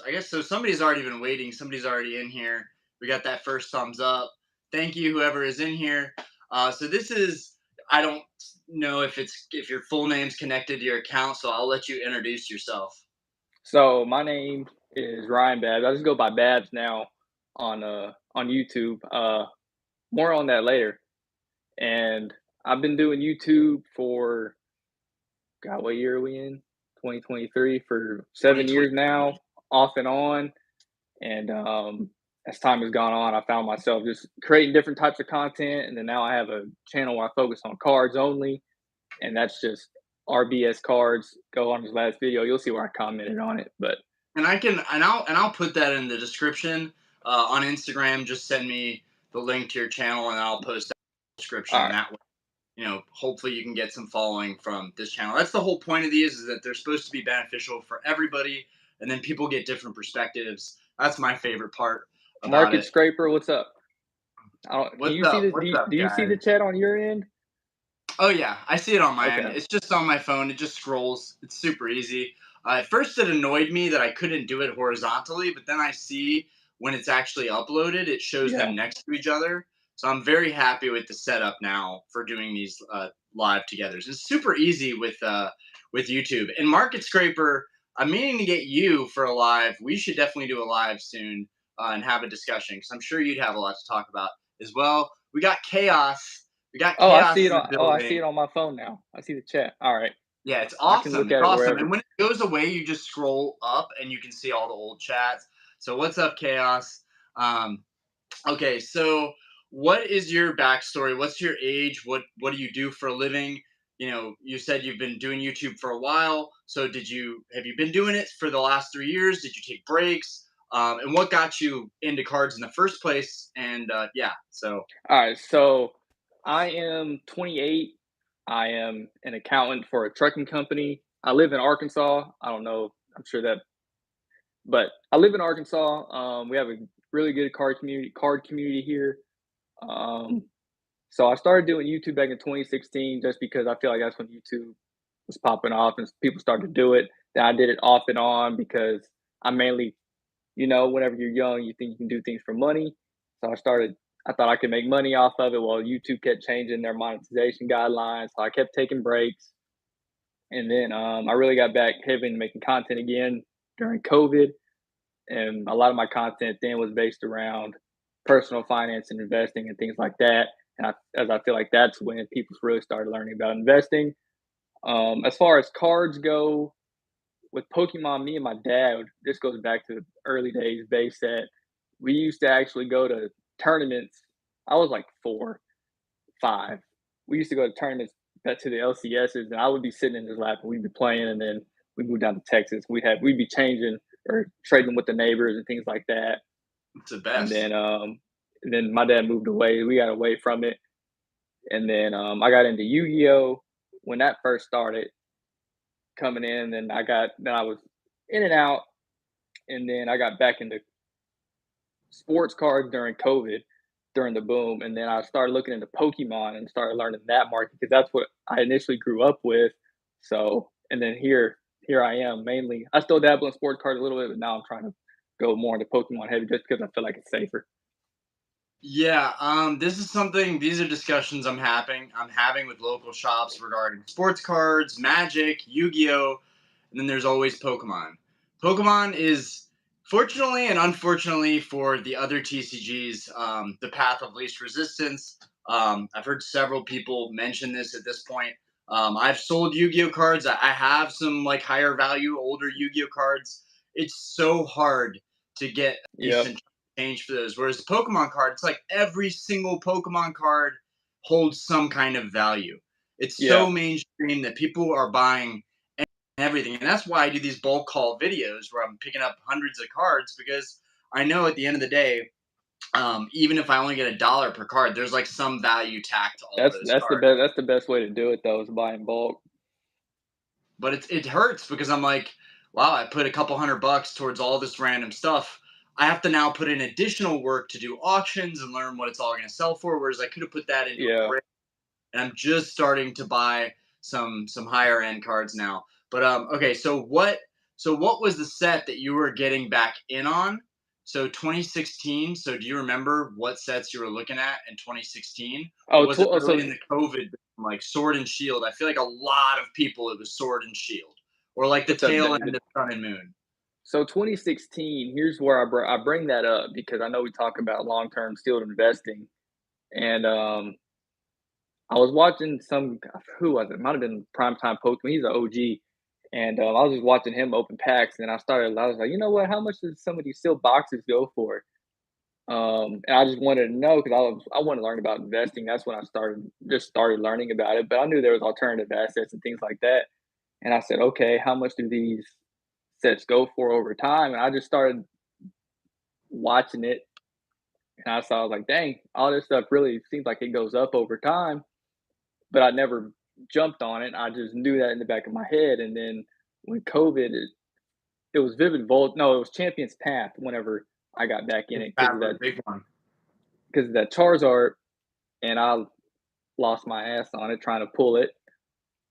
I guess so. Somebody's already been waiting. Somebody's already in here. We got that first thumbs up. Thank you, whoever is in here. So this is. I don't know if your full name's connected to your account, so I'll let you introduce yourself. So my name is Ryan Babbs. I just go by Babbs now on YouTube. More on that later. And I've been doing YouTube for God, what year are we in? 2023 for 2020. 7 years now, off and on. And as time has gone on, I found myself just creating different types of content. And then now I have a channel where I focus on cards only, and that's just RBS Cards. Go on his last video, you'll see where I commented on it. But And I'll put that in the description on Instagram. Just send me the link to your channel, and I'll post that in the all description. right, That way, hopefully you can get some following from this channel. That's the whole point of these, is that they're supposed to be beneficial for everybody, and then people get different perspectives. That's my favorite part about Market it. Scraper, what's up? I don't, can What's you see up? this? What's up, Do you see guys? the chat on your end? Oh yeah, I see it on my end. Okay. It's just on my phone. It just scrolls. It's super easy. At first, it annoyed me that I couldn't do it horizontally, but then I see when it's actually uploaded, it shows Yeah. them next to each other. So I'm very happy with the setup now for doing these live togethers. It's super easy with YouTube and Market Scraper. I'm meaning to get you for a live. We should definitely do a live soon and have a discussion, because I'm sure you'd have a lot to talk about as well. We got Chaos. We got Oh, I Chaos see it in the on. Oh, I see building. it on my phone now. I see the chat. All right, Yeah, it's I can awesome. look It's at it awesome. And wherever. when it goes away, you just scroll up and you can see all the old chats. So what's up, Chaos? Um, okay, so what is your backstory? What's your age? What do you do for a living? You said you've been doing YouTube for a while. So have you been doing it for the last 3 years? Did you take breaks? And what got you into cards in the first place? And yeah, so All right, so I am 28. I am an accountant for a trucking company. I live in Arkansas. I don't know. I'm sure that, but I live in Arkansas. We have a really good card community here. Um, so I started doing YouTube back in 2016 just because I feel like that's when YouTube was popping off and people started to do it. Then I did it off and on because I mainly, whenever you're young, you think you can do things for money. So I thought I could make money off of it while YouTube kept changing their monetization guidelines. So I kept taking breaks. And then I really got back heavy into making content again during COVID. And a lot of my content then was based around personal finance and investing and things like that. And as I feel like that's when people really started learning about investing. As far as cards go, with Pokemon, me and my dad, this goes back to the early days base set. We used to actually go to tournaments. I was like 4, 5. We used to go to tournaments back to the LCSs, and I would be sitting in his lap and we'd be playing, and then we moved down to Texas. We'd be changing or trading with the neighbors and things like that. it's the And best. then my dad moved away. We got away from it. And then I got into Yu-Gi-Oh when that first started coming in. Then I was in and out, and then I got back into sports cards during COVID, during the boom, and then I started looking into Pokemon and started learning that market because that's what I initially grew up with. So, and then here I am mainly. I still dabble in sports cards a little bit, but now I'm trying to go more into Pokemon heavy just because I feel like it's safer. Yeah, these are discussions I'm having with local shops regarding sports cards, Magic, Yu-Gi-Oh, and then there's always Pokemon. Pokemon is, fortunately and unfortunately for the other TCGs, the path of least resistance. I've heard several people mention this at this point. I've sold Yu-Gi-Oh cards. I have some like higher value older Yu-Gi-Oh cards. It's so hard to get Yep. decent change for those. Whereas the Pokemon card, it's like every single Pokemon card holds some kind of value. It's so Yeah. mainstream that people are buying everything. And that's why I do these bulk haul videos where I'm picking up hundreds of cards, because I know at the end of the day, even if I only get $1 per card, there's like some value tacked to all those That's the cards. best way to do it though, is buy in bulk. But it hurts because I'm like, wow, I put a couple $100 towards all this random stuff. I have to now put in additional work to do auctions and learn what it's all going to sell for. Whereas I could have put that into a Yeah. break, and I'm just starting to buy some higher end cards now. But okay, so So what was the set that you were getting back in on? So 2016. So do you remember what sets you were looking at in 2016? Or Oh, was it so really in the COVID, like Sword and Shield? I feel like a lot of people it was Sword and Shield, or like the what's up, tail David? end of Sun and Moon. So 2016, here's where I bring that up because I know we talk about long-term still investing, and I was watching some who was it? It might have been Primetime Pokemon. He's an OG, and I was just watching him open packs, and I was like, you know what? How much does some of these sealed boxes go for? And I just wanted to know because I wanted to learn about investing. That's when I started learning about it. But I knew there was alternative assets and things like that. And I said, okay, how much do these sets go for over time? And I just started watching it, and I was like, dang, all this stuff really seems like it goes up over time. But I never jumped on it. I just knew that in the back of my head. And then when COVID, it was Vivid Volt. No, it was Champion's Path. Whenever I got back in it That was a big one. because of that Charizard, and I lost my ass on it trying to pull it,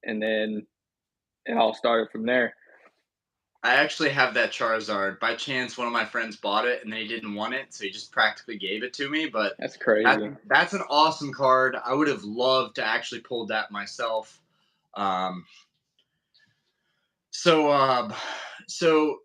and then it all started from there. I actually have that Charizard. By chance, one of my friends bought it and then he didn't want it, so he just practically gave it to me. But That's that, crazy. that's an awesome card. I would have loved to actually pull that myself. Um, so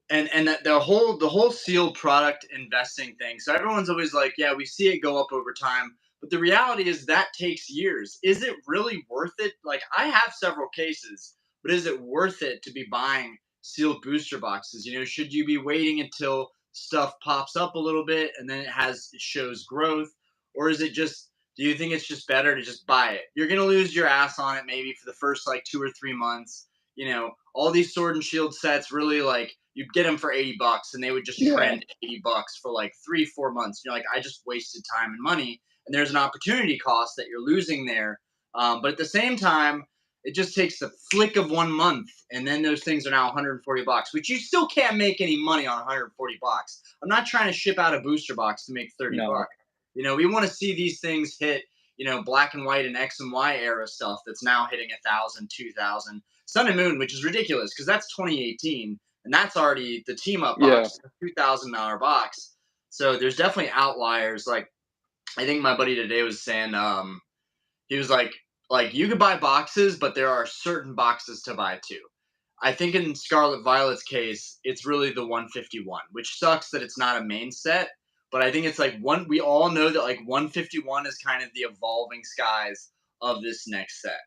and that the whole sealed product investing thing. So everyone's always like, yeah, we see it go up over time, but the reality is that takes years. Is it really worth it? Like I have several cases, but is it worth it to be buying sealed booster boxes? Should you be waiting until stuff pops up a little bit and then it shows growth, or is it just do you think it's just better to just buy it? You're gonna lose your ass on it maybe for the first like 2 or 3 months. All these Sword and Shield sets really like you'd get them for $80 and they would just Yeah, trend $80 for like 3, 4 months. You're like, I just wasted time and money, and there's an opportunity cost that you're losing there. But at the same time, it just takes a flick of 1 month, and then those things are now $140, which you still can't make any money on $140. I'm not trying to ship out a booster box to make 30 no, bucks. We want to see these things hit black and white and X and Y era stuff that's now hitting 1,000, 2,000. Sun and Moon, which is ridiculous because that's 2018, and that's already the team up yeah, box, $2,000 box. So there's definitely outliers. Like I think my buddy today was saying, he was like you could buy boxes, but there are certain boxes to buy too. I think in Scarlet Violet's case, it's really the 151, which sucks that it's not a main set. But I think it's like one. We all know that like 151 is kind of the evolving skies of this next set.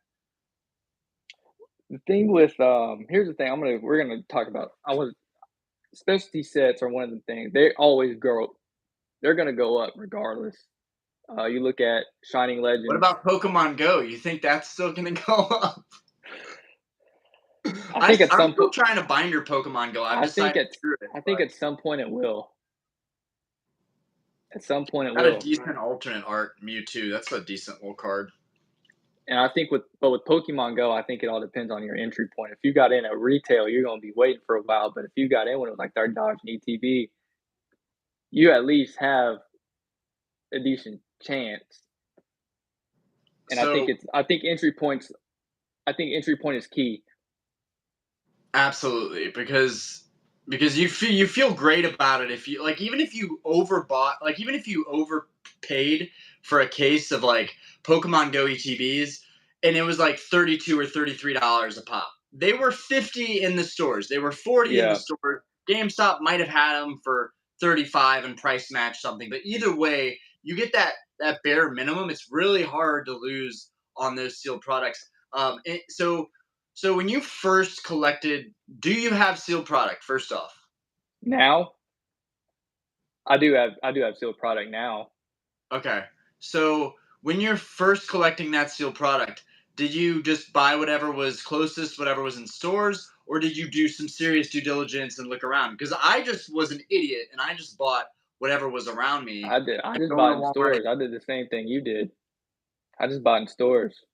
the thing with here's the thing. We're gonna talk about. I was Specialty sets are one of the things they always grow. They're gonna go up regardless. You look at Shining What Legends. about Pokemon Go? You think that's still going to go up? I think at I'm some still point. trying to bind your Pokemon Go. I've I think decided at to do it, I think but at some point it will. At some point it got a will. decent alternate art Mewtwo. That's a decent little card. And I think with Pokemon Go, I think it all depends on your entry point. If you got in at retail, you're gonna be waiting for a while. But if you got in when it was like $30 in ETB, you at least have a decent chance. And So I think entry point is key. absolutely, because you feel great about it if you like even if you overbought like even if you overpaid for a case of like Pokemon Go ETBs and it was like $32 or $33 a pop. They were 50 in the stores. They were 40 in the Yeah. store. GameStop might have had them for 35 and price match something, but either way, you get that bare minimum. It's really hard to lose on those sealed products. So when you first collected, do you have sealed product? First off, Now I do have sealed product now. okay. So when you're first collecting that sealed product, did you just buy whatever was closest, whatever was in stores, or did you do some serious due diligence and look around? Because I just was an idiot and I just bought whatever was around me. I And just going bought to in Walmart, stores. I did the same thing you did. I just bought in stores.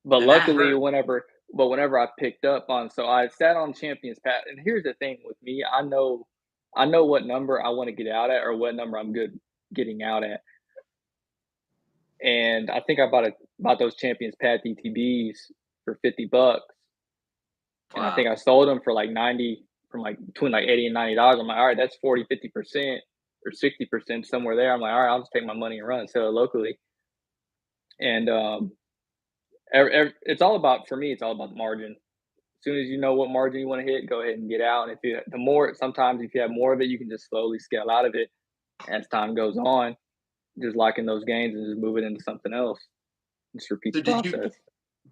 But and that luckily, hurt. whenever I picked up on, so I sat on Champions Path, and here's the thing with me, I know what number I want to get out at, or what number I'm good getting out at, and I think I bought those Champions Path ETBs for $50, and I Wow. think I sold them for like 90 from like between like 80 and $90. I'm like, all right, that's 40, 50% or 60% somewhere there. I'm like, all right, I'll just take my money and run and sell it locally. And it's all about for me. It's all about the margin. As soon as you know what margin you want to hit, go ahead and get out. And if you the more sometimes if you have more of it, you can just slowly scale out of it as time goes on. Just locking those gains and just move it into something else. Just repeat So the process.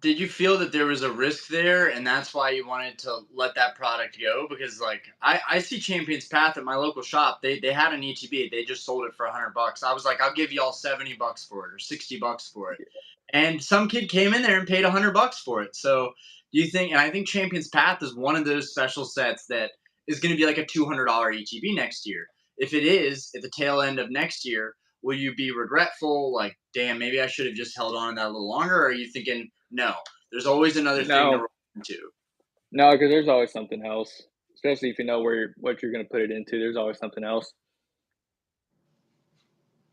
did you feel that there was a risk there and that's why you wanted to let that product go? Because like I see Champions Path at my local shop. They had an ETB. They just sold it for $100. I was like, I'll give you all $70 for it or $60 for it. And some kid came in there and paid $100 for it. So do you think, and I think Champions Path is one of those special sets that is going to be like a $200 ETB next year. If it is at the tail end of next year, will you be regretful? Like, damn, maybe I should have just held on to that a little longer? Or are you thinking, no, there's always another thing to No, roll into? no, because there's always something else. Especially if you know what you're going to put it into. There's always something else.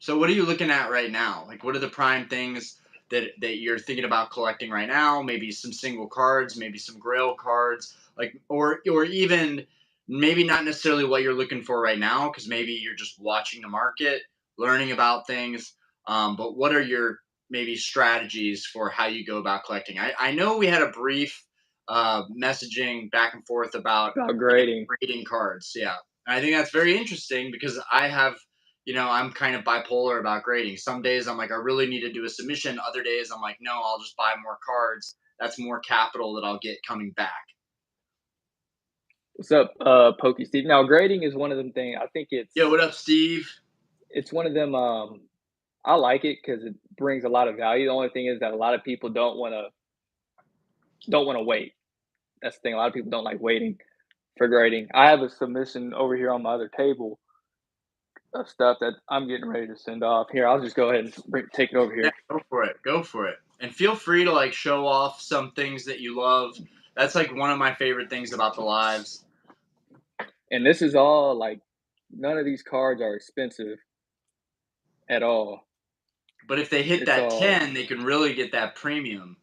So what are you looking at right now? Like what are the prime things that you're thinking about collecting right now? Maybe some single cards, maybe some grail cards, like or even maybe not necessarily what you're looking for right now because maybe you're just watching the market, learning about things. But what are your maybe strategies for how you go about collecting? I know we had a brief messaging back and forth about About like grading. grading cards. Yeah. And I think that's very interesting because I have I'm kind of bipolar about grading. Some days I'm like, I really need to do a submission. Other days I'm like, no, I'll just buy more cards. That's more capital that I'll get coming back. What's up, Pokey Steve? Now grading is one of them things. I think Yo, what up, Steve? it's one of them. I like it because it brings a lot of value. The only thing is that a lot of people don't want to wait. That's the thing. A lot of people don't like waiting for grading. I have a submission over here on my other table of stuff that I'm getting ready to send off. Here, I'll just go ahead and take it over Yeah, here. go for it. Go for it. And feel free to like show off some things that you love. That's like one of my favorite things about the lives. And this is all like none of these cards are expensive at all. But if they hit It's that all 10, they can really get that premium.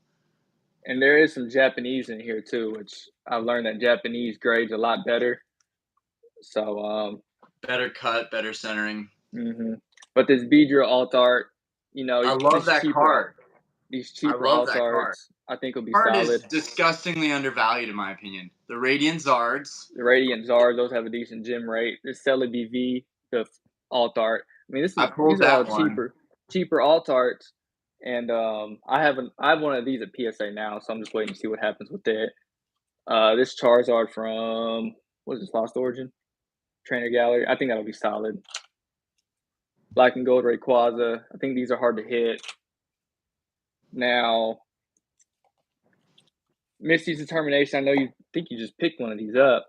and there is some Japanese in here too, which I've learned that Japanese grades a lot better. So Better cut, better centering. hmm but this Beedrill alt art, I love these that cheaper card. these I cheaper love alt that card. arts I think will be Card is solid. disgustingly undervalued in my opinion. The Radiant Zards. The Radiant Zars, those have a decent gem rate. This Celi BV, the alt art. I mean, I these pulled are all that one. cheaper alt arts. And I have one of these at PSA now, so I'm just waiting to see what happens with that. This Charizard from what is this Lost Origin Trainer Gallery? I think that'll be solid. Black and Gold Rayquaza. I think these are hard to hit. Now, Misty's Determination. I know you think you just picked one of these up.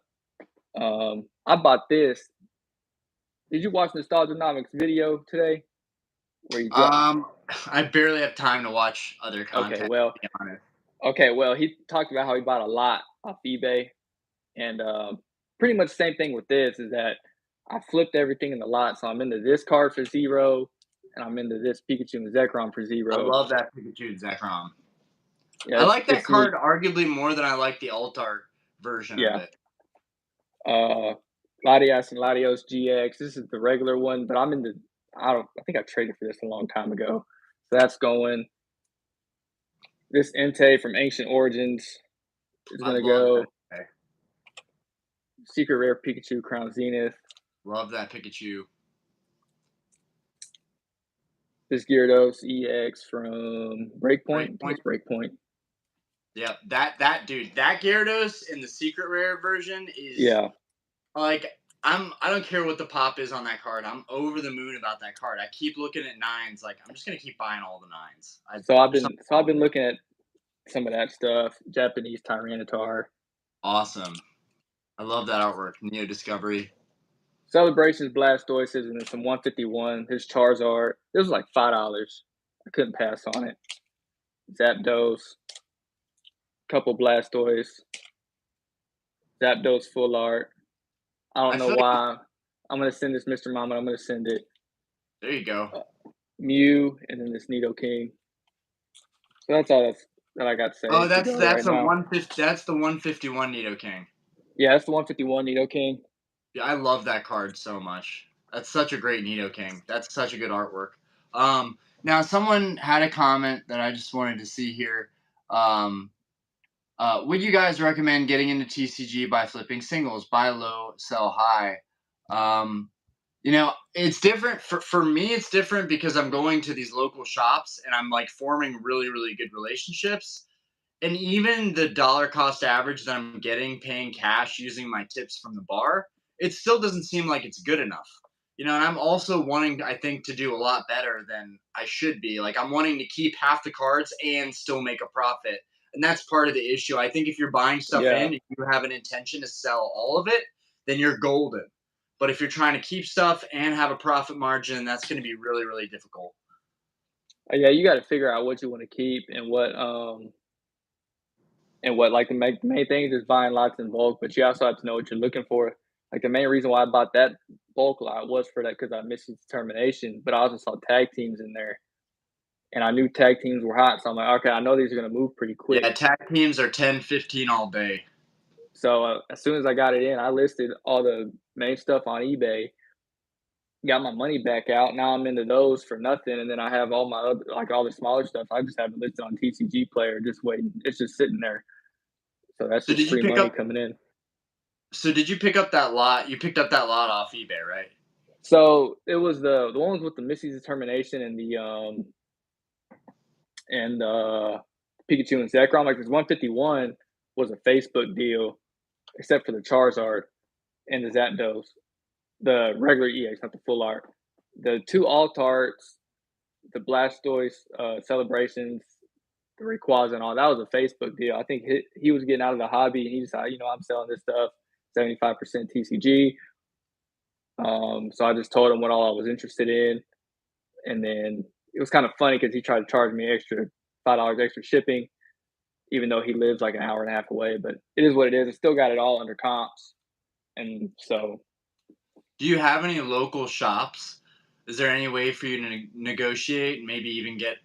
I bought this. Did you watch Nostalgianomics video today? Where you drop? Um, I barely have time to watch other Okay, content. well, To be honest. he talked about how he bought a lot off eBay, and pretty much the same thing with this is that I flipped everything in the lot, so I'm into this card for 0, and I'm into this Pikachu and Zekrom for I 0. love that Pikachu and Zekrom. Yeah, I like that it's neat. card arguably more than I like the alt art version of Yeah, it. uh, Latias and Latios GX. This is the regular one, but I'm into. I think I traded for this a long time ago. So that's going. This Entei from Ancient Origins is I gonna love that. go. Okay. Secret Rare Pikachu Crown Zenith. Love that Pikachu. This Gyarados EX from Breakpoint. I think Breakpoint. it's Breakpoint. Yeah, that dude, that Gyarados in the secret rare version is Yeah. like I don't care what the pop is on that card. I'm over the moon about that card. I keep looking at nines. Like I'm just gonna keep buying all the nines. There's something I've wrong been with it. looking at some of that stuff. Japanese Tyranitar. Awesome. I love that artwork. Neo Discovery. Celebrations Blastoises and then some 151. His Charizard. This was like $5. I couldn't pass on it. Zapdos. Couple Blastoise. Zapdos full art. I don't I know feel like why. I'm gonna send this Mr. Mama. I'm gonna send it there you go. Mew and then this Nidoking. So that's all that I got Oh, saved to that's go right that's a now. 150. That's the 151 Nidoking. Yeah, that's the 151 Nidoking. Yeah, I love that card so much. That's such a great Nidoking. That's such a good artwork. Now someone had a comment that I just wanted to see here. Um, would you guys recommend getting into TCG by flipping singles, buy low, sell high? Um, it's different for me. It's different because I'm going to these local shops and I'm like forming really, really good relationships. And even the dollar cost average that I'm getting paying cash using my tips from the bar, it still doesn't seem like it's good enough. And I'm also wanting, I think, to do a lot better than I should be. Like, I'm wanting to keep half the cards and still make a profit. And that's part of the issue. I think if you're buying stuff Yeah. in, and you have an intention to sell all of it, then you're golden. But if you're trying to keep stuff and have a profit margin, that's going to be really, really difficult. Yeah, you gotta figure out what you wanna keep and what like, the main thing is buying lots in bulk, but you also have to know what you're looking for. Like, the main reason why I bought that bulk lot was for that because I missed its determination, but I also saw tag teams in there, and I knew tag teams were hot, so I'm like, "Okay, I know these are gonna move pretty quick." Yeah, tag teams are 10, 15 all day. So, as soon as I got it in, I listed all the main stuff on eBay, got my money back out, now I'm into those for nothing, and then I have all my other like, all the smaller stuff, I just have it listed on TCG Player just waiting. It's just sitting there. So that's So just did you free pick money up coming in. So did you pick up that lot? You picked up that lot off eBay, right? So it was the ones with the Missy's determination and Pikachu and Zekrom. Like this 151 was a Facebook deal, except for the Charizard and the Zapdos, the regular EX, not the full art. The two alt arts, the Blastoise celebrations, the Rayquaza and all that was a Facebook deal. I think he was getting out of the hobby and he decided, I'm selling this stuff 75% TCG. So I just told him what all I was interested in, and then it was kind of funny because he tried to charge me extra $5 extra shipping, even though he lives like an hour and a half away. But it is what it is. I still got it all under comps, and so Do you have any local shops? Is there any way for you to negotiate and maybe even get,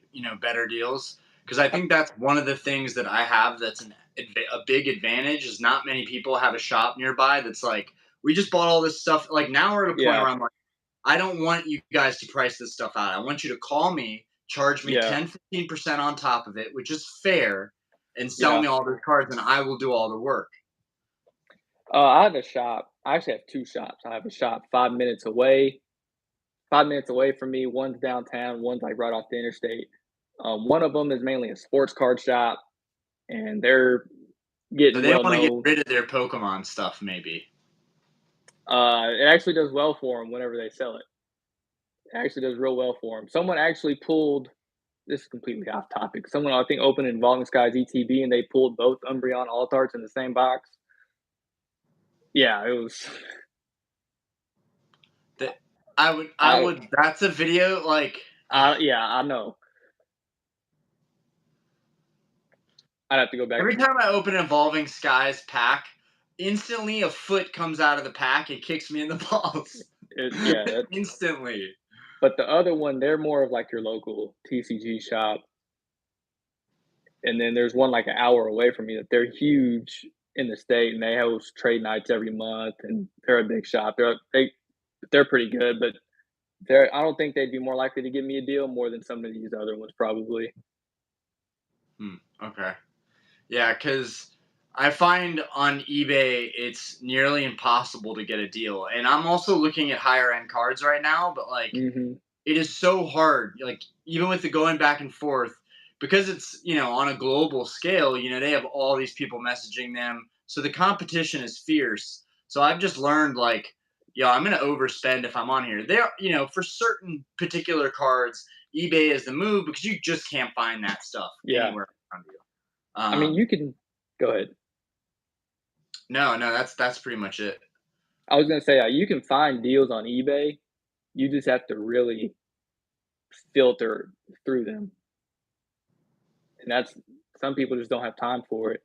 better deals? Because I think that's one of the things that I have that's a big advantage is not many people have a shop nearby that's like, we just bought all this stuff. Like now we're at a point yeah, where I'm like, I don't want you guys to price this stuff out. I want you to call me, charge me yeah, 10, 15% on top of it, which is fair, and sell yeah. me all those cards, and I will do all the work. I have a shop. I actually have two shops. I have a shop 5 minutes away, 5 minutes away from me. One's downtown. One's like right off the interstate. One of them is mainly a sports card shop, and they're So getting they well want to get known. rid of their Pokemon stuff, maybe. It actually does well for them whenever they sell it. It actually does real well for them. Someone actually pulled. This is completely off topic. Someone I think opened Involving Skies ETB and they pulled both Umbreon Altarts in the same box. Yeah, it was. That I I, would. That's a video like yeah, I know. I'd have to go back. every time I open Evolving Skies pack, instantly a foot comes out of the pack and kicks me in the balls. Yeah, Instantly. but the other one, they're more of like your local TCG shop, and then there's one like an hour away from me that they're huge in the state, and they host trade nights every month, and they're a big shop. They're pretty good, but I don't think they'd be more likely to give me a deal more than some of these other ones probably. Okay. Yeah, because I find on eBay it's nearly impossible to get a deal, and I'm also looking at higher end cards right now, but like Mhm. it is so hard. Like even with the going back and forth, because it's on a global scale. They have all these people messaging them, so the competition is fierce. So I've just learned like, I'm gonna overspend if I'm on here. There, for certain particular cards, eBay is the move because you just can't find that stuff Yeah. anywhere around you. I mean, you can go ahead. No, no, that's pretty much it. I was gonna say, you can find deals on eBay. You just have to really filter through them, and that's some people just don't have time for it.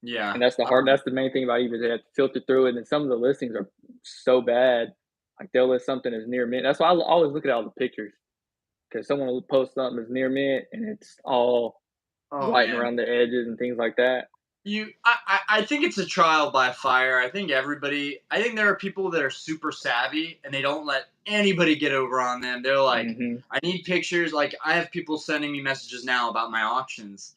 Yeah. And that's the main thing about eBay. They have to filter through it, and some of the listings are so bad. Like they'll list something as near mint. That's why I always look at all the pictures because someone will post something as near mint, and it's all Oh whitening man. around the edges and things like that. I think it's a trial by fire. I think there are people that are super savvy and they don't let anybody get over on them. They're like, Mhm. I need pictures. Like, I have people sending me messages now about my auctions.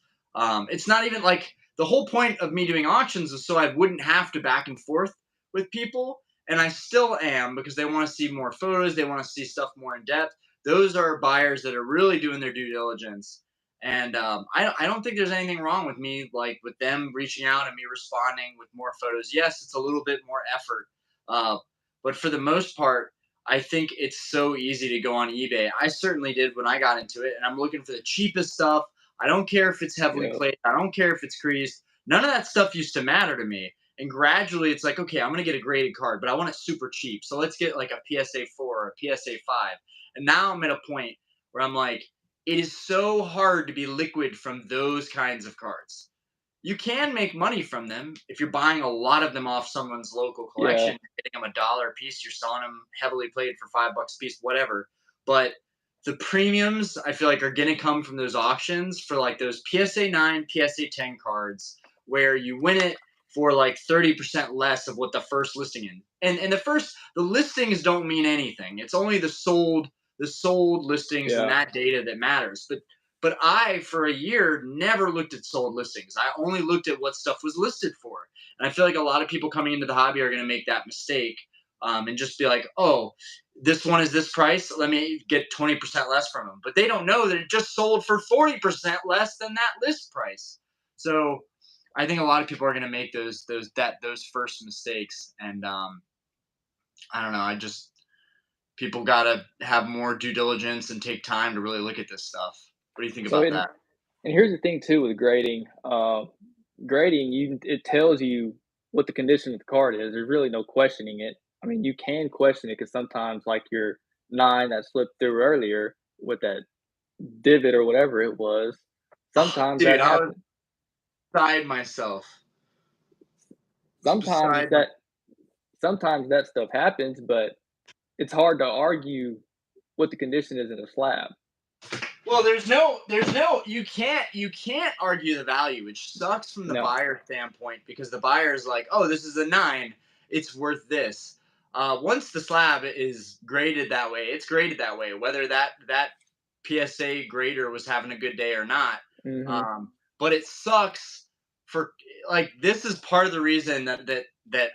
It's not even like the whole point of me doing auctions is so I wouldn't have to back and forth with people. And I still am because they want to see more photos. They want to see stuff more in depth. Those are buyers that are really doing their due diligence. And I don't think there's anything wrong with me, like with them reaching out and me responding with more photos. Yes, it's a little bit more effort, uh, but for the most part, I think it's so easy to go on eBay. I certainly did when I got into it, and I'm looking for the cheapest stuff. I don't care if it's heavily Yeah. played. I don't care if it's creased. None of that stuff used to matter to me. And gradually, it's like, okay, I'm gonna get a graded card, but I want it super cheap. So let's get like a PSA 4 or a PSA 5. And now I'm at a point where I'm like, it is so hard to be liquid from those kinds of cards. You can make money from them if you're buying a lot of them off someone's local Yeah. collection, you're getting them $1 a piece, you're selling them heavily played for $5 a piece, whatever. But the premiums I feel like are gonna come from those auctions for like those PSA 9, PSA 10 cards where you win it for like 30% less of what the first listing in. And the listings don't mean anything. It's only the sold listings and Yeah. that data that matters. But I, for a year, never looked at sold listings. I only looked at what stuff was listed for. And I feel like a lot of people coming into the hobby are going to make that mistake and just be like, oh, this one is this price. Let me get 20% less from them. But they don't know that it just sold for 40% less than that list price. So I think a lot of people are going to make those first mistakes. And I don't know. People got to have more due diligence and take time to really look at this stuff. What do you think So about and that? and here's the thing too with grading. Grading, it tells you what the condition of the card is. There's really no questioning it. I mean, you can question it because sometimes, like your 9 that slipped through earlier with that divot or whatever it was, Oh, sometimes dude, that I was happens. beside myself. Just Sometimes beside my. that sometimes that stuff happens, but it's hard to argue what the condition is in a slab. Well, you can't argue the value, which sucks from the No. buyer standpoint because the buyer's like, oh, this is a 9, it's worth this. Once the slab is graded that way, it's graded that way, whether that PSA grader was having a good day or not. Mhm. But it sucks for like this is part of the reason that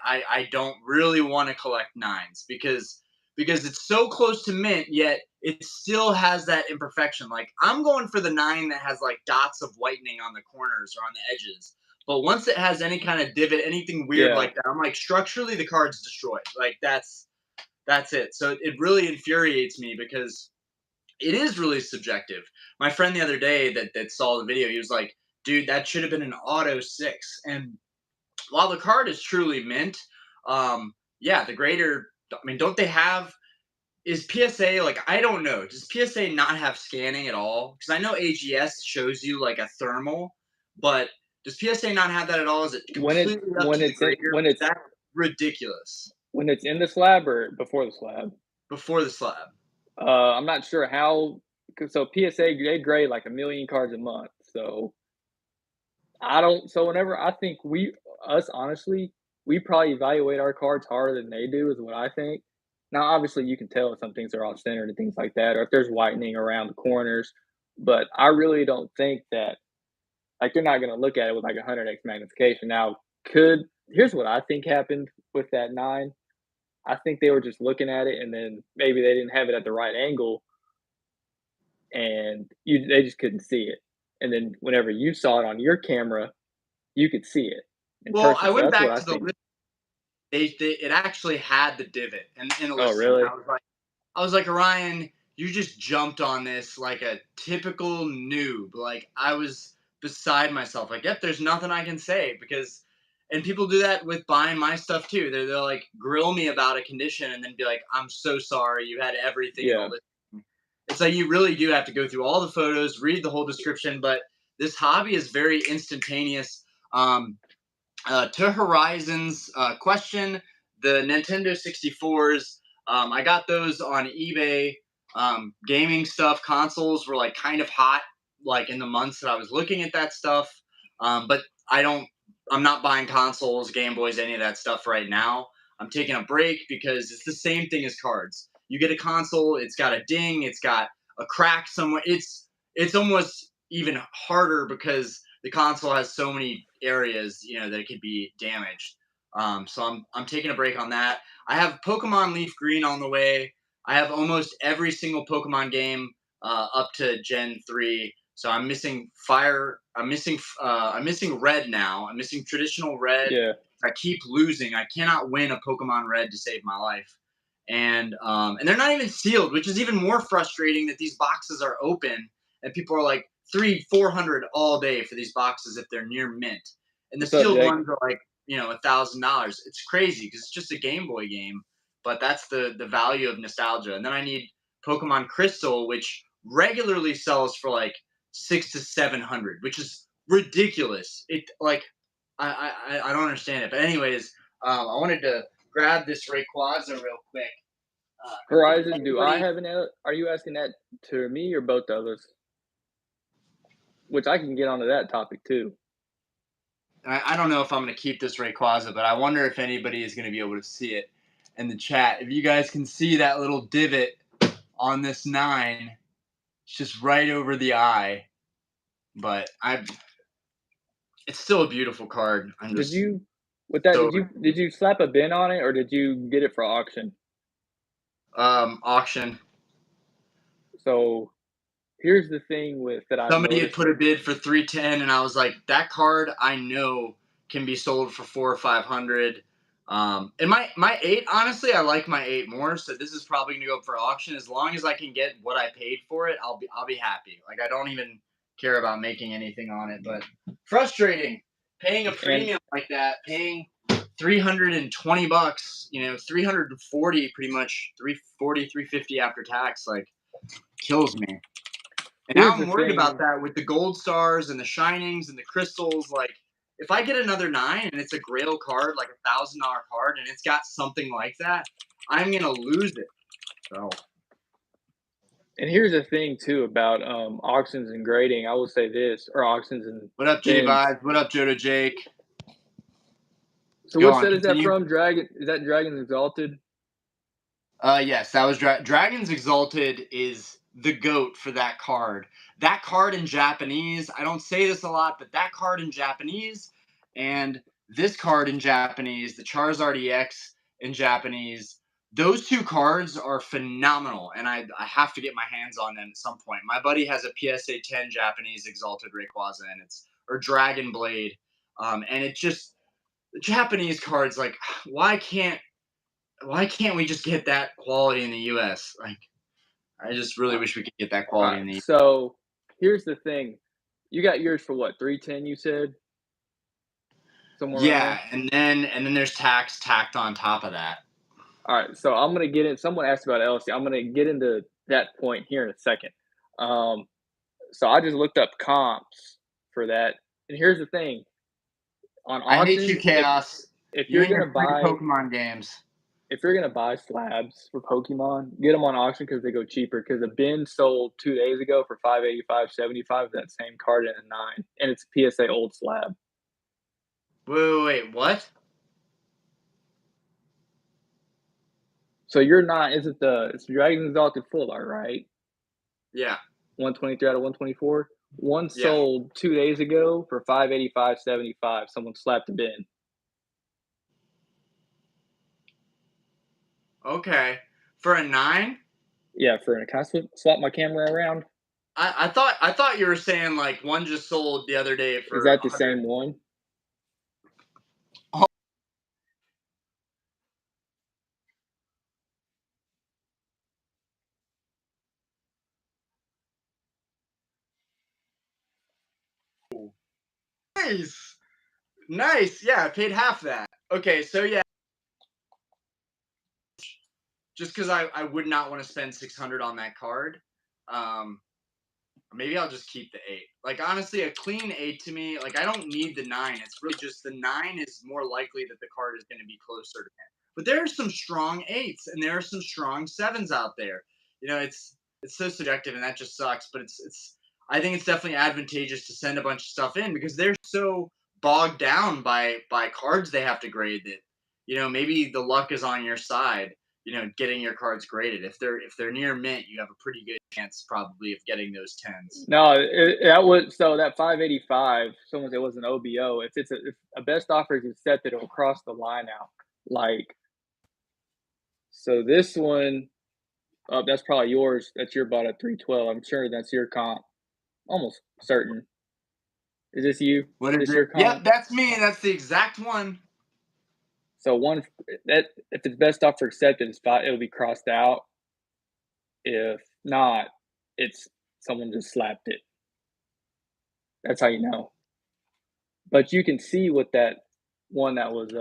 I don't really want to collect nines because it's so close to mint, yet it still has that imperfection. Like I'm going for the 9 that has like dots of whitening on the corners or on the edges. But once it has any kind of divot, anything weird Yeah. like that, I'm like structurally the card's destroyed. Like that's it. So it really infuriates me because it is really subjective. My friend the other day that saw the video, he was like, "Dude, that should have been an auto 6." And while the card is truly mint, yeah, the grader. I mean, don't they have is PSA like I don't know. Does PSA not have scanning at all? Because I know AGS shows you like a thermal, but does PSA not have that at all? Is it When it completely up when to the it's in grader? Because that's ridiculous. when it's in the slab or before the slab. Before the slab. I'm not sure how 'cause so PSA, they grade like 1,000,000 cards a month, so I don't so whenever I think us, honestly, we probably evaluate our cards harder than they do is what I think. Now, obviously, you can tell if some things are off-centered and things like that, or if there's whitening around the corners, but I really don't think that like, they're not gonna look at it with, like, 100x magnification. Now, could here's what I think happened with that 9. I think they were just looking at it, and then maybe they didn't have it at the right angle, and they just couldn't see it. And then whenever you saw it on your camera, you could see it in Well, I person. So went that's what back I to the think. list. They it actually had the divot and in the Oh, listing. really? I was like, Orion, you just jumped on this like a typical noob. Like I was beside myself. Like, yep, there's nothing I can say because, and people do that with buying my stuff too. They'll like grill me about a condition and then be like, I'm so sorry, you had everything in the Yeah. listing. It's like you really do have to go through all the photos, read the whole description. But this hobby is very instantaneous. To Horizon's question, the Nintendo 64s, I got those on eBay. Gaming stuff, consoles were like kind of hot like in the months that I was looking at that stuff. But I'm not buying consoles, Game Boys, any of that stuff right now. I'm taking a break because it's the same thing as cards. You get a console, it's got a ding, it's got a crack somewhere. It's almost even harder because the console has so many areas, that it could be damaged. So I'm taking a break on that. I have Pokemon Leaf Green on the way. I have almost every single Pokemon game up to Gen 3. So I'm missing Fire. I'm missing Red now. I'm missing traditional Red. Yeah. I keep losing. I cannot win a Pokemon Red to save my life. And they're not even sealed, which is even more frustrating that these boxes are open and people are like 300-400 all day for these boxes if they're near mint. And the What's up, sealed Jake? ones are like, $1,000. It's crazy because it's just a Game Boy game, but that's the value of nostalgia. And then I need Pokemon Crystal, which regularly sells for like 600-700, which is ridiculous. It like I don't understand it. But anyways, I wanted to grab this Rayquaza real quick. If Horizon, do I anybody, have are you asking that to me or both of us? Which I can get onto that topic too. I don't know if I'm going to keep this Rayquaza, but I wonder if anybody is going to be able to see it in the chat. If you guys can see that little divot on this 9, it's just right over the eye. But it's still a beautiful card. I'm Did just you with that so did you slap a bin on it or did you get it for auction? auction. So here's the thing with that I've Somebody had noticed. put a bid for 310, and I was like, that card I know can be sold for 400 or 500. And my 8, honestly, I like my 8 more. So this is probably gonna go up for auction. As long as I can get what I paid for it, I'll be happy. Like I don't even care about making anything on it. But frustrating paying a And premium like that, paying $320, 340 pretty much 340, 350 after tax, like kills me. And now here's I'm the worried about thing. that with the gold stars and the shinings and the crystals. Like, if I get another 9 and it's a Grail card, like $1,000 card, and it's got something like that, I'm gonna lose it. So And here's the thing too about auctions and grading. I will say this, or auctions and what up, J bins. Vibes? What up, Joe to Jake? So Go what on, set is that continue. from? Dragon is that Dragon's Exalted? Yes, that was Dragon's Exalted is the GOAT for that card. That card in Japanese, I don't say this a lot, but that card in Japanese and this card in Japanese, the Charizard EX in Japanese, those 2 cards are phenomenal, and I have to get my hands on them at some point. My buddy has a PSA 10 Japanese Exalted Rayquaza, and or Dragon Blade, and it just the Japanese cards, like, why can't we just get that quality in the U.S.? Like, I just really Uh, wish we could get that all quality right. in the. So here's the thing. You got yours for what? 310 you said? Somewhere around Yeah, there? and then there's tax tacked on top of that. All right. So I'm gonna get in. Someone asked about LC. I'm gonna get into that point here in a second. Um, so I just looked up comps for that. And here's the thing. On I hate you, auctions, Chaos. if You you're and gonna your free buy Pokemon games. if you're gonna buy slabs for Pokemon, get them on auction because they go cheaper. Because the bin sold 2 days ago for 585.75 that same card in a 9, and it's a PSA old slab. Wait, what? So you're not isn't the it's Dragon's Exalted Full Art, right? Yeah, 123 out of 124. One yeah. sold 2 days ago for 585.75. Someone slapped a bin. Okay, for a 9. Yeah, for can I swap my camera around? I thought you were saying like one just sold the other day Is for that the 100. same one? Nice, nice. Yeah, I paid half that. Okay, so yeah, just because I would not want to spend 600 on that card. Um, Maybe I'll just keep the 8. Like honestly, a clean 8 to me, like I don't need the 9. It's really just the 9 is more likely that the card is going to be closer to 10. But there are some strong 8s and there are some strong 7s out there. It's so subjective and that just sucks. But it's I think it's definitely advantageous to send a bunch of stuff in because they're so bogged down by cards they have to grade that maybe the luck is on your side. Getting your cards graded. If they're near mint, you have a pretty good chance probably of getting those tens. No, that would so that 585. Someone said it was an OBO. If a best offer is accepted, it'll cross the line out. Like so, this one. Oh, that's probably yours. That's your bot at 312. I'm sure that's your comp. Almost certain. Is this you? What is This it? your Yep, comp? that's me. That's the exact one. So one that if it's best offer accepted, it'll be crossed out. If not, it's someone just slapped it. That's how you know. But you can see what that one that was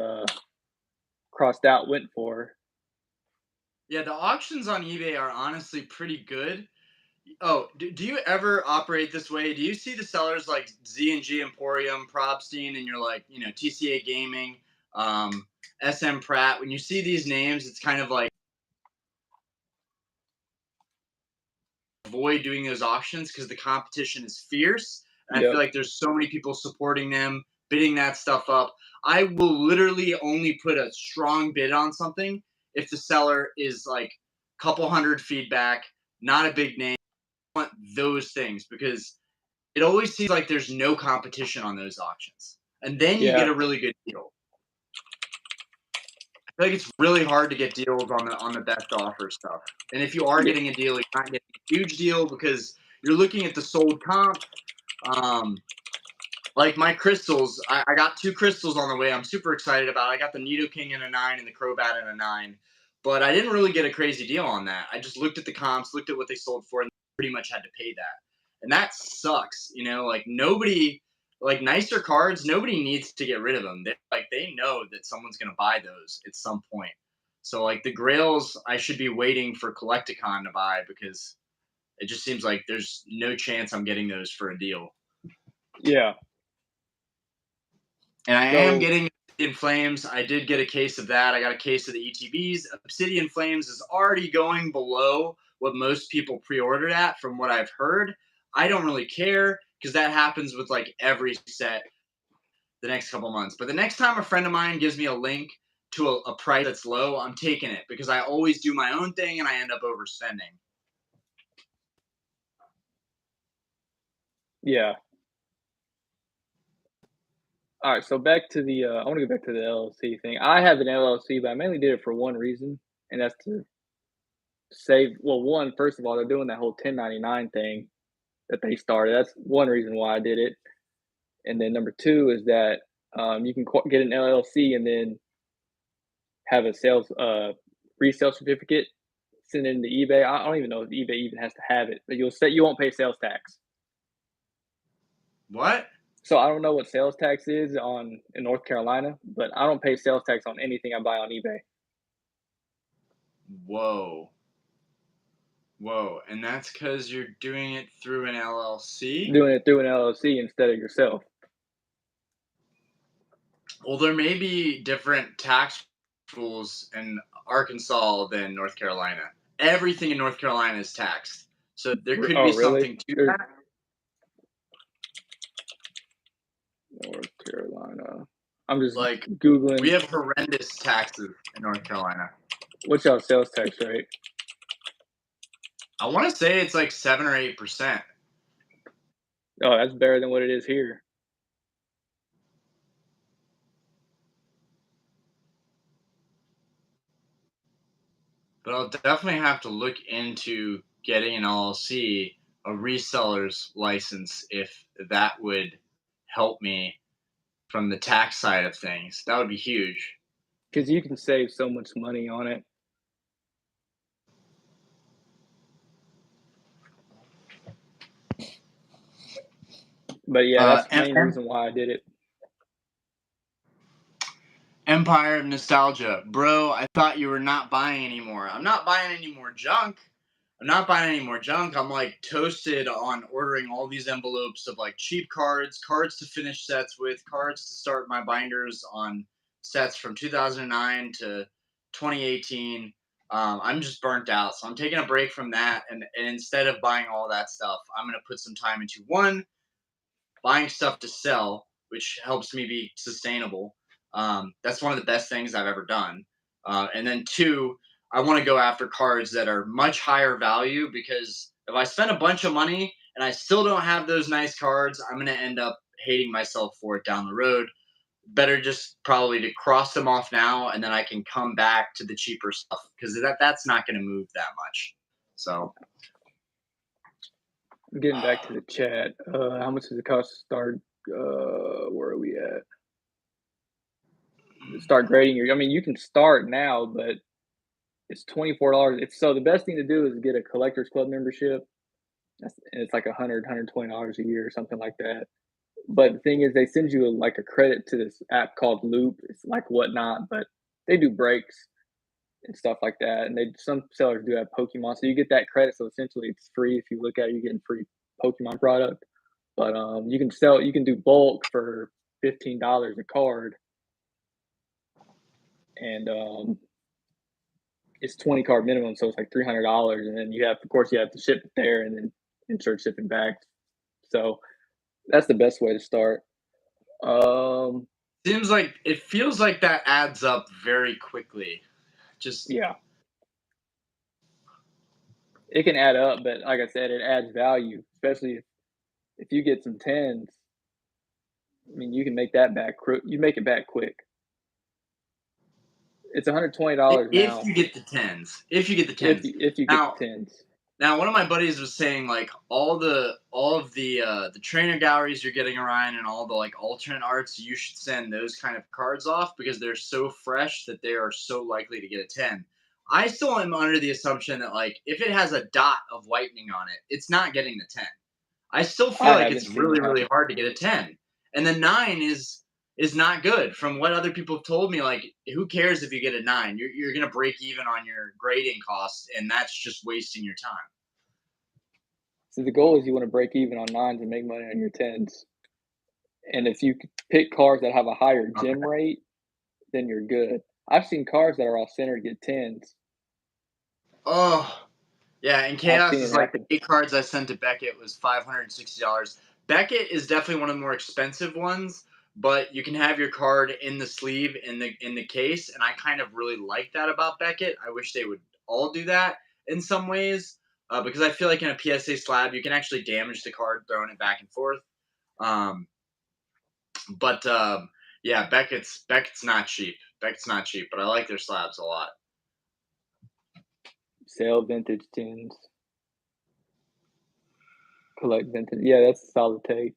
crossed out went for. Yeah, the auctions on eBay are honestly pretty good. Oh, do you ever operate this way? Do you see the sellers like Z&G Emporium, Probstein, and you're like, TCA Gaming, um, SM Pratt? When you see these names, it's kind of like avoid doing those auctions because the competition is fierce. And I feel Yep. like there's so many people supporting them, bidding that stuff up. I will literally only put a strong bid on something if the seller is like a couple hundred feedback, not a big name. I want those things because it always seems like there's no competition on those auctions. And then you get Yeah. a really good deal. I feel like it's really hard to get deals on the best offer stuff. And if you are Yeah. getting a deal, you're not getting a huge deal because you're looking at the sold comp. Um, like my crystals, I got 2 crystals on the way. I'm super excited about. I got the Nidoking in a 9 and the Crobat in a 9, but I didn't really get a crazy deal on that. I just looked at the comps, looked at what they sold for, and pretty much had to pay that. And that sucks. Like nobody, like nicer cards, nobody needs to get rid of them. They know that someone's gonna buy those at some point. So like the Grails, I should be waiting for Collecticon to buy because it just seems like there's no chance I'm getting those for a deal. Yeah. And I am So getting Obsidian Flames. I did get a case of that. I got a case of the ETBs. Obsidian Flames is already going below what most people pre-ordered at from what I've heard. I don't really care because that happens with like every set the next couple months. But the next time a friend of mine gives me a link to a price that's low, I'm taking it because I always do my own thing and I end up overspending. yeah. All right. So back to the. I want to go back to the LLC thing. I have an LLC, but I mainly did it for one reason, and that's to save. Well, one, first of all, they're doing that whole 1099 thing that they started. That's one reason why I did it. And then number two is that you can get an LLC and then have a sales resale certificate send it into eBay. I don't even know if eBay even has to have it, but you won't pay sales tax. What? So I don't know what sales tax is in North Carolina, but I don't pay sales tax on anything I buy on eBay. Whoa. Whoa. And that's because you're doing it through an LLC? Doing it through an LLC instead of yourself. Well, there may be different tax rules in Arkansas than North Carolina. Everything in North Carolina is taxed. So there could Oh, be really? something to There's that. North Carolina. I'm just Like, we googling have horrendous taxes in North Carolina. what's y'all sales tax rate. I want to say it's like 7 or 8%. Oh, that's better than what it is here. But I'll definitely have to look into getting an LLC, a reseller's license, if that would help me from the tax side of things. That would be huge. Because you can save so much money on it. But yeah, that's the main reason why I did it. Empire of Nostalgia. Bro, I thought you were not buying anymore. I'm not buying any more junk. I'm like toasted on ordering all these envelopes of like cheap cards, cards to finish sets with, cards to start my binders on sets from 2009 to 2018. I'm just burnt out, so I'm taking a break from that, and instead of buying all that stuff, I'm gonna put some time into one, buying stuff to sell, which helps me be sustainable. That's one of the best things I've ever done. And then two, I want to go after cards that are much higher value, because if I spend a bunch of money and I still don't have those nice cards, I'm going to end up hating myself for it down the road. Better just probably to cross them off now, and then I can come back to the cheaper stuff, because that's not going to move that much. So I'm getting back to the chat. How much does it cost to start? Where are we at? Start grading your. I mean, you can start now, but it's $24. It's so the best thing to do is get a collector's club membership. And it's like $120 a year or something like that. But the thing is, they send you like a credit to this app called Loop. It's like Whatnot, but they do breaks and stuff like that. And they some sellers do have Pokemon, so you get that credit. So essentially, it's free if you look at it. You're getting free Pokemon product. But you can do bulk for $15 a card, and it's 20 card minimum, so it's like $300. And then of course, you have to ship it there and then insert shipping back. So that's the best way to start. Um, seems like it feels like that adds up very quickly. Just yeah, it can add up, but like I said, it adds value, especially if you get some tens. I mean, you can make that back. You make it back quick. It's $120 if now you get the tens, if you get the if tens. you get the Now, tens. now one of my buddies was saying like all of the trainer galleries you're getting around and all the like alternate arts, you should send those kind of cards off because they're so fresh that they are so likely to get a 10. I still am under the assumption that like if it has a dot of whitening on it, it's not getting the 10. I still feel I like haven't it's seen really, that. really hard to get a 10. And the 9 is not good. From what other people have told me, like who cares if you get a 9? You're gonna break even on your grading costs, and that's just wasting your time. So the goal is you want to break even on nines and make money on your tens. And if you pick cards that have a higher gem Okay. rate, then you're good. I've seen cards that are off center get tens. Oh, yeah, and I've Chaos seen it is like the happen. 8 cards I sent to Beckett was $560. Beckett is definitely one of the more expensive ones, but you can have your card in the sleeve in the case, and I kind of really like that about Beckett. I wish they would all do that in some ways, because I feel like in a PSA slab you can actually damage the card throwing it back and forth. Um, but yeah, Beckett's not cheap. Beckett's not cheap, but I like their slabs a lot. Sell vintage tens. Collect vintage. Yeah, that's a solid take.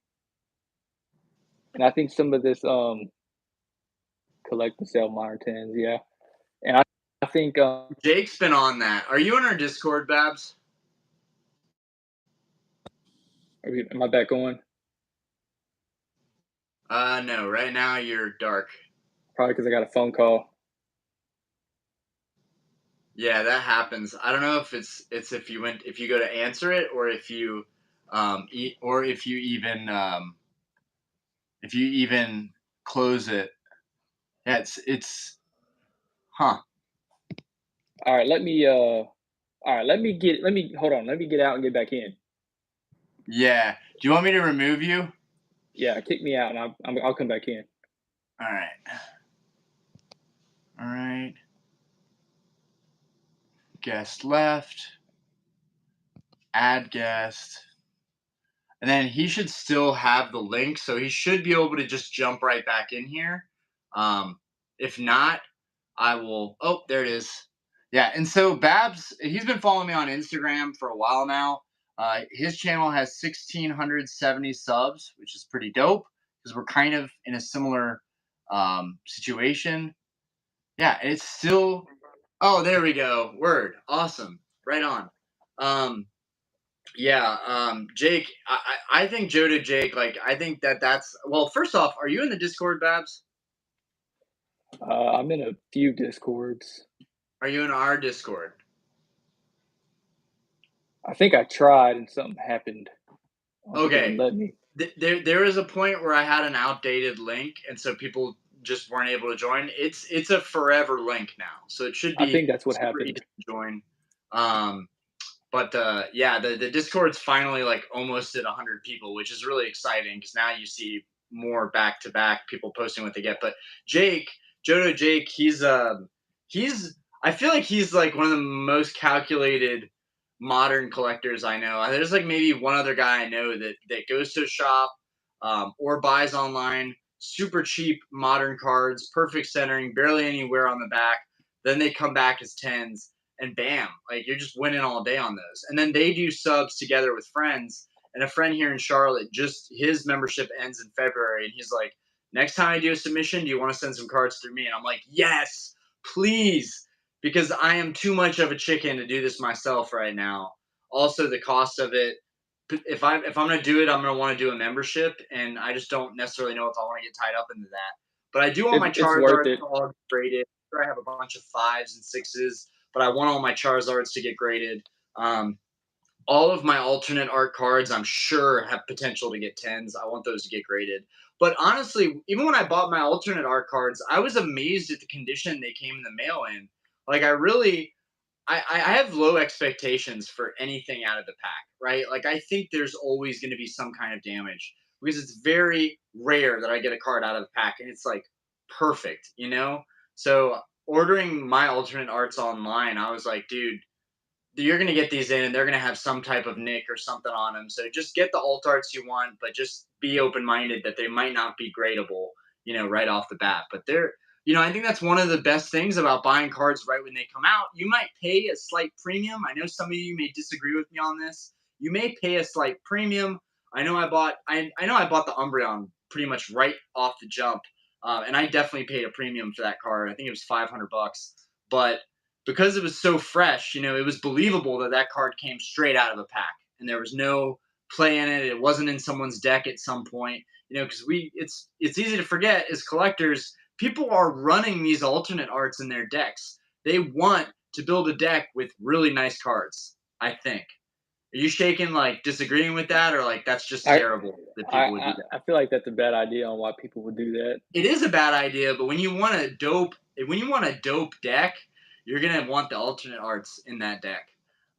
And I think some of this collect and sell modern tens. Yeah, and I think Jake's been on that. Are you in our Discord, Babs? am I back on? No. Right now you're dark. Probably because I got a phone call. Yeah, that happens. I don't know if it's if you go to answer it, or or if you even close it. Yeah, it's huh. All right, let me hold on. Let me get out and get back in. Yeah. Do you want me to remove you? Yeah, kick me out and I'll come back in. All right. All right. Guest left. Add guest. And then he should still have the link, so he should be able to just jump right back in here. If not, I will. Oh, there it is. Yeah, and so Babbs, he's been following me on Instagram for a while now. His channel has 1,670 subs, which is pretty dope because we're kind of in a similar situation. Yeah, it's still. Oh, there we go. Word. Awesome. Right on. Um, yeah, Jake, I think Joe to Jake, like, I think that's, well, first off, are you in the Discord, Babs? I'm in a few discords. Are you in our Discord? I think I tried and something happened. I don't think it would Okay. let me. There is a point where I had an outdated link, and so people just weren't able to join. It's a forever link now, so it should I be think that's what super easy happened. to join. Um, but yeah, the Discord's finally like almost at 100 people, which is really exciting because now you see more back to back people posting what they get. But Jake, Jodo Jake, he's I feel like he's like one of the most calculated modern collectors I know. There's like maybe one other guy I know that goes to a shop or buys online, super cheap modern cards, perfect centering, barely any wear on the back. Then they come back as tens, and bam, like you're just winning all day on those. And then they do subs together with friends. And a friend here in Charlotte, just his membership ends in February, and he's like, "Next time I do a submission, do you want to send some cards through me?" And I'm like, "Yes, please," because I am too much of a chicken to do this myself right now. Also, the cost of it. If I'm gonna do it, I'm gonna want to do a membership, and I just don't necessarily know if I want to get tied up into that. But I do want my It's worth Charizards it. to all graded. I have a bunch of fives and sixes, but I want all my Charizards to get graded. Um, all of my alternate art cards, I'm sure, have potential to get tens. I want those to get graded. But honestly, even when I bought my alternate art cards, I was amazed at the condition they came in the mail in. Like I really, I have low expectations for anything out of the pack, right? Like I think there's always going to be some kind of damage because it's very rare that I get a card out of the pack and it's like perfect, you know? So ordering my alternate arts online, I was like, dude, you're going to get these in and they're going to have some type of nick or something on them. So just get the alt arts you want, but just be open minded that they might not be gradable, right off the bat. But I think that's one of the best things about buying cards right when they come out. You might pay a slight premium. I know some of you may disagree with me on this. You may pay a slight premium. I know I bought the Umbreon pretty much right off the jump, and I definitely paid a premium for that card. I think it was $500, but because it was so fresh, it was believable that that card came straight out of a pack and there was no play in it. It wasn't in someone's deck at some point, because it's easy to forget as collectors, people are running these alternate arts in their decks. They want to build a deck with really nice cards, I think. Are you shaking like disagreeing with that or like that's just I terrible that I people would do I that? I feel like that's a bad idea on why people would do that. It is a bad idea, but when you want a dope deck, you're gonna want the alternate arts in that deck.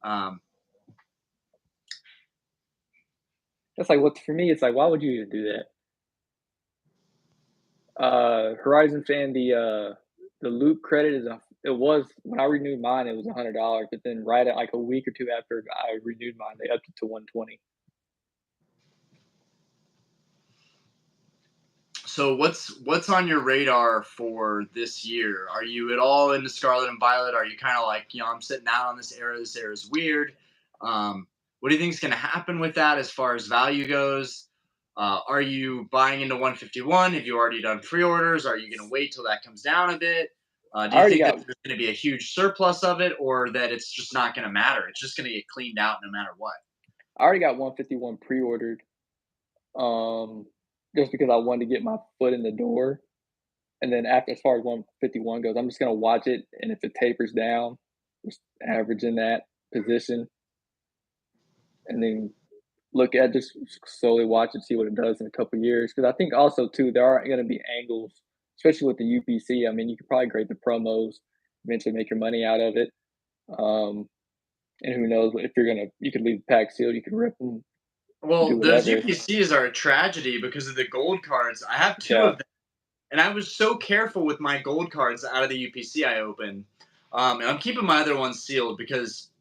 Um, That's like what for me. It's like why would you even do that? Horizon fan, the loop credit is it was when I renewed mine, it was $100, but then right at like a week or two after I renewed mine, they upped it to 120. so what's on your radar for this year? Are you at all into Scarlet and Violet? Are you kind of like, I'm sitting out on this era. This era is weird. Um, what do you think is going to happen with that as far as value goes? Are you buying into 151? Have you already done pre-orders? Are you going to wait till that comes down a bit? Do I you already think that got there's going to be a huge surplus of it, or that it's just not going to matter? It's just going to get cleaned out no matter what. I already got 151 pre-ordered, um, just because I wanted to get my foot in the door. And then after, as far as 151 goes, I'm just gonna watch it, and if it tapers down, just average in that position, and then just slowly watch it, see what it does in a couple years. Because I think also too, there are gonna be angles, especially with the UPC. I mean, you could probably grade the promos, eventually make your money out of it. Um, and who knows if you could leave the pack sealed, you could rip them, do Well, those whatever. UPCs are a tragedy because of the gold cards. I have two Yeah, of them, and I was so careful with my gold cards out of the UPC I opened. And I'm keeping my other ones sealed because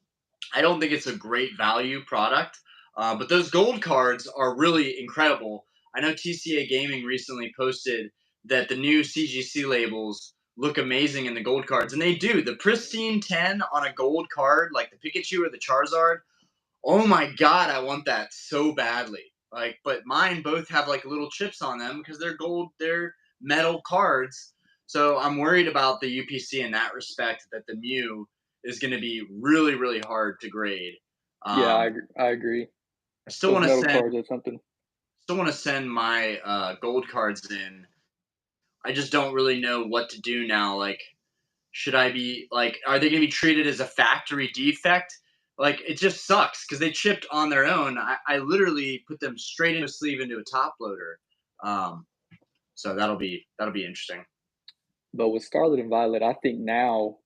I don't think it's a great value product. But those gold cards are really incredible. I know TCA Gaming recently posted that the new CGC labels look amazing in the gold cards, and they do. The pristine 10 on a gold card, like the Pikachu or the Charizard, oh my god, I want that so badly. Like, but mine both have like little chips on them because they're gold, they're metal cards. So I'm worried about the UPC in that respect. That the Mew is going to be really, really hard to grade. yeah, Um, I agree. I still Those want to metal send, cards are something. my gold cards in. I just don't really know what to do now. Like, should I be like, are they going to be treated as a factory defect? Like, it just sucks because they chipped on their own. I literally put them straight into a sleeve into a top loader. Um, So that'll be interesting. But with Scarlet and Violet, I think now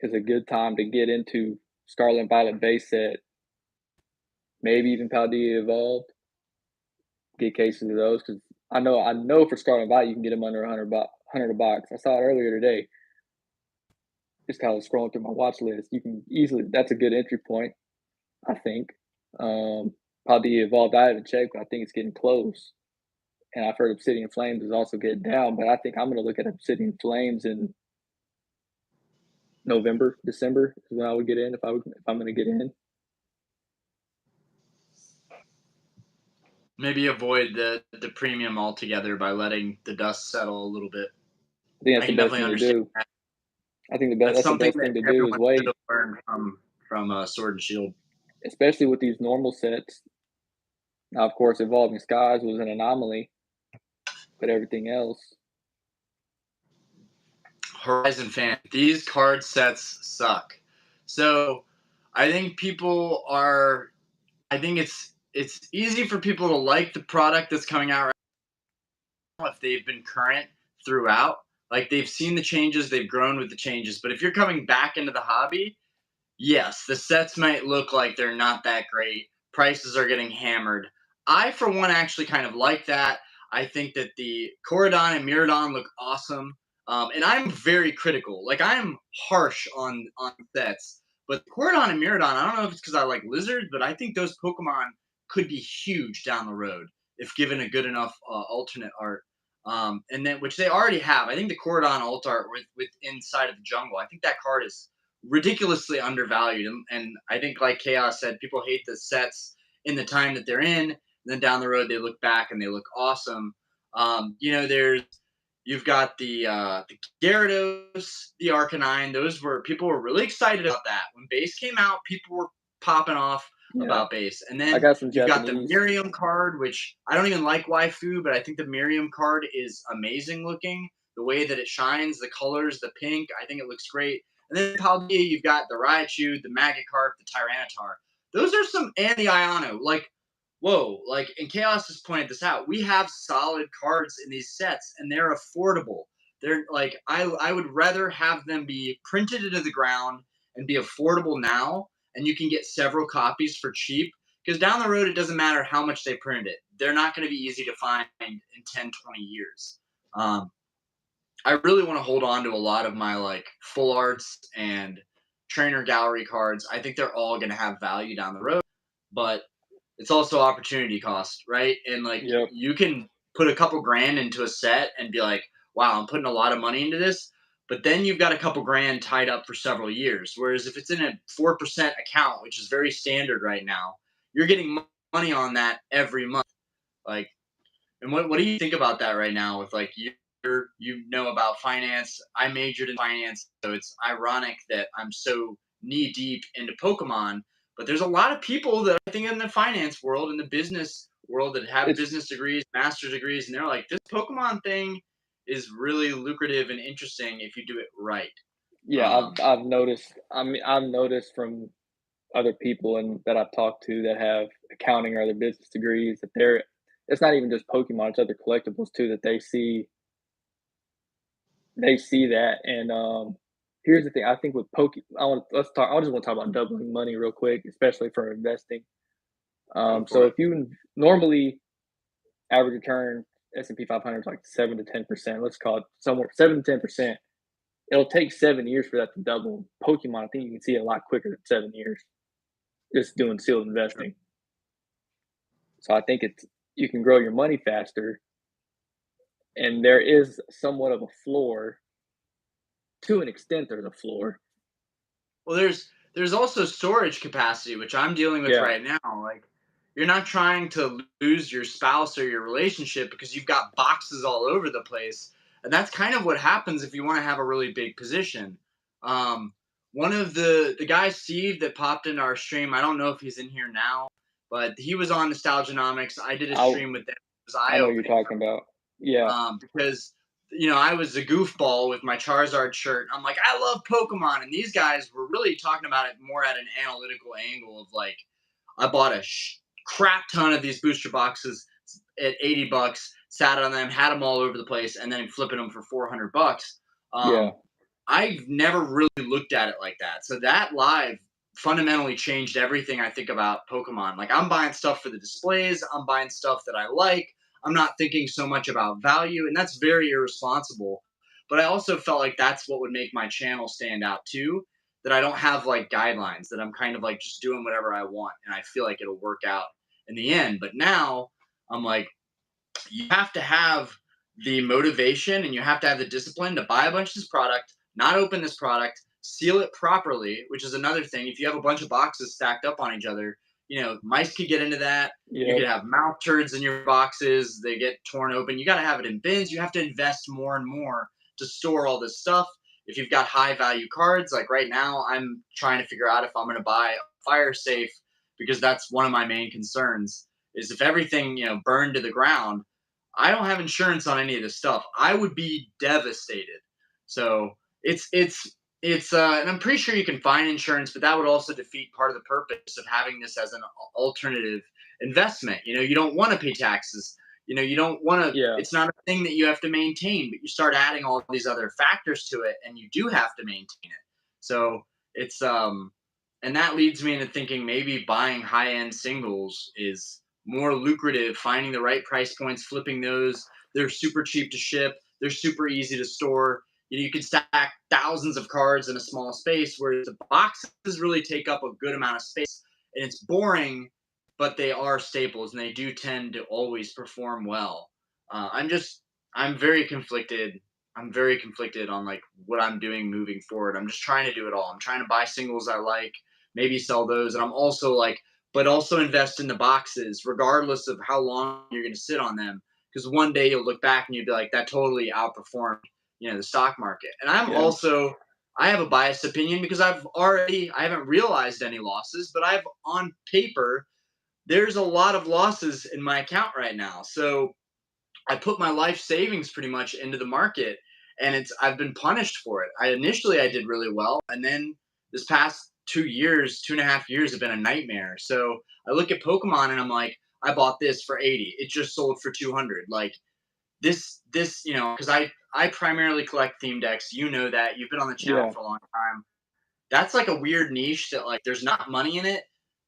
is a good time to get into Scarlet and Violet base set, maybe even Paldea Evolved, get cases of those because I know for Scarlet and Violet you can get them under 100 a box. I saw it earlier today. Just kind of scrolling through my watch list. You can easily that's a good entry point, I think. Paldea Evolved, I haven't checked, but I think it's getting close. And I've heard Obsidian Flames is also getting down, but I think I'm going to look at Obsidian Flames in November, December is when I would get in if I'm going to get in. Maybe avoid the premium altogether by letting the dust settle a little bit. I think that's I the can best definitely thing to understand do. that. I think That's that's the something best that thing to do is everyone should wait, have learned from Sword and Shield. especially with these normal sets. Now, of course, Evolving Skies was an anomaly, but everything else, Horizon fan, these card sets suck. So I think people are. I think it's easy for people to like the product that's coming out right now if they've been current throughout. Like they've seen the changes, they've grown with the changes. But if you're coming back into the hobby, yes, the sets might look like they're not that great. Prices are getting hammered. I, for one, actually kind of like that. I think that the Corridon and Miradon look awesome. And I'm very critical. Like, I'm harsh on sets. But Corridon and Miradon, I don't know if it's because I like lizards, but I think those Pokemon could be huge down the road if given a good enough alternate art. And then, which they already have. I think the Corridon alt art with Inside of the Jungle, I think that card is ridiculously undervalued. And I think, like Chaos said, people hate the sets in the time that they're in. And then down the road, they look back and they look awesome. You've got the Gyarados, the Arcanine. Those were people were really excited about that when base came out. People were popping off yeah. about base, and I then got some you've got the Japanese. Miriam card, which I don't even like waifu, but I think the Miriam card is amazing looking. The way that it shines, the colors, the pink, I think it looks great. And then Paldea, you've got the Raichu, the Magikarp, the Tyranitar. Those are some, and the Iono. Like, whoa, like, and Chaos has pointed this out. We have solid cards in these sets, and they're affordable. They're like, I would rather have them be printed into the ground and be affordable now, and you can get several copies for cheap. Because down the road, it doesn't matter how much they print it. They're not going to be easy to find in 10, 20 years. I really want to hold on to a lot of my like full arts and trainer gallery cards. I think they're all going to have value down the road, but it's also opportunity cost, right? And like Yep. you can put a couple grand into a set and be like, wow, I'm putting a lot of money into this. But then you've got a couple grand tied up for several years. Whereas if it's in a 4% account, which is very standard right now, you're getting money on that every month. Like, and what do you think about that right now with like you know about finance? I majored in finance, so it's ironic that I'm so knee deep into Pokemon. But there's a lot of people that I think in the finance world, in the business world, that have It's business degrees, master's degrees, and they're like, this Pokemon thing is really lucrative and interesting if you do it right. yeah, Um, I've noticed. I mean, I've noticed from other people and that I've talked to that have accounting or other business degrees that they're it's not even just Pokemon, it's other collectibles too that they see that. And here's the thing, I think with I just want to talk about doubling money real quick, especially for investing. Go So for it. if you normally average return S&P 500 is like 7 to 10%, let's call it somewhere 7 to 10%. It'll take 7 years for that to double. Pokemon, I think you can see it a lot quicker than 7 years just doing sealed Sure. investing. So I think it's you can grow your money faster, and there is somewhat of a floor. To an extent, there's a floor. Well, there's also storage capacity, which I'm dealing with Yeah, right now. Like, you're not trying to lose your spouse or your relationship because you've got boxes all over the place, and that's kind of what happens if you want to have a really big position. Um, One of the guys, Steve, that popped into our stream. I don't know if he's in here now, but he was on Nostalgianomics. I did a I stream with them. It was I eye know what you're opening talking about. Yeah, because I was a goofball with my Charizard shirt. I'm like, I love Pokemon, and these guys were really talking about it more at an analytical angle of like, I bought a crap ton of these booster boxes. at $80, sat on them, had them all over the place, and then flipping them for $400. Yeah. I've never really looked at it like that. So that live fundamentally changed everything I think about Pokemon. Like I'm buying stuff for the displays, I'm buying stuff that I like. I'm not thinking so much about value, and that's very irresponsible. But I also felt like that's what would make my channel stand out too. That I don't have like guidelines, that I'm kind of like just doing whatever I want, and I feel like it'll work out in the end. But now I'm like, you have to have the motivation and you have to have the discipline to buy a bunch of this product, not open this product, seal it properly, which is another thing. If you have a bunch of boxes stacked up on each other, mice could get into that. You Yep. could have mouth turds in your boxes, they get torn open. You got to have it in bins. You have to invest more and more to store all this stuff. If you've got high value cards, like right now, I'm trying to figure out if I'm going to buy a fire safe because that's one of my main concerns. Is if everything burned to the ground, I don't have insurance on any of this stuff. I would be devastated. So and I'm pretty sure you can find insurance, but that would also defeat part of the purpose of having this as an alternative investment. You don't want to pay taxes. You don't want to. Yeah. It's not a thing that you have to maintain, but you start adding all these other factors to it, and you do have to maintain it. So it's and that leads me into thinking maybe buying high end singles is more lucrative, finding the right price points, flipping those. They're super cheap to ship. They're super easy to store. You can stack thousands of cards in a small space, whereas the boxes really take up a good amount of space, and it's boring, but they are staples, and they do tend to always perform well. I'm very conflicted. I'm very conflicted on like what I'm doing moving forward. I'm just trying to do it all. I'm trying to buy singles I like, maybe sell those, and I'm also like, but also invest in the boxes, regardless of how long you're going to sit on them. Because one day you'll look back and you'll be like, that totally outperformed, the stock market. And Yeah. I have a biased opinion because I haven't realized any losses, but I've on paper, there's a lot of losses in my account right now. So I put my life savings pretty much into the market, and I've been punished for it. I did really well, and then this past 2 years, 2.5 years have been a nightmare. So I look at Pokemon and I'm like, I bought this for 80. It just sold for 200. Like because I primarily collect theme decks. You know that. You've been on the channel Yeah. for a long time. That's like a weird niche that like there's not money in it,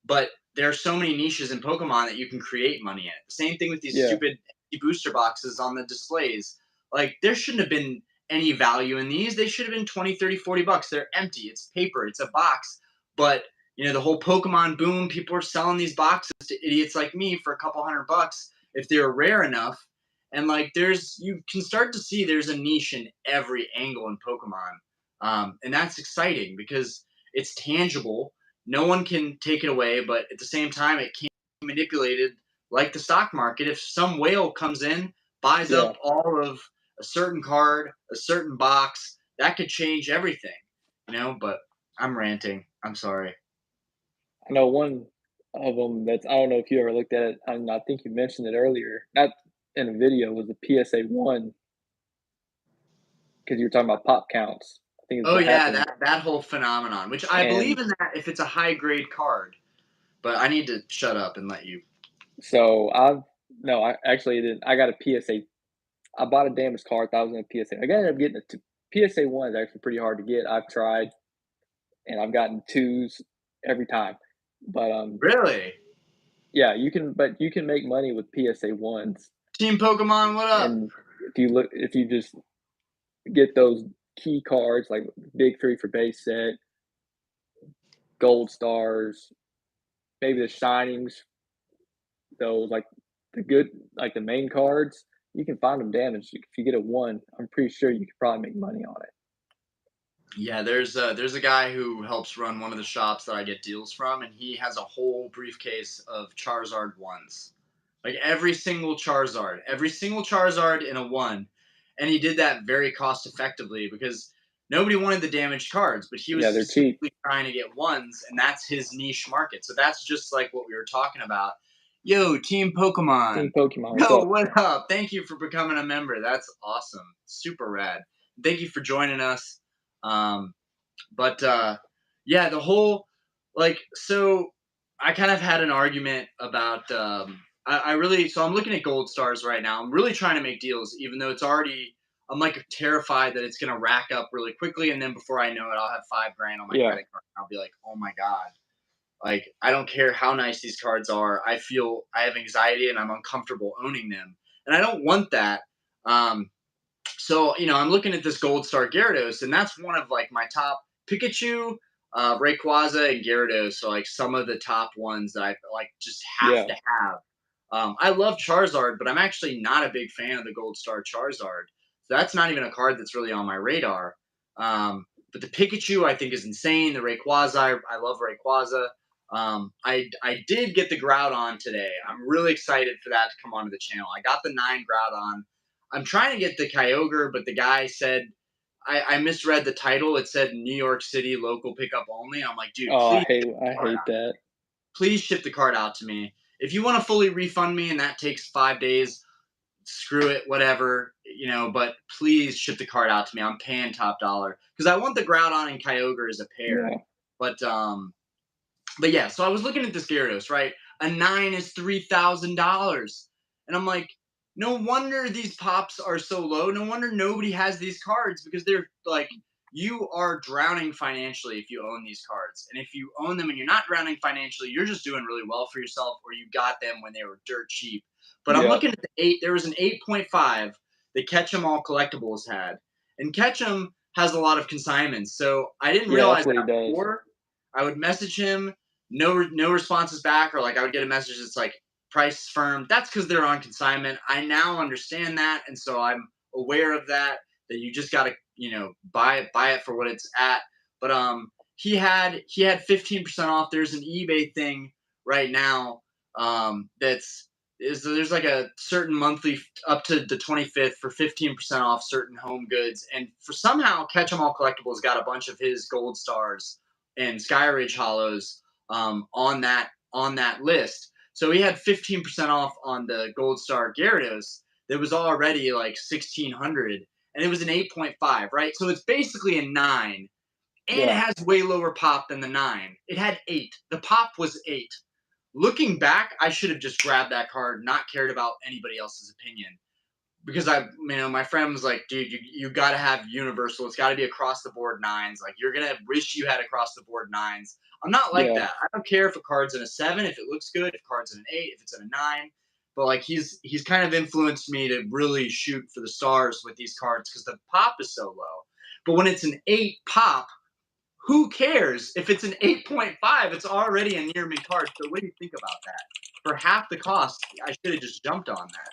but there are so many niches in Pokemon that you can create money in it. The same thing with these Yeah. stupid booster boxes on the displays. Like there shouldn't have been any value in these. They should have been 20, 30, $40. They're empty. It's paper. It's a box. But the whole Pokemon boom, people are selling these boxes to idiots like me for a couple $100 if they were rare enough. And like you can start to see there's a niche in every angle in Pokemon. And that's exciting because it's tangible. No one can take it away, but at the same time, it can't be manipulated like the stock market. If some whale comes in, buys Yeah. up all of a certain card, a certain box, that could change everything, But I'm ranting. I'm sorry. I know one of them that's I don't know if you ever looked at it, and I think you mentioned it earlier, not in a video, was the PSA 1 because you were talking about pop counts. I think it's Oh what yeah, happened, that whole phenomenon, which I and believe in that if it's a high grade card. But I need to shut up and let you. so I've no, I actually didn't. I got a PSA. I bought a damaged card, thought I was in a PSA. I ended up getting a PSA 1 is actually pretty hard to get. I've tried, and I've gotten 2s every time. But, Really? yeah, you can make money with PSA 1s, Team Pokemon, what up? and if you just get those key cards, like big 3 for base set, gold stars, maybe the shinings, those, like, the good like, the main cards, you can find them damaged. If you get a 1, I'm pretty sure you could probably make money on it. Yeah, there's a guy who helps run one of the shops that I get deals from, and he has a whole briefcase of Charizard ones, like every single Charizard in a one, and he did that very cost effectively because nobody wanted the damaged cards, but he was Yeah, they're cheap. specifically trying to get ones, and that's his niche market. So that's just like what we were talking about. Yo, Team Team Pokemon. Pokemon, what's Yo, up? what up? Thank you for becoming a member. That's awesome. Super rad. Thank you for joining us. Um, but yeah, the whole so I kind of had an argument about I really so I'm looking at gold stars right now. I'm really trying to make deals, even though it's already. I'm like terrified that it's gonna rack up really quickly, and then before I know it, I'll have 5 grand on my Yeah, credit card. I'll be like, oh my god. Like, I don't care how nice these cards are. I feel I have anxiety and I'm uncomfortable owning them. And I don't want that. Um, so, I'm looking at this Gold Star Gyarados, and that's one of like my top Pikachu, Rayquaza, and Gyarados. So, like some of the top ones that I like just have yeah, to have. I love Charizard, but I'm actually not a big fan of the Gold Star Charizard. So that's not even a card that's really on my radar. But the Pikachu I think is insane. The Rayquaza, I love Rayquaza. I did get the Groudon today. I'm really excited for that to come onto the channel. I got the 9 Groudon. I'm trying to get the Kyogre, but the guy said I misread the title. It said New York City local pickup only. I'm like, dude, oh, please I hate that. ship the card out to me. If you want to fully refund me and that takes 5 days, screw it, whatever, but please ship the card out to me. I'm paying top dollar because I want the Groudon and Kyogre as a pair. Yeah, But yeah, so I was looking at this Gyarados, right? A 9 is $3,000. And I'm like, no wonder these pops are so low. No wonder nobody has these cards because they're like, you are drowning financially if you own these cards. And if you own them and you're not drowning financially, you're just doing really well for yourself, or you got them when they were dirt cheap. But I'm yeah, looking at the 8. There was an 8.5 that Catch 'em All Collectibles had. And Catch 'em has a lot of consignments. So I didn't yeah. That's realize what he that does. before. I would message him, no responses back, or like I would get a message that's like price firm. That's because they're on consignment. I now understand that, and so I'm aware of that you just gotta buy it for what it's at. But he had 15% off. There's an eBay thing right now, there's like a certain monthly up to the 25th for 15% off certain home goods, and for somehow Catch 'em All Collectibles got a bunch of his gold stars and Skyridge Hollows on that list. So he had 15% off on the Gold Star Gyarados that was already like 1,600, and it was an 8.5, right? So it's basically a 9, and it Yeah, has way lower pop than the 9. It had 8. The pop was 8. Looking back, I should have just grabbed that card, not cared about anybody else's opinion, because my friend was like, dude, you got to have universal. It's got to be across the board 9s. Like, you're gonna wish you had across the board 9s. I'm not like yeah. that. I don't care if a card's in a 7, if it looks good, if a card's in an 8, if it's in a 9. But like he's kind of influenced me to really shoot for the stars with these cards because the pop is so low. But when it's an 8 pop, who cares? If it's an 8.5, it's already a near mint card. So what do you think about that? For half the cost, I should have just jumped on that.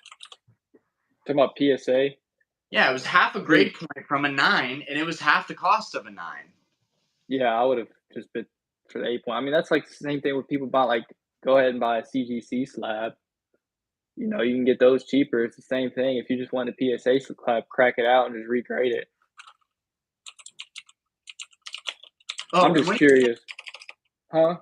Talking about PSA. Yeah, it was half a I think, grade point from a 9, and it was half the cost of a 9. yeah, I would have just been for the 8 point. I mean, that's like the same thing with people buy like go ahead and buy a CGC slab. You can get those cheaper. It's the same thing. If you just want a PSA slab, crack it out and just regrade it. Oh, I'm and just curious, huh?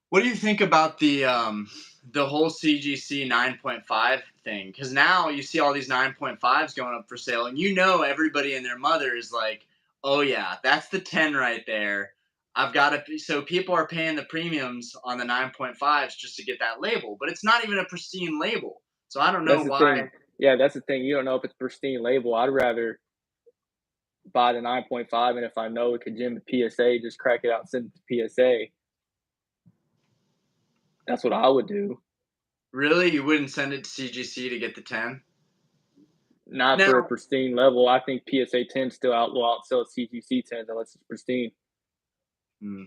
what do you think about the whole CGC 9.5 thing? Because now you see all these 9.5s going up for sale, and everybody and their mother is like, "Oh yeah, that's the 10 right there." I've got to. So people are paying the premiums on the 9.5s just to get that label, but it's not even a pristine label. So I don't know That's the thing. why. Yeah, that's the thing. You don't know if it's pristine label. I'd rather buy the 9.5, and if I know it could gem the PSA, just crack it out and send it to PSA. That's what I would do. Really, you wouldn't send it to CGC to get the 10? Not for a Now, pristine level. I think PSA 10 still will outsell CGC 10s unless it's pristine. hmm,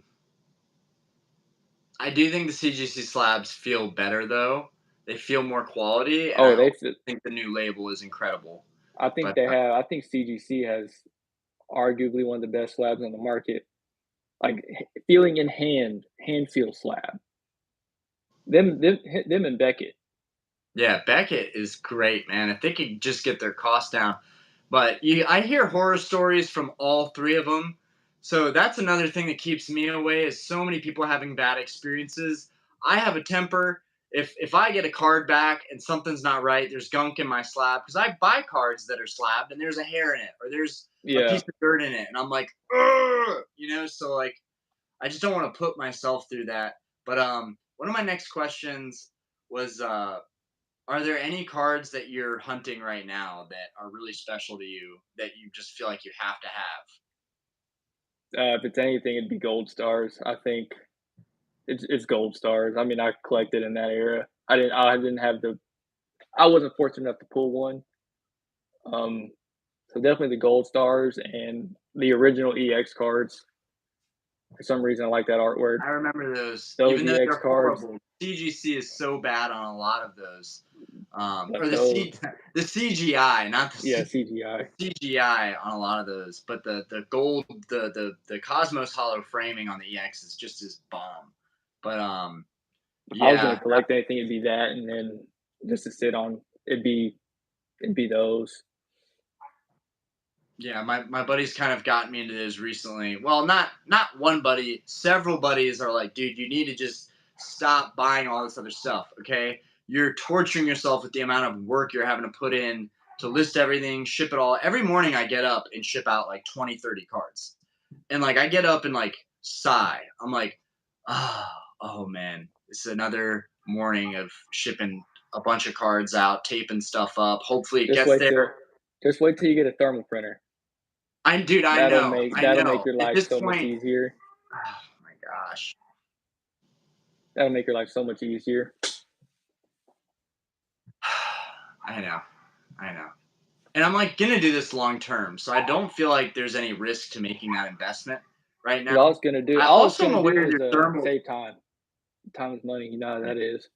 I do think the CGC slabs feel better though. They feel more quality, and I Oh, also think the new label is incredible. I think But they have. I think CGC has arguably one of the best slabs on the market. Like feeling in hand feel slab. Them and Beckett. yeah, Beckett is great, man. If they could just get their costs down. But I hear horror stories from all three of them. So that's another thing that keeps me away is so many people having bad experiences. I have a temper. If I get a card back and something's not right, there's gunk in my slab because I buy cards that are slabbed and there's a hair in it or there's a piece Yeah, of dirt in it, and I'm like, ugh, so like I just don't want to put myself through that. But one of my next questions was are there any cards that you're hunting right now that are really special to you that you just feel like you have to have? If it's anything, it'd be gold stars. I think it's gold stars. I mean, I collected in that era. I didn't have the I wasn't fortunate enough to pull one. Um, so definitely the gold stars and the original EX cards. For some reason, I like that artwork. I remember those, Those even though EX they're cards, horrible. CGC is so bad on a lot of those, but or those, the CGI, not yeah, CGI. the CGI on a lot of those. But the gold, the Cosmos Hollow framing on the EX is just as bomb. But If I was gonna yeah, collect anything, it'd be that, and then just to sit on, it'd be those. yeah, my buddy's kind of gotten me into this recently. Well, not one buddy, several buddies are like, dude, you need to just stop buying all this other stuff. Okay, you're torturing yourself with the amount of work you're having to put in to list everything, ship it all. Every morning I get up and ship out like 20, 30 cards, and like I get up and like sigh. I'm like, oh man, it's another morning of shipping a bunch of cards out, taping stuff up. Hopefully it Just gets wait there. till, just wait till you get a thermal printer. Dude, I That'll make know. your At life this so much point, easier. oh my gosh. That'll make your life so much easier. I know. I know. And I'm like gonna do this long term, so I don't feel like there's any risk to making that investment right Because all now. it's gonna do, I all it's also am gonna aware do of is your thermal. save time. Time is money. You know how that is.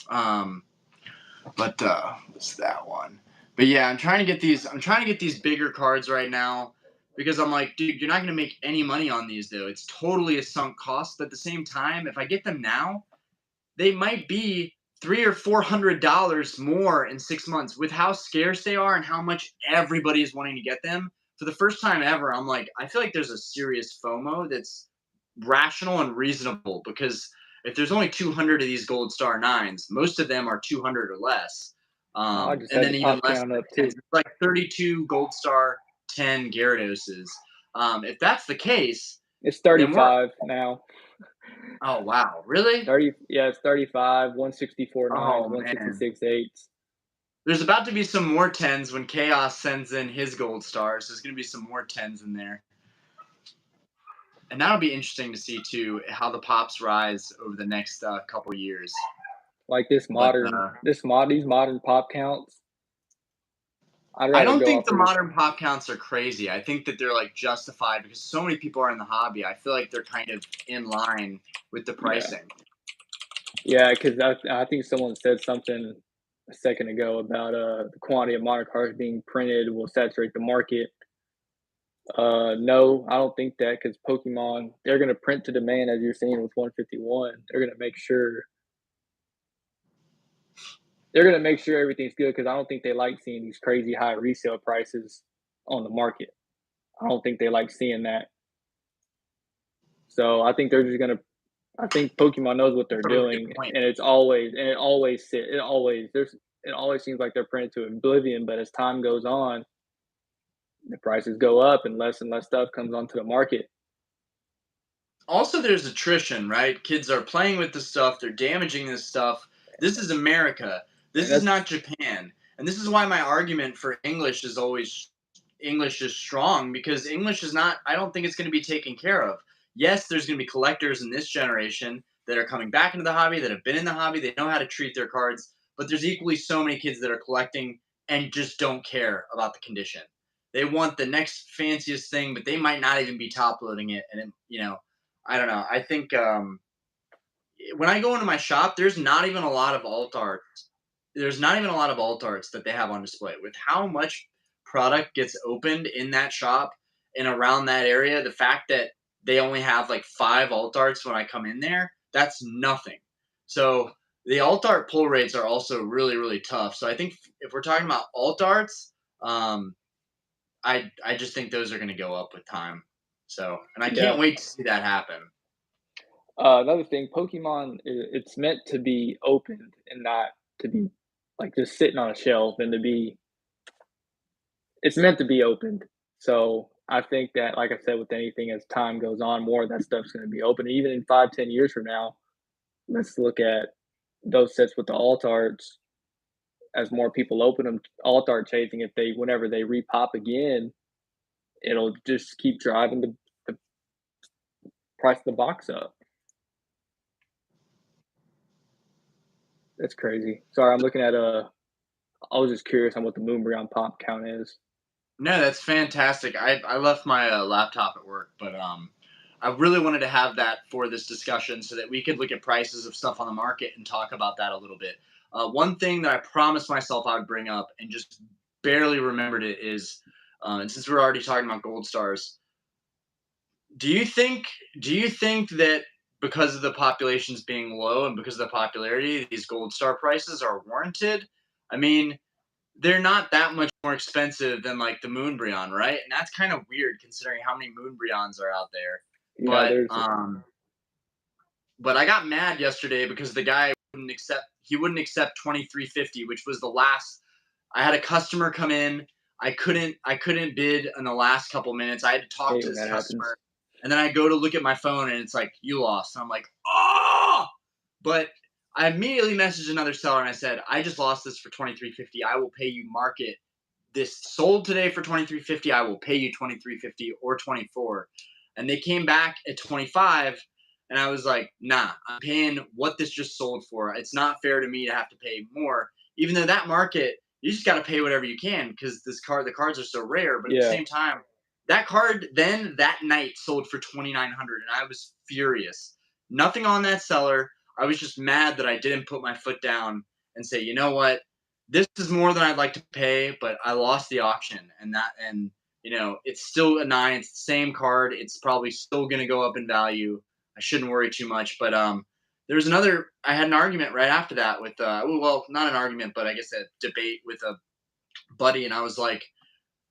Um, but what's that one? But yeah, I'm trying to get these. I'm trying to get these bigger cards right now because I'm like, dude, you're not gonna make any money on these though. It's totally a sunk cost. But at the same time, if I get them now, they might be $300 or $400 more in 6 months with how scarce they are and how much everybody is wanting to get them. For the first time ever, I'm like, I feel like there's a serious FOMO that's rational and reasonable because if there's only 200 of these gold star nines, most of them are 200 or less. I just And had then the even pop less count than up too. tens. It's like 32 gold star 10 Gyarados. If that's the case, It's then we're, 35 now. oh wow, really? 30, yeah, it's 35, 164 nines, Oh man. 166 eights. There's about to be some more tens when Chaos sends in his gold stars. There's going to be some more tens in there. And that'll be interesting to see too how the pops rise over the next couple years. Like But these modern pop counts, I'd I rather don't go think off the of this. modern pop counts are crazy. I think that they're like justified because so many people are in the hobby. I feel like they're kind of in line with the Yeah, pricing. yeah, because I think someone said something a second ago about the quantity of modern cards being printed will saturate the market. No, I don't think that because Pokemon, they're gonna print to demand as you're seeing with 151. They're gonna make sure everything's good because I don't think they like seeing these crazy high resale prices on the market. I don't think they like seeing that. So I think they're just gonna. I think Pokemon knows what they're That's a really good doing, point. and it always seems like they're printed to oblivion. But as time goes on, the prices go up, and less stuff comes onto the market. Also, there's attrition, right? Kids are playing with this stuff, they're damaging this stuff. This is America. This And is that's not Japan. And this is why my argument for English is always English is strong because English is not, I don't think it's going to be taken care of. Yes, there's going to be collectors in this generation that are coming back into the hobby, that have been in the hobby, they know how to treat their cards, but there's equally so many kids that are collecting and just don't care about the condition. They want the next fanciest thing, but they might not even be top loading it. And, I don't know. I think when I go into my shop, there's not even a lot of alt arts. There's not even a lot of alt arts that they have on display. With how much product gets opened in that shop and around that area, the fact that they only have like 5 alt arts when I come in there, that's nothing. So the alt art pull rates are also really, really tough. So I think if we're talking about alt arts, um, I just think those are going to go up with time. So, and I yeah. can't wait to see that happen. Another thing, Pokemon, it's meant to be opened and not to be like just sitting on a shelf and to be. It's meant to be opened. So I think that, like I said, with anything, as time goes on, more of that stuff's going to be open. Even in 5, 10 years from now, let's look at those sets with the alt arts. As more people open them, alt art chasing, if they whenever they repop again, it'll just keep driving the price of the box up. That's crazy. Sorry, I'm looking at I was just curious on what the Moonbreon pop count is. No, that's fantastic. I left my laptop at work, but I really wanted to have that for this discussion so that we could look at prices of stuff on the market and talk about that a little bit. One thing that I promised myself I would bring up and just barely remembered it is, and since we're already talking about gold stars, do you think do you think that because of the populations being low and because of the popularity, these gold star prices are warranted? I mean, they're not that much more expensive than like the Moonbreon, right? And that's kind of weird considering how many Moonbreons are out there. Yeah, But there's um, but I got mad yesterday because the guy wouldn't accept 2350, which was the last. I had a customer come in. I couldn't bid in the last couple minutes. I had to talk hate to when this that happens. customer, and then I go to look at my phone and it's like you lost. And I'm like, oh! But I immediately messaged another seller and I said, I just lost this for 2350. I will pay you market. This sold today for 2350. I will pay you 2350 or 24. And they came back at 25, and I was like, nah, I'm paying what this just sold for. It's not fair to me to have to pay more, even though that market, you just got to pay whatever you can because the cards are so rare. But at the Yeah, same time, that card then that night sold for 2,900, and I was furious. Nothing on that seller. I was just mad that I didn't put my foot down and say, you know what, this is more than I'd like to pay, but I lost the auction, and it's still a 9. It's the same card. It's probably still going to go up in value. I shouldn't worry too much. But there's another. I had an argument right after that with well, not an argument, but I guess a debate with a buddy, and I was like,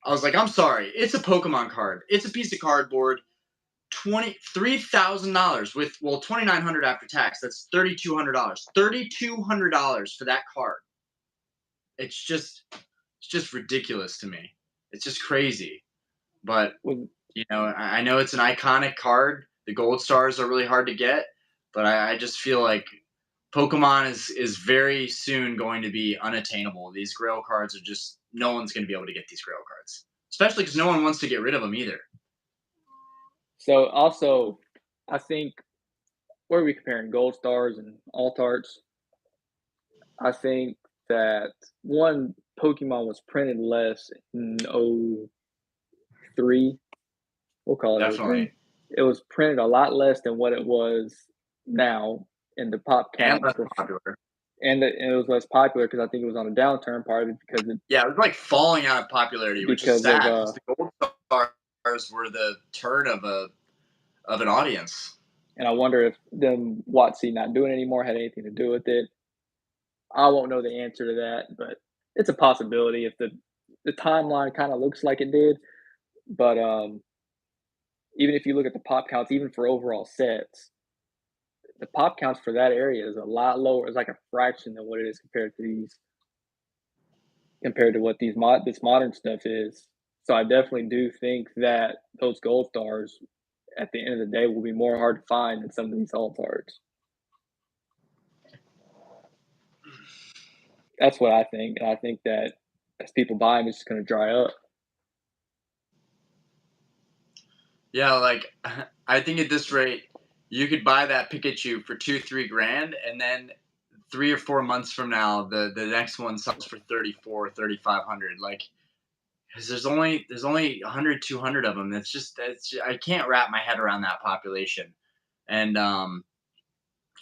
I'm sorry, it's a Pokemon card. It's a piece of cardboard. $23,000 with 2,900 after tax. That's $3,200. $3,200 for that card. It's just ridiculous to me. It's just crazy. But when I know it's an iconic card. The gold stars are really hard to get, but I just feel like Pokemon is very soon going to be unattainable. These Grail cards are just no one's going to be able to get these Grail cards, especially because no one wants to get rid of them either. so also, I think what are we comparing gold stars and alt arts? I think that one Pokemon was printed less in '03. We'll call it '03. Definitely, It was printed a lot less than what it was now, and the pop and counts less for popular. and it was less popular because I think it was on a downturn part of it Yeah, it was like falling out of popularity, which is because of sad because the gold stars were the turn of an audience. and I wonder if them Watsy not doing it anymore had anything to do with it. I won't know the answer to that, but it's a possibility if the timeline kind of looks like it did. But even if you look at the pop counts, even for overall sets, the pop counts for that area is a lot lower. It's like a fraction than what it is compared to what this modern stuff is. So I definitely do think that those gold stars at the end of the day will be more hard to find than some of these alt arts. That's what I think, and I think that as people buy them, it's just going to dry up. Yeah, like I think at this rate, you could buy that Pikachu for 2-3 grand, and then 3 or 4 months from now, the next one sells for 34, 3,500. Like, because there's only 100, 200 of them. I can't wrap my head around that population, and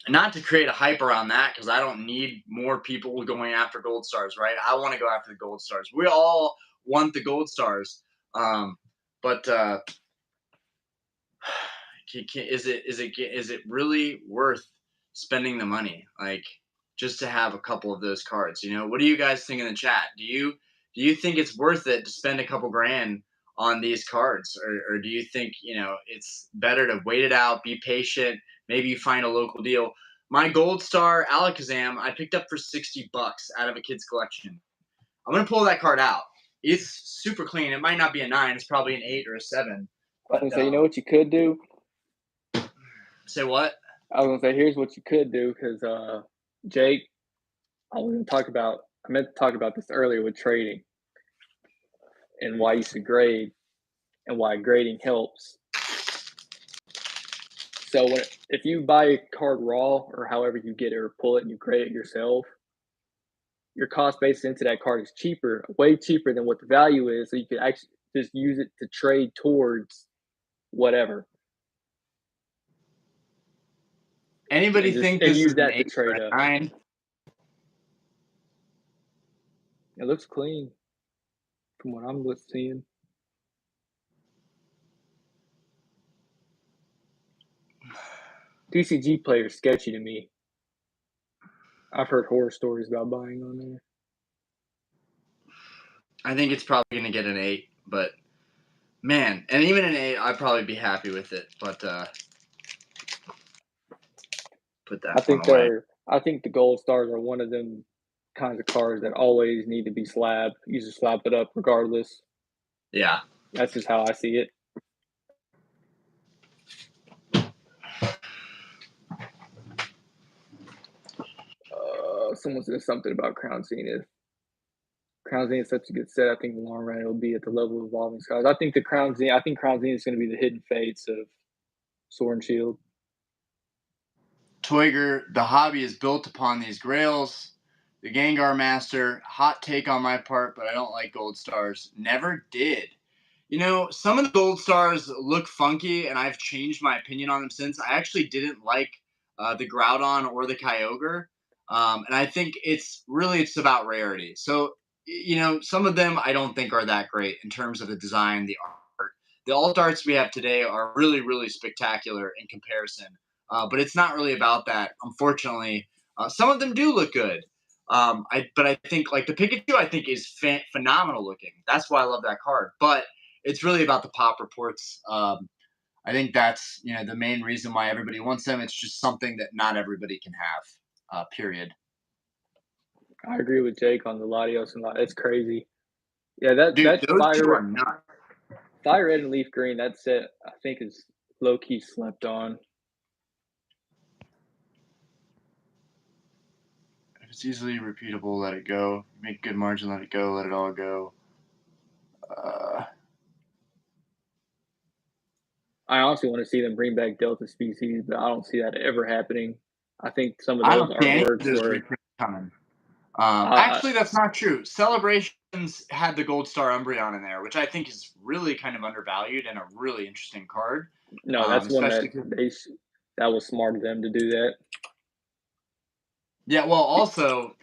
not to create a hype around that because I don't need more people going after gold stars, right? I want to go after the gold stars. We all want the gold stars, but is it really worth spending the money like just to have a couple of those cards? What do you guys think in the chat? Do you think it's worth it to spend a couple grand on these cards, or do you think it's better to wait it out, be patient, maybe you find a local deal? My gold star Alakazam I picked up for $60 out of a kid's collection. I'm gonna pull that card out. It's super clean. It might not be a 9, it's probably an 8 or a 7. I was But gonna say, you know what you could do? say what? I was gonna say, here's what you could do, because Jake, I meant to talk about this earlier with trading and why you should grade and why grading helps. So if you buy a card raw or however you get it or pull it and you grade it yourself, your cost basis into that card is cheaper, way cheaper than what the value is. So you can actually just use it to trade towards whatever, Anybody think and this use is an that to 8 or trade a up. 9? It looks clean from what I'm seeing. TCG players sketchy to me. I've heard horror stories about buying on there. I think it's probably going to get an 8, but man, and even an 8, I'd probably be happy with it. But put that one away. I think the gold stars are one of them kinds of cards that always need to be slabbed. You just slap it up regardless. Yeah. That's just how I see it. Someone said something about Crown Zenith. Crown Zenith is such a good set. I think in the long run it'll be at the level of Evolving Skies. I think Crown Zenith is going to be the hidden fates of Sword and Shield. Toiger, the hobby is built upon these grails. The Gengar Master, hot take on my part, but I don't like gold stars. Never did. You know, some of the gold stars look funky, and I've changed my opinion on them since. I actually didn't like the Groudon or the Kyogre, and I think it's about rarity. So, you know, some of them I don't think are that great in terms of the design, the art. The alt arts we have today are really, really spectacular in comparison, but it's not really about that. Unfortunately, some of them do look good. But I think like the Pikachu, I think is phenomenal looking. That's why I love that card. But it's really about the pop reports. I think that's the main reason why everybody wants them. It's just something that not everybody can have. Period. I agree with Jake on the Latios and it's crazy. Yeah, that Those two are nuts. Fire Red and Leaf Green. That set I think is low key slept on. If it's easily repeatable, let it go. Make good margin, let it go. Let it all go. I honestly want to see them bring back Delta species, but I don't see that ever happening. I think some of I those don't see any of artworks those were. coming. I Actually, that's not true. Celebrations had the Gold Star Umbreon in there, which I think is really kind of undervalued and a really interesting card. No, that's one that Especially that was smart of them to do that. Yeah, well, also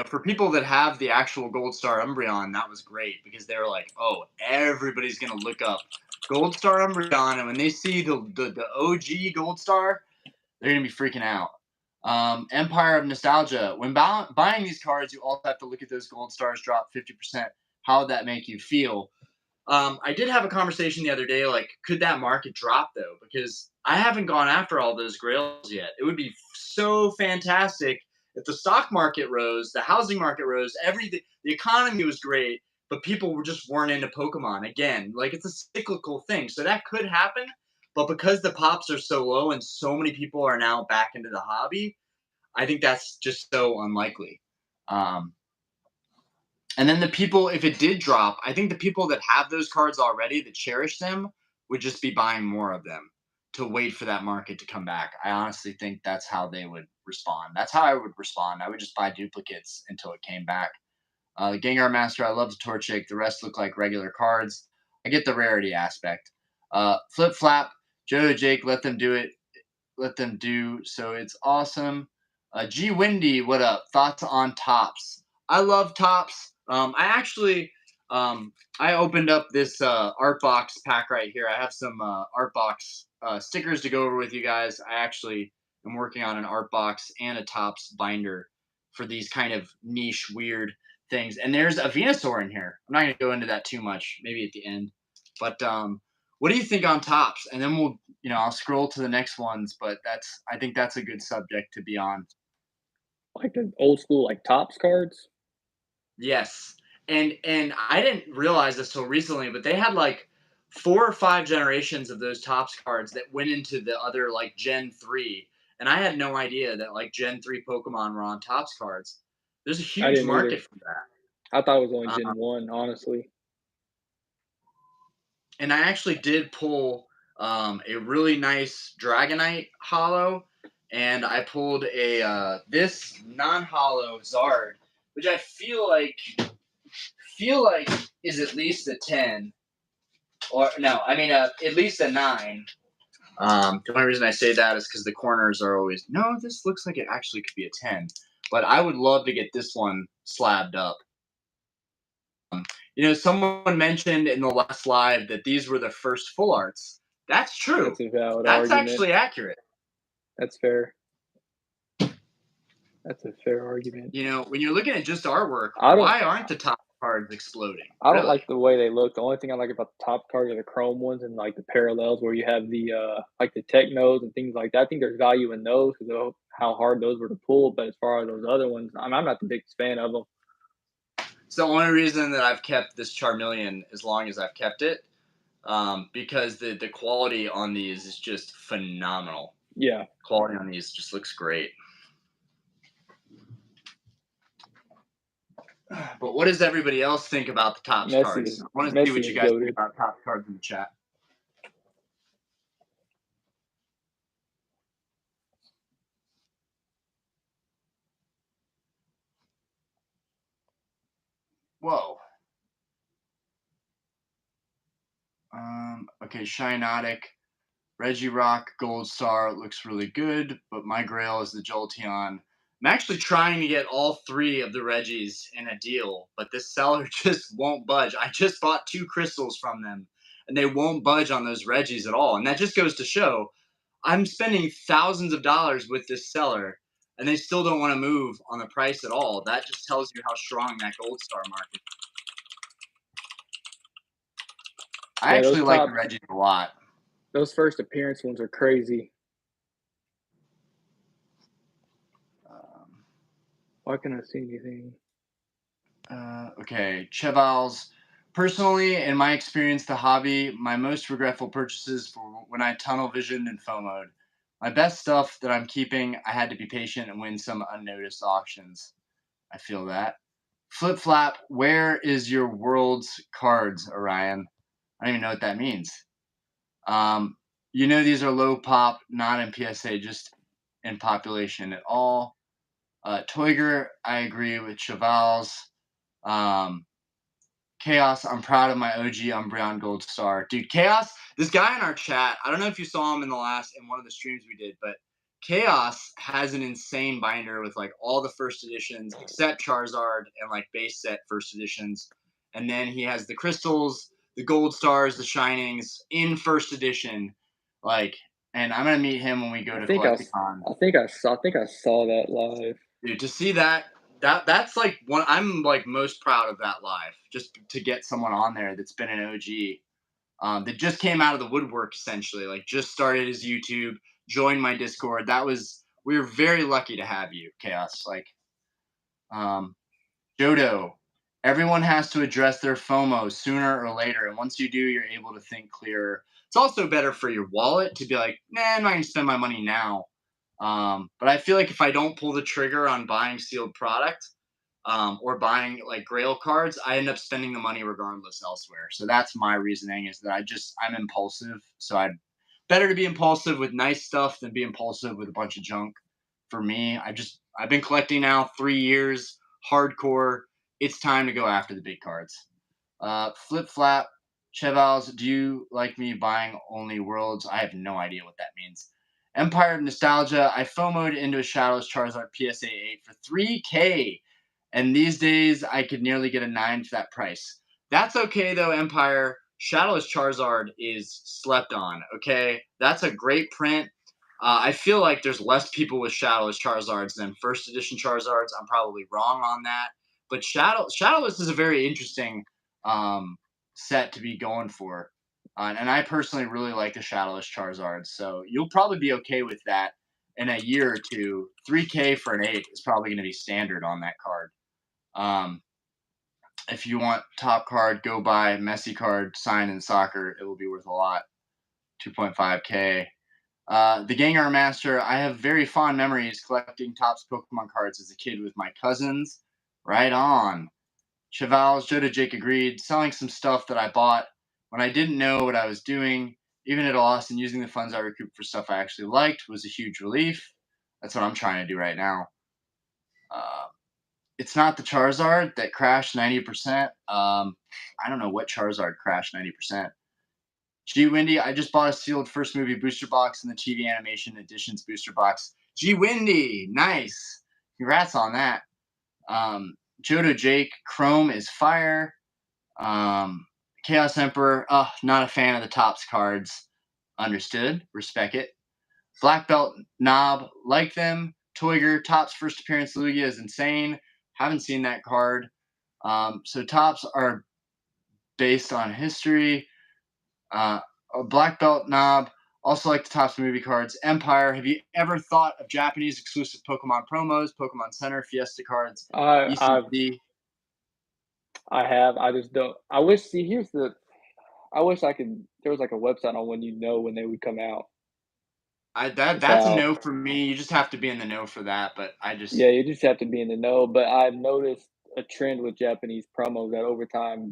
for people that have the actual Gold Star Umbreon, that was great because they were like, oh, everybody's gonna look up Gold Star Umbreon, and when they see the OG Gold Star, they're gonna be freaking out. Empire of Nostalgia. When buying these cards, you also have to look at those Gold Stars drop 50%. How would that make you feel? I did have a conversation the other day, like, could that market drop though? Because I haven't gone after all those grails yet. It would be so fantastic if the stock market rose, the housing market rose, the economy was great, but people just weren't into Pokemon again. Like, it's a cyclical thing, so that could happen. But because the pops are so low and so many people are now back into the hobby, I think that's just so unlikely. And then the people, if it did drop, I think the people that have those cards already that cherish them would just be buying more of them to wait for that market to come back. I honestly think that's how they would respond. That's how I would respond. I would just buy duplicates until it came back. The Gengar Master, I love the Torchic. The rest look like regular cards. I get the rarity aspect. Flip Flap, Joe, Jake, let them do it. Let them do. So it's awesome. G Windy, what up? Thoughts on tops? I love tops. I opened up this art box pack right here. I have some art box stickers to go over with you guys. I actually am working on an art box and a tops binder for these kind of niche, weird things. And there's a Venusaur in here. I'm not going to go into that too much, maybe at the end. But what do you think on tops? And then I'll scroll to the next ones. But I think that's a good subject to be on. Like the old school, like Topps cards. Yes. And I didn't realize this till recently, but they had like 4 or 5 generations of those Topps cards that went into the other like Gen 3. and I had no idea that like Gen 3 Pokemon were on Topps cards. There's a I huge didn't market either. for that. I thought it was only Um, Gen 1, honestly. and I actually did pull a really nice Dragonite hollow, and I pulled a this non-hollow Zard, which I feel like is at least a 10, or no, I mean at least a 9. The only reason I say that is because the corners are always no. This looks like it actually could be a 10, but I would love to get this one slabbed up. Someone mentioned in the last live that these were the first full arts. That's true. That's a valid That's argument. actually accurate. That's fair. That's a fair argument. When you're looking at just artwork, I don't why aren't the top cards exploding? I don't Really? like the way they look. The only thing I like about the top cards are the chrome ones and like the parallels where you have the like the technos and things like that. I think there's value in those because of how hard those were to pull. But as far as those other ones, I'm not the biggest fan of them. It's the only reason that I've kept this Charmeleon as long as I've kept it, because the quality on these is just phenomenal. Yeah, Quality on these just looks great. But what does everybody else think about the Topps Messi cards? is I want to see Messi what you is guys think goaded. about Topps cards in the chat. Whoa. Okay, Shiinotic. Regirock Gold Star looks really good, but my grail is the Jolteon. I'm actually trying to get all 3 of the Reggies in a deal, but this seller just won't budge. I just bought 2 crystals from them, and they won't budge on those Reggies at all. And that just goes to show I'm spending thousands of dollars with this seller, and they still don't want to move on the price at all. That just tells you how strong that Gold Star market is. I Yeah, actually like the Reggies a lot. those first appearance ones are crazy. Um, Why can't I see anything? Okay, Chevals. Personally, in my experience, the hobby, my most regretful purchases were when I tunnel visioned in FOMO mode. My best stuff that I'm keeping, I had to be patient and win some unnoticed auctions. I feel that. Flip Flap, where is your world's cards, Orion? I don't even know what that means. Um, these are low pop, not in PSA, just in population at all. Toiger, I agree with Chevals. Um, Chaos, I'm proud of my OG Umbreon Gold Star. Dude, Chaos, this guy in our chat, I don't know if you saw him in one of the streams we did, but Chaos has an insane binder with like all the first editions except Charizard and like base set first editions. And then he has the crystals, the gold stars, the shinings in first edition. Like, and I'm gonna meet him when we go to Collecticon. I think I saw that live. Dude, to see that's like one I'm like most proud of that live. Just to get someone on there that's been an OG, that just came out of the woodwork essentially, like just started his YouTube, joined my Discord. We were very lucky to have you, Chaos. Like, um, Jodo, everyone has to address their FOMO sooner or later, and once you do, you're able to think clearer. It's also better for your wallet to be like, nah, I'm not gonna spend my money now. But I feel like if I don't pull the trigger on buying sealed product, or buying like Grail cards, I end up spending the money regardless elsewhere. So that's my reasoning, is that I'm impulsive. So I'd better to be impulsive with nice stuff than be impulsive with a bunch of junk. For me, I've been collecting now 3 years, hardcore. It's time to go after the big cards. Flip Flap, Chevals, do you like me buying only worlds? I have no idea what that means. Empire of Nostalgia, I FOMO'd into a Shadowless Charizard PSA 8 for 3K. And these days, I could nearly get a 9 for that price. That's okay, though, Empire. Shadowless Charizard is slept on, okay? That's a great print. I feel like there's less people with Shadowless Charizards than first edition Charizards. I'm probably wrong on that. But Shadowless is a very interesting um, set to be going for. And I personally really like the Shadowless Charizards. So you'll probably be okay with that in a year or two. 3K for an 8 is probably going to be standard on that card. If you want top card, go buy Messi card, sign in soccer. It will be worth a lot. 2.5K. The Gengar Master, I have very fond memories collecting Topps Pokemon cards as a kid with my cousins. Right on. Cheval's Joe to Jake agreed, selling some stuff that I bought when I didn't know what I was doing, even at a loss, and using the funds I recouped for stuff I actually liked was a huge relief. That's what I'm trying to do right now. Uh, it's not the Charizard that crashed 90%. I don't know what Charizard crashed 90%. G Windy, I just bought a sealed first movie booster box and the TV animation editions booster box. G Windy, nice. Congrats on that. Jodo Jake, Chrome is fire. Chaos Emperor, not a fan of the Topps cards. Understood. Respect it. Black Belt Knob, like them. Toiger, Topps first appearance Lugia is insane. Haven't seen that card. So Topps are based on history. A Black Belt Knob, also like the Topps movie cards. Empire, have you ever thought of Japanese exclusive Pokemon promos, Pokemon Center, Fiesta cards, I I've ECC? I have. I just don't. I wish. See, here's the. I wish I could. There was like a website on when they would come out. That's That's a how. no for me. You just have to be in the know for that. But I Yeah, just you just have to be in the know. But I've noticed a trend with Japanese promos that over time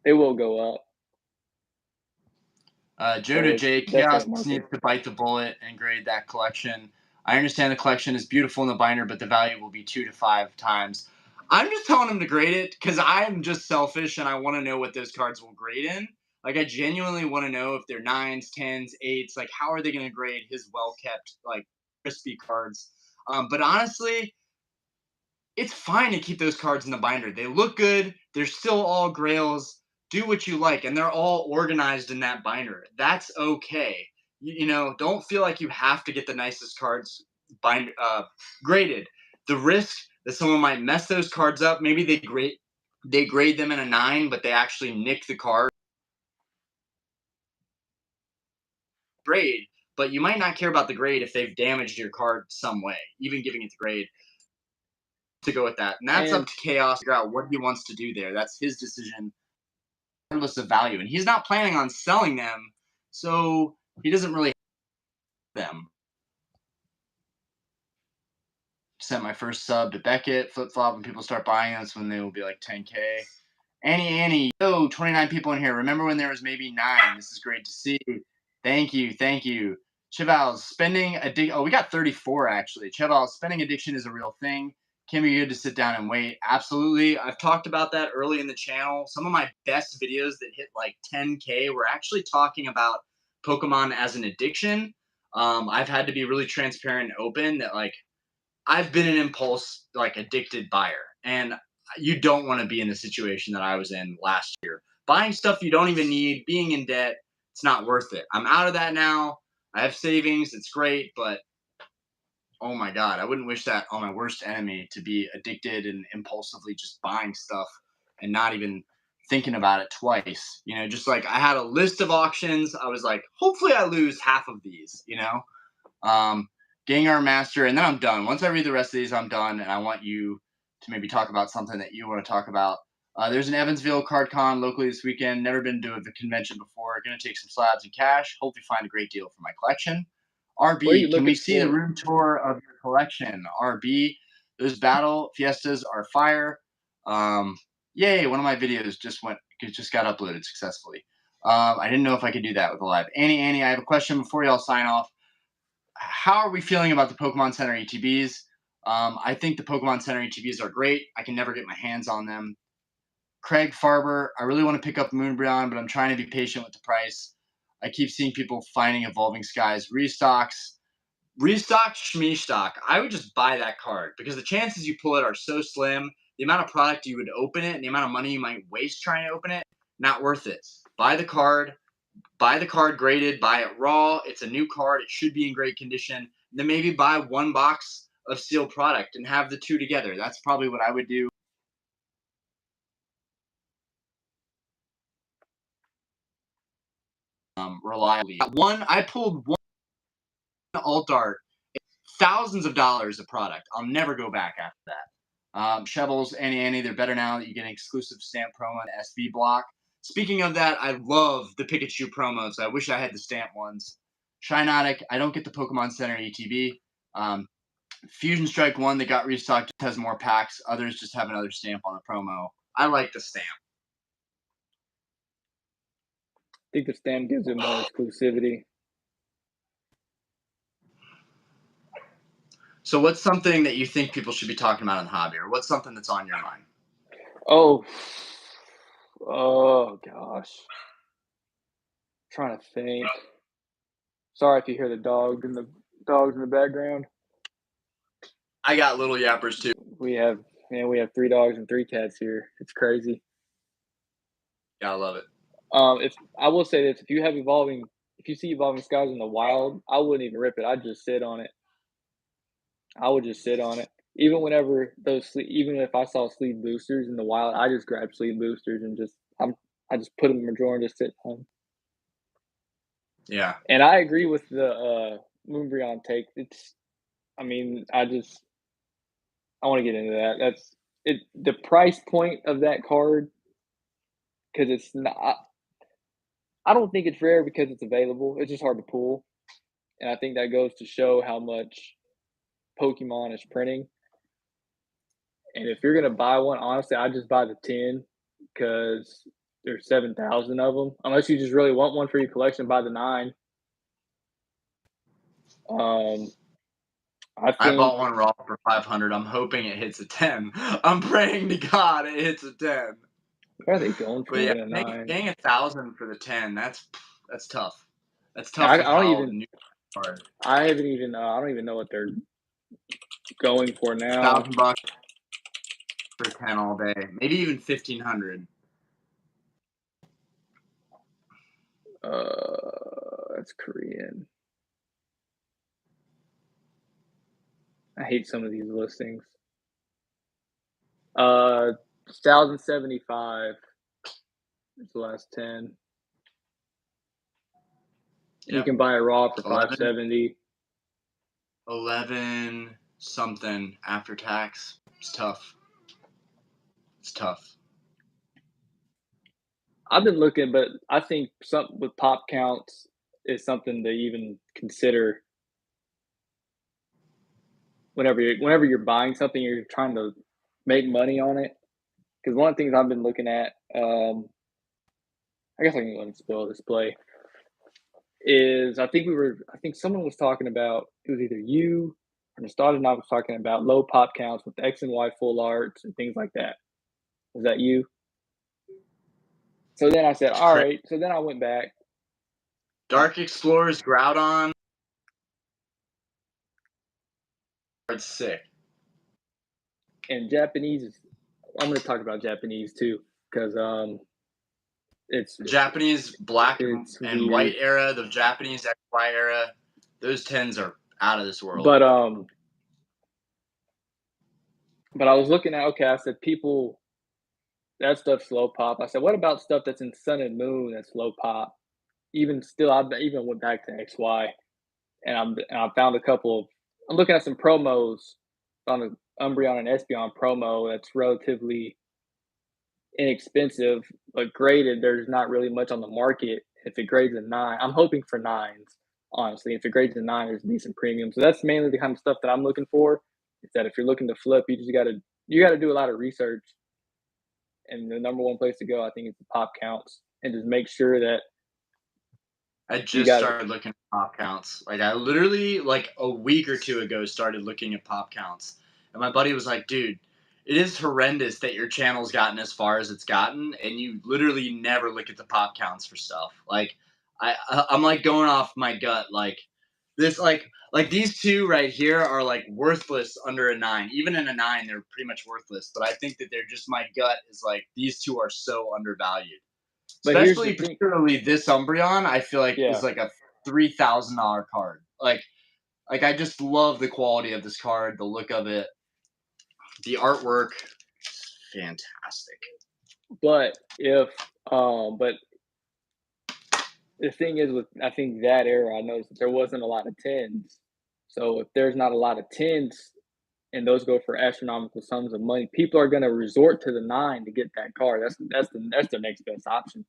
they will go up. Joe So to it's J, definitely Chaos a market. needs to bite the bullet and grade that collection. I understand the collection is beautiful in the binder, but the value will be 2 to 5 times. I'm just telling him to grade it because I'm just selfish and I want to know what those cards will grade in. Like I genuinely want to know if they're nines, tens, eights. Like how are they going to grade his well kept, like crispy cards? But honestly, it's fine to keep those cards in the binder. They look good. They're still all grails. Do what you like, and they're all organized in that binder. That's okay. Don't feel like you have to get the nicest cards graded. The risk that someone might mess those cards up. Maybe they grade them in a 9, but they actually nick the card grade. But you might not care about the grade if they've damaged your card some way, even giving it the grade to go with that. And that's up And to Chaos to figure out what he wants to do there. That's his decision, regardless of value. And he's not planning on selling them, so he doesn't really have them. Sent my first sub to Beckett, flip flop, when people start buying us when they will be like 10K. Annie, yo, 29 people in here. Remember when there was maybe 9? This is great to see. Thank you, thank you. Cheval's spending addiction. Oh, we got 34 actually. Cheval's spending addiction is a real thing. Can be good to sit down and wait. Absolutely. I've talked about that early in the channel. Some of my best videos that hit like 10K were actually talking about Pokemon as an addiction. I've had to be really transparent and open that like I've been an impulse like addicted buyer, and you don't want to be in the situation that I was in last year. Buying stuff you don't even need, being in debt, it's not worth it. I'm out of that now. I have savings, it's great, but oh my god, I wouldn't wish that on my worst enemy to be addicted and impulsively just buying stuff and not even thinking about it twice. Just like I had a list of auctions, I was like, hopefully I lose half of these. um, Gengar Master, and then I'm done. Once I read the rest of these, I'm done, and I want you to maybe talk about something that you want to talk about. There's an Evansville card con locally this weekend. Never been to a convention before. Going to take some slabs and cash. Hopefully find a great deal for my collection. what are you RB, can we looking see the for? room tour of your collection? RB, those battle fiestas are fire. Yay! One of my videos just got uploaded successfully. I didn't know if I could do that with a live. Annie, I have a question before y'all sign off. How are we feeling about the Pokemon Center ETBs? I think the Pokemon Center ETBs are great. I can never get my hands on them. Craig Farber, I really want to pick up Moonbreon, but I'm trying to be patient with the price. I keep seeing people finding Evolving Skies restocks. Restock, Schmeestock. I would just buy that card because the chances you pull it are so slim. The amount of product you would open it and the amount of money you might waste trying to open it, not worth it. Buy the card graded, buy it raw. It's a new card. It should be in great condition. Then maybe buy one box of sealed product and have the two together. That's probably what I would do. Reliably. I pulled one alt art, thousands of dollars of product. I'll never go back after that. Shovels, Annie, they're better now that you get an exclusive stamp promo and SV block. Speaking of that, I love the Pikachu promos. I wish I had the stamp ones. Shiinotic, I don't get the Pokemon Center ATB. Fusion Strike 1 that got restocked just has more packs. Others just have another stamp on the promo. I like the stamp. I think the stamp gives it more exclusivity. So what's something that you think people should be talking about in the hobby, or what's something that's on your mind? Oh gosh. Trying to think. Sorry if you hear the dogs in the background. I got little yappers too. We have 3 dogs and 3 cats here. It's crazy. Yeah, I love it. If I will say this, if you see evolving skies in the wild, I wouldn't even rip it. I'd just sit on it. I would just sit on it. Even whenever even if I saw sleeve boosters in the wild, I just grab sleeve boosters and I just put them in my drawer and just sit on 'em. Yeah. And I agree with the Moonbreon take. I mean, I want to get into that. That's it. The price point of that card, because it's not. I don't think it's rare because it's available. It's just hard to pull, and I think that goes to show how much Pokemon is printing. And if you're gonna buy one, honestly, I just buy the 10 because there's 7,000 of them. Unless you just really want one for your collection, buy the 9. Um, I I think bought one raw for 500. I'm hoping it hits a 10. I'm praying to God it hits a 10. what are they going But for yeah, in a 9? getting 1,000 for the 10, that's tough. That's I, tough I with don't how even. new card. I haven't even. I don't even know what they're going for now. $1,000 for 10 all day. Maybe even 1,500. That's Korean. I hate some of these listings. 1,075 is the last 10. You Yep. can buy a raw for 11, 570. 11 something after tax. It's tough. It's tough. I've been looking, but I think something with pop counts is something to even consider whenever you're buying something, you're trying to make money on it. Because one of the things I've been looking at, I guess I can go and spoil this play. Is I think someone was talking about, it was either you or Nostalgia and I was talking about low pop counts with X and Y full arts and things like that. Was that you? So then I said, all right. So then I went back. Dark Explorers Groudon. It's sick. And Japanese, I'm going to talk about Japanese too, because it's The Japanese black it's and weird. white era, the Japanese XY era, those 10s are out of this world. But I was looking at, okay, I said that stuff's low pop. I said, what about stuff that's in Sun and Moon that's low pop? Even still, I even went back to XY, and I found a couple of. I'm looking at some promos on an Umbreon and Espeon promo that's relatively inexpensive, but graded. There's not really much on the market. If it grades a 9, I'm hoping for 9s. Honestly, if it grades a 9, there's a decent premium. So that's mainly the kind of stuff that I'm looking for. Is that if you're looking to flip, you gotta do a lot of research. And the number one place to go, I think, is the pop counts, and just make sure that I just started looking at pop counts. Like I literally like a week or two ago started looking at pop counts. And my buddy was like, dude, it is horrendous that your channel's gotten as far as it's gotten and you literally never look at the pop counts for stuff. Like I'm like going off my gut like this like these two right here are like worthless under a 9. Even in a 9 they're pretty much worthless, but I think that they're just my gut is like these two are so undervalued. But here's the Especially thing. particularly this Umbreon, I feel like Yeah. is like a $3,000 card. Like I just love the quality of this card, the look of it, the artwork, fantastic. But but the thing is I think that era, I noticed that there wasn't a lot of 10s. So if there's not a lot of 10s and those go for astronomical sums of money, people are going to resort to the 9 to get that card. That's the next best option.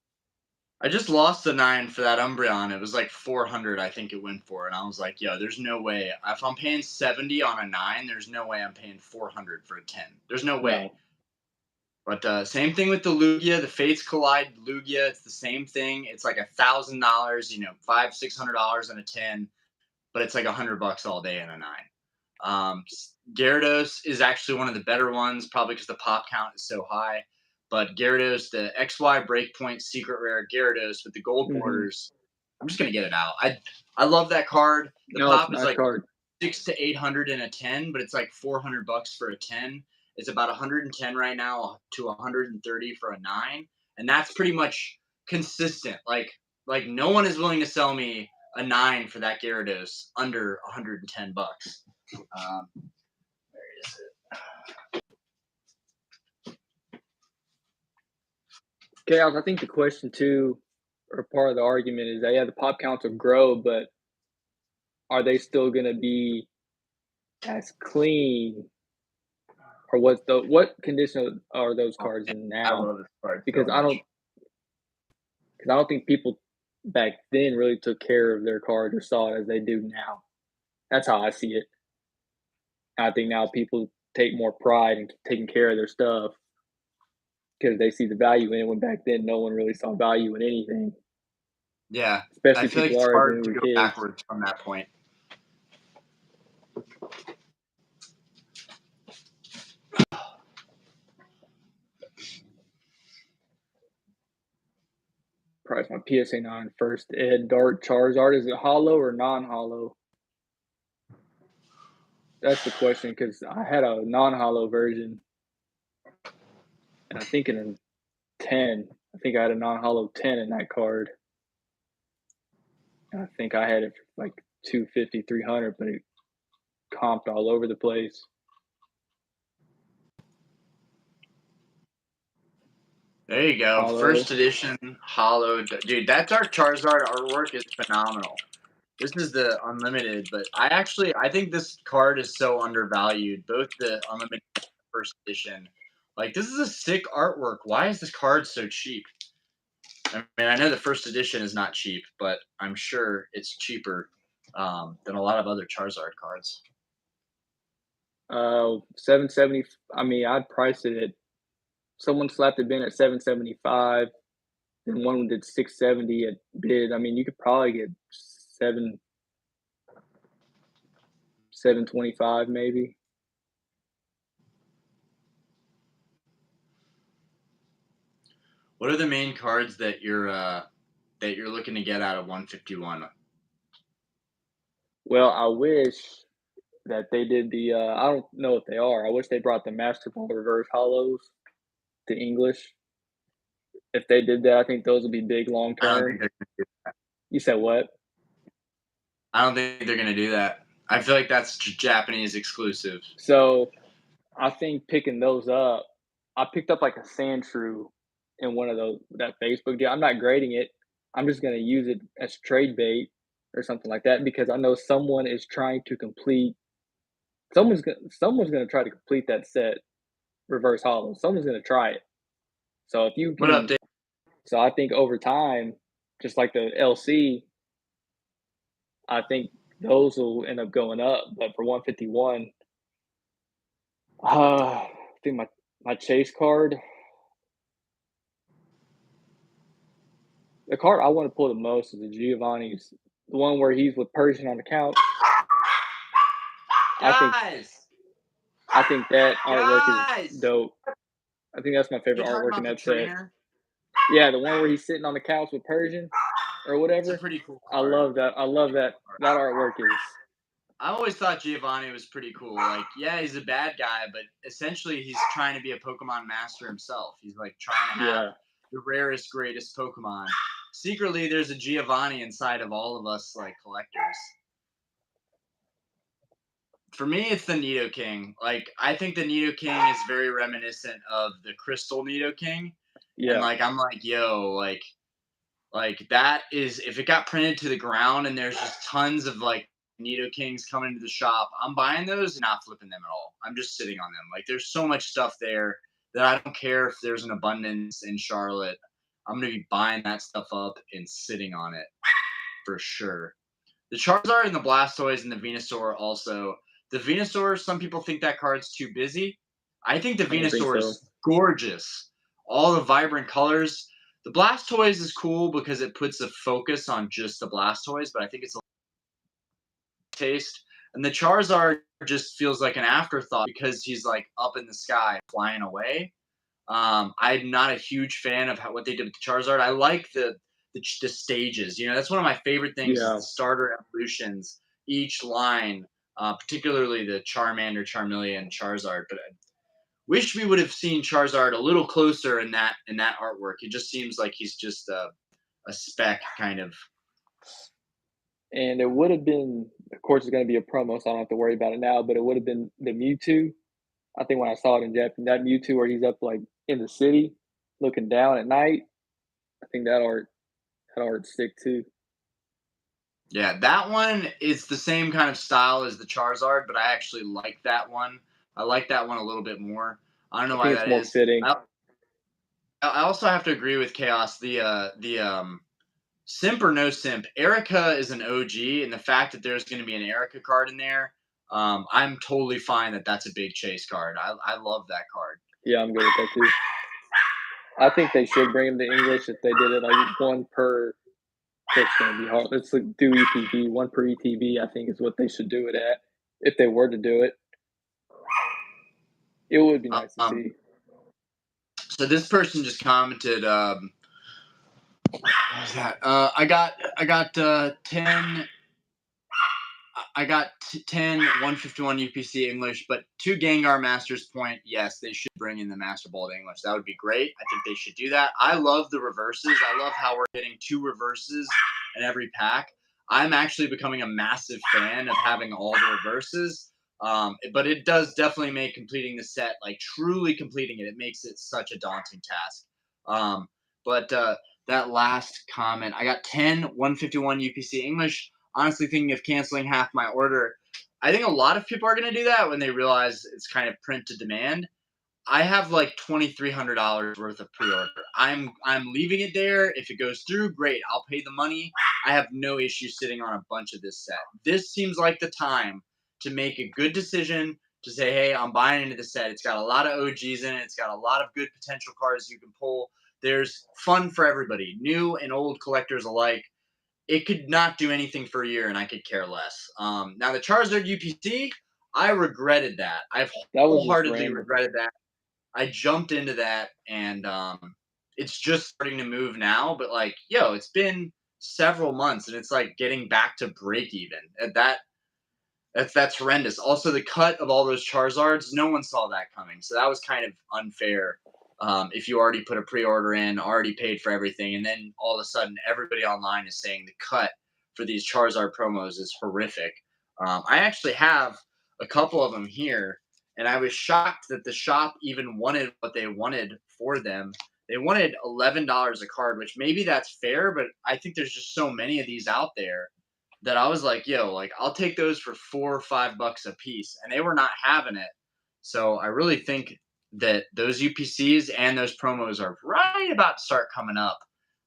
I just lost the 9 for that Umbreon. It was like 400, I think it went for, and I was like, "Yo, there's no way. If I'm paying 70 on a 9, there's no way I'm paying 400 for a 10. There's no way." No. But same thing with the Lugia, the Fates Collide Lugia. It's the same thing. It's like $1,000, $500-$600 on a 10, but it's like $100 all day in a 9. Gyarados is actually one of the better ones, probably because the pop count is so high. But Gyarados, the XY Breakpoint Secret Rare Gyarados with the gold Hmm. borders, I'm just gonna get it out. I love that card. The No, it's a pop is nice like card. 600 to 800 in a 10, but it's like $400 for a 10. It's about 110 right now to 130 for a 9, and that's pretty much consistent. Like no one is willing to sell me a 9 for that Gyarados under 110 bucks. Where is it? Chaos, I think the question too, or part of the argument is that yeah, the pop counts will grow, but are they still gonna be as clean? Or what condition are those Oh, cards in I now? love this card so Because much. I don't think people back then really took care of their cards or saw it as they do now. That's how I see it. I think now people take more pride in taking care of their stuff because they see the value in it. When back then, no one really saw value in anything, Yeah, I especially feel like people it's our age when hard we to were go kids. backwards from that point. Price my PSA 9 first Ed Dart Charizard. Is it hollow or non hollow? That's the question because I had a non hollow version, and I think in a 10, I think I had a non hollow 10 in that card. And I think I had it for like 250, 300, but it comped all over the place. There you go. Hollow. First edition hollow. Dude, that Dark Charizard artwork is phenomenal. This is the unlimited, but I think this card is so undervalued. Both the unlimited and the first edition. Like this is a sick artwork. Why is this card so cheap? I mean, I know the first edition is not cheap, but I'm sure it's cheaper than a lot of other Charizard cards. 770. I mean, I'd price it at someone slapped a bin at 775. Then one did 670 at bid. I mean, you could probably get 725 maybe. What are the main cards that you're looking to get out of 151? Well, I wish that they did the. I don't know if they are. I wish they brought the Master Ball Reverse Hollows to English. If they did that, I think those would be big long I don't think term. they're gonna do You said what? I don't think they're gonna do that. I feel like that's Japanese exclusive. So I think picking those up, I picked up like a Sandshrew in one of those that Facebook deal. I'm not grading it. I'm just gonna use it as trade bait or something like that because I know someone is trying to complete. Someone's gonna try to complete that set reverse hollow. Someone's gonna try it. So if you What up, can, Dave? so I think over time, just like the LC, I think those will end up going up. But for 151, I think my chase card. The card I want to pull the most is the Giovanni's, the one where he's with Persian on the couch. I think Guys, I think that artwork is guys. dope. I think that's my You favorite talking artwork in about the that set. trainer? Yeah, the one where he's sitting on the couch with Persian or It's a whatever. pretty cool I card. love that. I love that. That artwork is I always thought Giovanni was pretty cool. Like, yeah, he's a bad guy, but essentially he's trying to be a Pokemon master himself. He's like trying to have yeah. the rarest, greatest Pokemon. Secretly, there's a Giovanni inside of all of us, like collectors. For me, it's the Nidoking. Like, I think the Nidoking is very reminiscent of the Crystal Nidoking, and Yeah. like, I'm like, yo, like that is if it got printed to the ground and there's just tons of like Nidokings coming to the shop, I'm buying those and not flipping them at all. I'm just sitting on them. Like there's so much stuff there that I don't care if there's an abundance in Charlotte. I'm gonna be buying that stuff up and sitting on it for sure. The Charizard and the Blastoise and the Venusaur also. The Venusaur, some people think that card's too busy. I think the I don't think Venusaur so. is gorgeous. All the vibrant colors. The Blastoise is cool because it puts a focus on just the Blastoise, but I think it's a taste. And the Charizard just feels like an afterthought because he's like up in the sky flying away. I'm not a huge fan of what they did with the Charizard. I like the stages. You know, that's one of my favorite things is Yeah. the starter evolutions. Each line, particularly the Charmander, Charmeleon, Charizard. But I wish we would have seen Charizard a little closer in that artwork. It just seems like he's just a speck kind of. And it would have been, of course, it's going to be a promo, so I don't have to worry about it now. But it would have been the Mewtwo. I think when I saw it in Japan, that Mewtwo where he's up like in the city, looking down at night. I think that art stick too. Yeah, that one is the same kind of style as the Charizard, but I actually like that one. I like that one a little bit more. I don't know I why think it's that more is. fitting. I also have to agree with Chaos. The simp or no simp, Erica is an OG, and the fact that there's going to be an Erica card in there, I'm totally fine that that's a big chase card. I love that card. Yeah, I'm good with that too. I think they should bring him to English if they did it like one per. It's going to be hard. Let's like do ETB, one per ETB. I think is what they should do it at. If they were to do it, it would be nice to Um, see. so this person just commented. What was that? I got 10. I got 10 151 UPC English, but to Gengar Master's point, yes, they should bring in the Master Ball to English. That would be great. I think they should do that. I love the reverses. I love how we're getting 2 reverses in every pack. I'm actually becoming a massive fan of having all the reverses. But it does definitely make completing the set, like truly completing it, it makes it such a daunting task. But that last comment, I got 10 151 UPC English, honestly thinking of canceling half my order. I think a lot of people are going to do that when they realize it's kind of print to demand. I have like $2,300 worth of pre-order. I'm leaving it there. If it goes through, great. I'll pay the money. I have no issue sitting on a bunch of this set. This seems like the time to make a good decision to say, hey, I'm buying into the set. It's got a lot of OGs in it. It's got a lot of good potential cards you can pull. There's fun for everybody, new and old collectors alike. It could not do anything for a year, and I could care less. Now the Charizard UPC, I regretted that. I've That was just wholeheartedly random. regretted that. I jumped into that, and it's just starting to move now. But like, yo, it's been several months, and it's like getting back to break even. And that's horrendous. Also, the cut of all those Charizards, no one saw that coming, so that was kind of unfair. If you already put a pre-order in, already paid for everything, and then all of a sudden everybody online is saying the cut for these Charizard promos is horrific. I actually have a couple of them here, and I was shocked that the shop even wanted what they wanted for them. They wanted $11 a card, which maybe that's fair, but I think there's just so many of these out there that I was like, yo, like I'll take those for $4 or $5 a piece, and they were not having it. So I really think that those UPCs and those promos are right about to start coming up.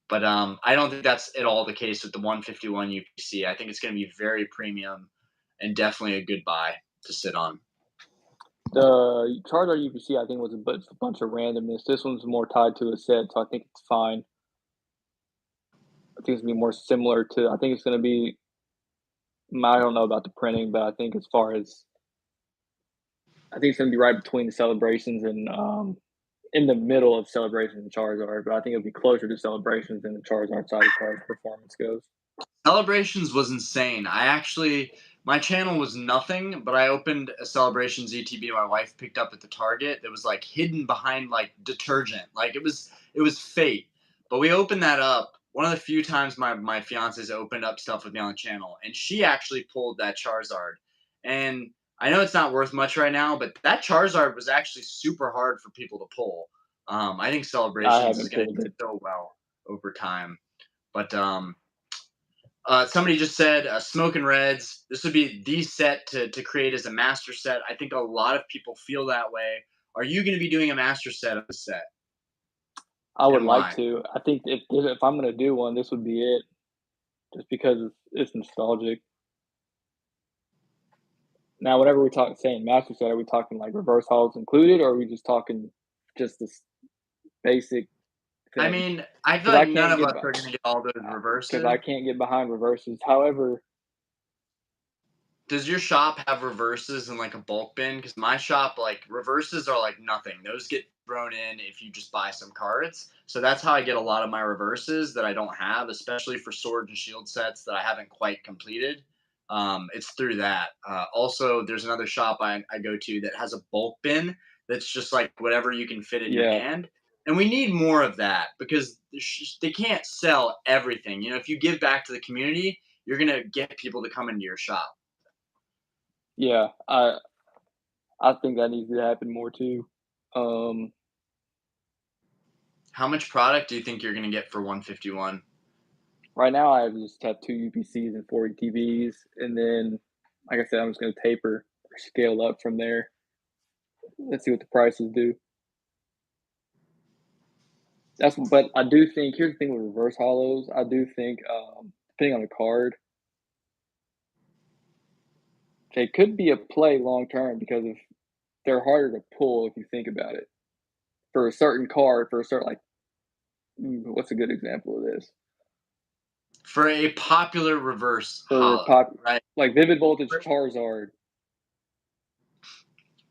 But I don't think that's at all the case with the 151 UPC. I think it's going to be very premium and definitely a good buy to sit on. The Charizard UPC, I think, was a bunch of randomness. This one's more tied to a set, so I think it's fine. I think it's gonna be more similar to. I think it's gonna be. I don't know about the printing, but I think as far as I think it's gonna be right between the celebrations and in the middle of celebrations and Charizard. But I think it'll be closer to celebrations than the Charizard side as far as performance goes. Celebrations was insane. My channel was nothing, but I opened a Celebrations ETB my wife picked up at the Target that was like hidden behind like detergent. Like it was fate. But we opened that up. One of the few times my fiance's opened up stuff with me on the channel, and she actually pulled that Charizard. And I know it's not worth much right now, but that Charizard was actually super hard for people to pull. I think I Celebrations is haven't going to pulled do it. so well over time. But somebody just said Smoking Reds. This would be the set to create as a master set. I think a lot of people feel that way. Are you going to be doing a master set of the set? I would and like why? to. I think if I'm gonna do one, this would be it, just because it's nostalgic. Now, whenever we talk saying master set, are we talking like reverse hollows included, or are we just talking just this basic I thing? mean, I feel Because like none of us are gonna get all those I reverses. can't get behind reverses. However, Does your shop have reverses in like a bulk bin? Because my shop, like reverses are like nothing. Those get thrown in if you just buy some cards. So that's how I get a lot of my reverses that I don't have, especially for sword and shield sets that I haven't quite completed. It's through that. Also, there's another shop I go to that has a bulk bin that's just like whatever you can fit in your yeah, hand. And we need more of that because they can't sell everything. You know, if you give back to the community, you're gonna get people to come into your shop. yeah, I think that needs to happen more too. Um, How much product do you think you're gonna get for 151? right now I just have 2 UPCs and 4 ETBs, and then, like I said, I'm just gonna taper or scale up from there. Let's see what the prices do. But I do think here's the thing with reverse hollows. I do think, depending on the card, they could be a play long term because if they're harder to pull if you think about it. For a certain card, for a certain like, what's a good example of this? For a popular reverse For hollow, pop, right? like Vivid Voltage Charizard,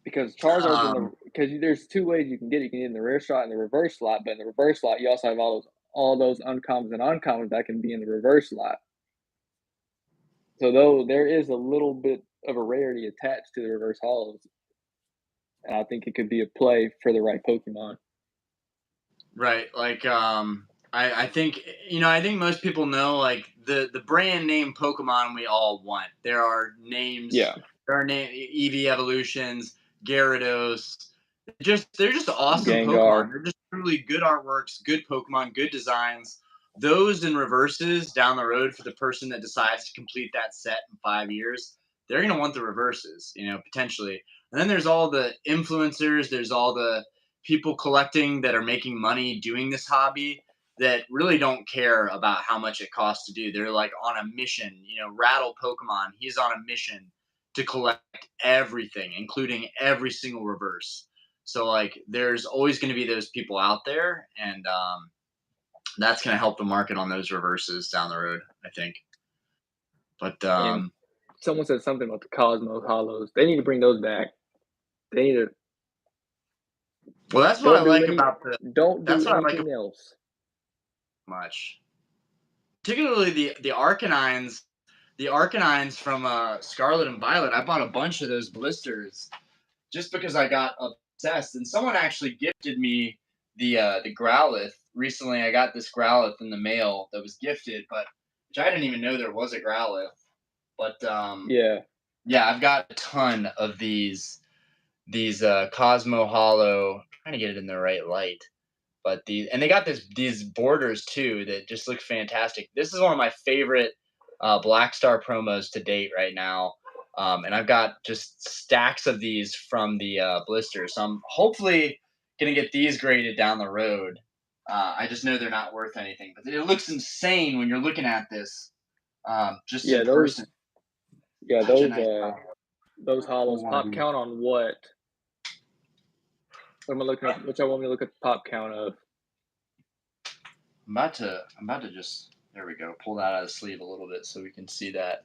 because Charizard's in the Um, because there's two ways you can get it. You can get it in the rare slot and the reverse slot, but in the reverse slot you also have all those uncommons and uncommons that can be in the reverse slot. So though there is a little bit of a rarity attached to the reverse hollows, and I think it could be a play for the right Pokemon. right. Like, I think I think most people know like the brand name Pokemon we all want. There are names. Yeah, There are Eevee evolutions, Gyarados. They're just awesome Gengar. Pokemon. They're just truly good artworks, good Pokemon, good designs. Those and reverses down the road for the person that decides to complete that set in 5 years, they're gonna want the reverses, potentially. And then there's all the influencers. There's all the people collecting that are making money doing this hobby that really don't care about how much it costs to do. They're like on a mission. Rattle Pokemon, he's on a mission to collect everything, including every single reverse. So like, there's always going to be those people out there, and that's going to help the market on those reverses down the road, I think. But And someone said something about the Cosmos Hollows. They need to bring those back. They need to well, that's what I don't do like any about the. don't do That's what I like anything about else. much, particularly the Arcanines from Scarlet and Violet. I bought a bunch of those blisters just because I got obsessed. And someone actually gifted me the Growlithe recently. I got this Growlithe in the mail that was gifted, but which I didn't even know there was a Growlithe. But Yeah, yeah, I've got a ton of these Cosmo Hollow. I'm trying to get it in the right light. But they got these borders too that just look fantastic. This is one of my favorite Black Star promos to date right now. And I've got just stacks of these from the blisters. So I'm hopefully gonna get these graded down the road. I just know they're not worth anything, but it looks insane when you're looking at this just in yeah, person. yeah, Such a those nice uh color. those Full hollows pop one. count on what? What am I looking at? Which I want me to look at the pop count of? I'm about to just there we go. Pull that out of the sleeve a little bit so we can see that.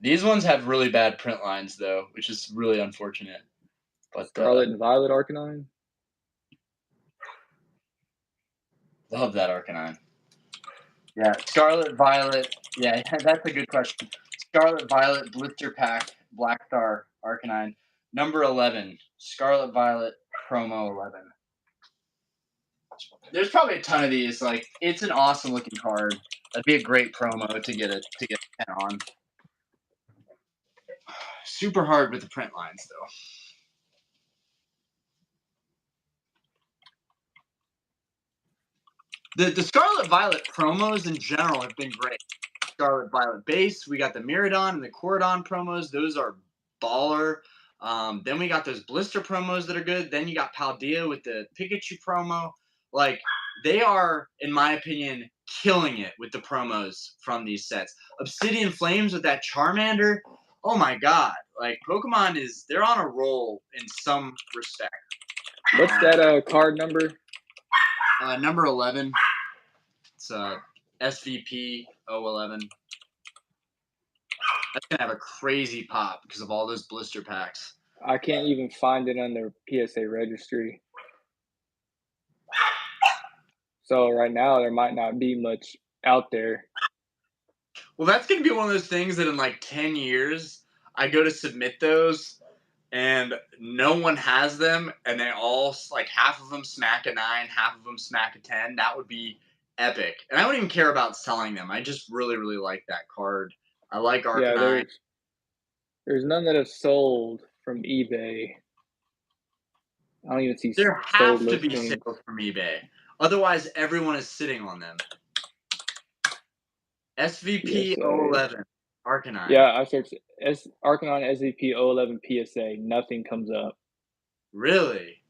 These ones have really bad print lines though, which is really unfortunate. But Scarlet and Violet Arcanine? love that Arcanine. Yeah, Scarlet Violet. Yeah, that's a good question. Scarlet Violet Blister Pack Black Star Arcanine number 11. Scarlet Violet promo 11. There's probably a ton of these. Like, it's an awesome looking card. That'd be a great promo to get a 10 on. Super hard with the print lines though. The Scarlet Violet promos in general have been great. Scarlet Violet base. We got the Miradon and the Coridon promos. Those are baller. Then we got those blister promos that are good. Then you got Paldea with the Pikachu promo. Like, they are, in my opinion, killing it with the promos from these sets. Obsidian Flames with that Charmander. Oh my god. Like, Pokemon they're on a roll in some respect. What's that card number? Number 11. It's SVP 011. That's going to have a crazy pop because of all those blister packs. I can't even find it on their PSA registry. So right now there might not be much out there. Well, that's going to be one of those things that in like 10 years, I go to submit those and no one has them, and they all, like, half of them smack a 9, half of them smack a 10. That would be epic. And I wouldn't even care about selling them. I just really, really like that card. I like Arcanine. Yeah, there's none that have sold from eBay. I don't even see There sold have to be listings. sales from eBay. Otherwise, everyone is sitting on them. SVP PSA. 011, Arcanine. Yeah, I searched Arcanine SVP 011 PSA. Nothing comes up. Really?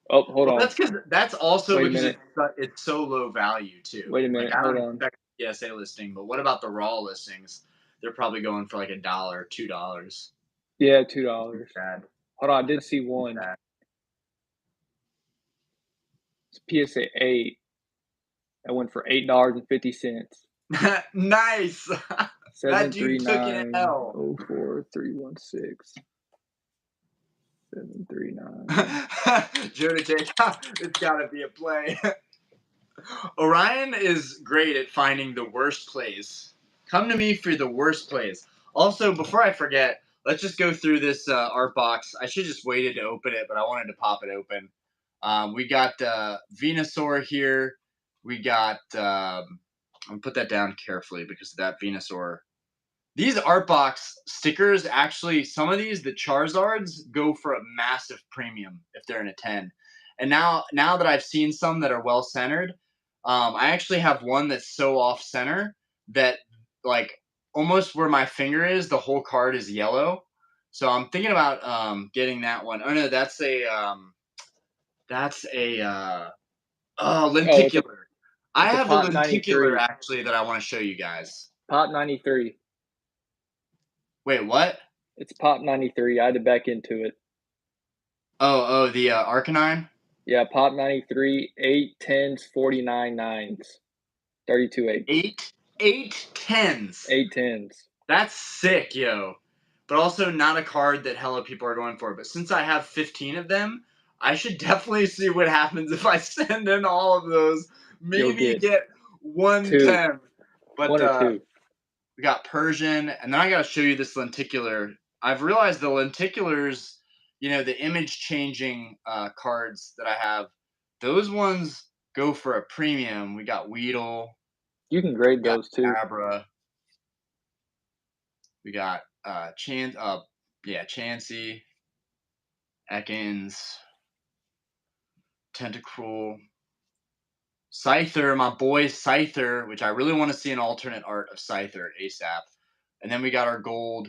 Oh, hold on. That's also Wait a because minute. it's so low value too. Wait a minute. Like, I Hold don't on. expect a PSA listing, but what about the raw listings? They're probably going for like $1, $2. Yeah, $2. Bad. Hold on, I did see one. Bad. It's PSA 8. That went for $8.50. Nice. That dude took an 739 L. 04316. 739. Jonah J. It's gotta be a play. Orion is great at finding the worst plays. Come to me for the worst plays. Also, before I forget, let's just go through this art box. I should just waited to open it, but I wanted to pop it open. We got Venusaur here. We got. I'm gonna put that down carefully because of that Venusaur. These art box stickers, actually, some of these, the Charizards, go for a massive premium if they're in a 10. And now that I've seen some that are well centered, I actually have one that's so off center that, like, almost where my finger is, the whole card is yellow. So I'm thinking about getting that one. Oh no, that's a lenticular. I have a Pop lenticular 93. actually that I want to show you guys. Pop 93. Wait, what? It's Pop 93. I had to back into it. Oh, the Arcanine? Yeah, Pop 93, 8 10s, 49 9s, 32 8s. Eight tens. 8 10s. That's sick, yo. But also not a card that hella people are going for. But since I have 15 of them, I should definitely see what happens if I send in all of those. Maybe get 110. But 1 or 2. we got Persian, and then I got to show you this lenticular. I've realized the lenticulars, the image changing cards that I have, those ones go for a premium. We got Weedle. You can grade those too. Abra. We got Chansey, Ekans, Tentacruel, Scyther, my boy Scyther, which I really want to see an alternate art of Scyther ASAP. And then we got our gold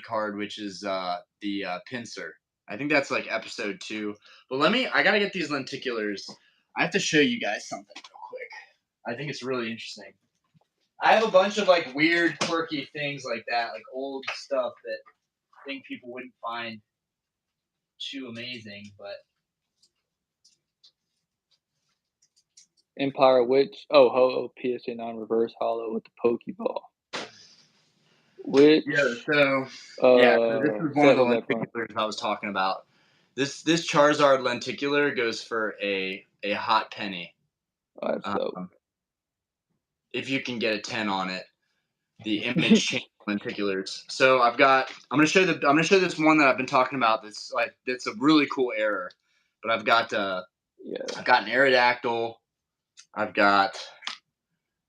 card, which is the Pinsir. I think that's like episode 2. But I gotta get these lenticulars. I have to show you guys something real quick. I think it's really interesting. I have a bunch of like weird, quirky things like that, like old stuff that I think people wouldn't find too amazing, but Empire Witch. Oh, Ho-Oh PSA 9 reverse hollow with the Pokeball. Which? Yeah, so this is one of the lenticulars I was talking about. This Charizard lenticular goes for a hot penny. Oh, that's dope. If you can get a 10 on it, the image change lenticulars. So I'm gonna show this one that I've been talking about. That's a really cool error. But I've got an Aerodactyl. I've got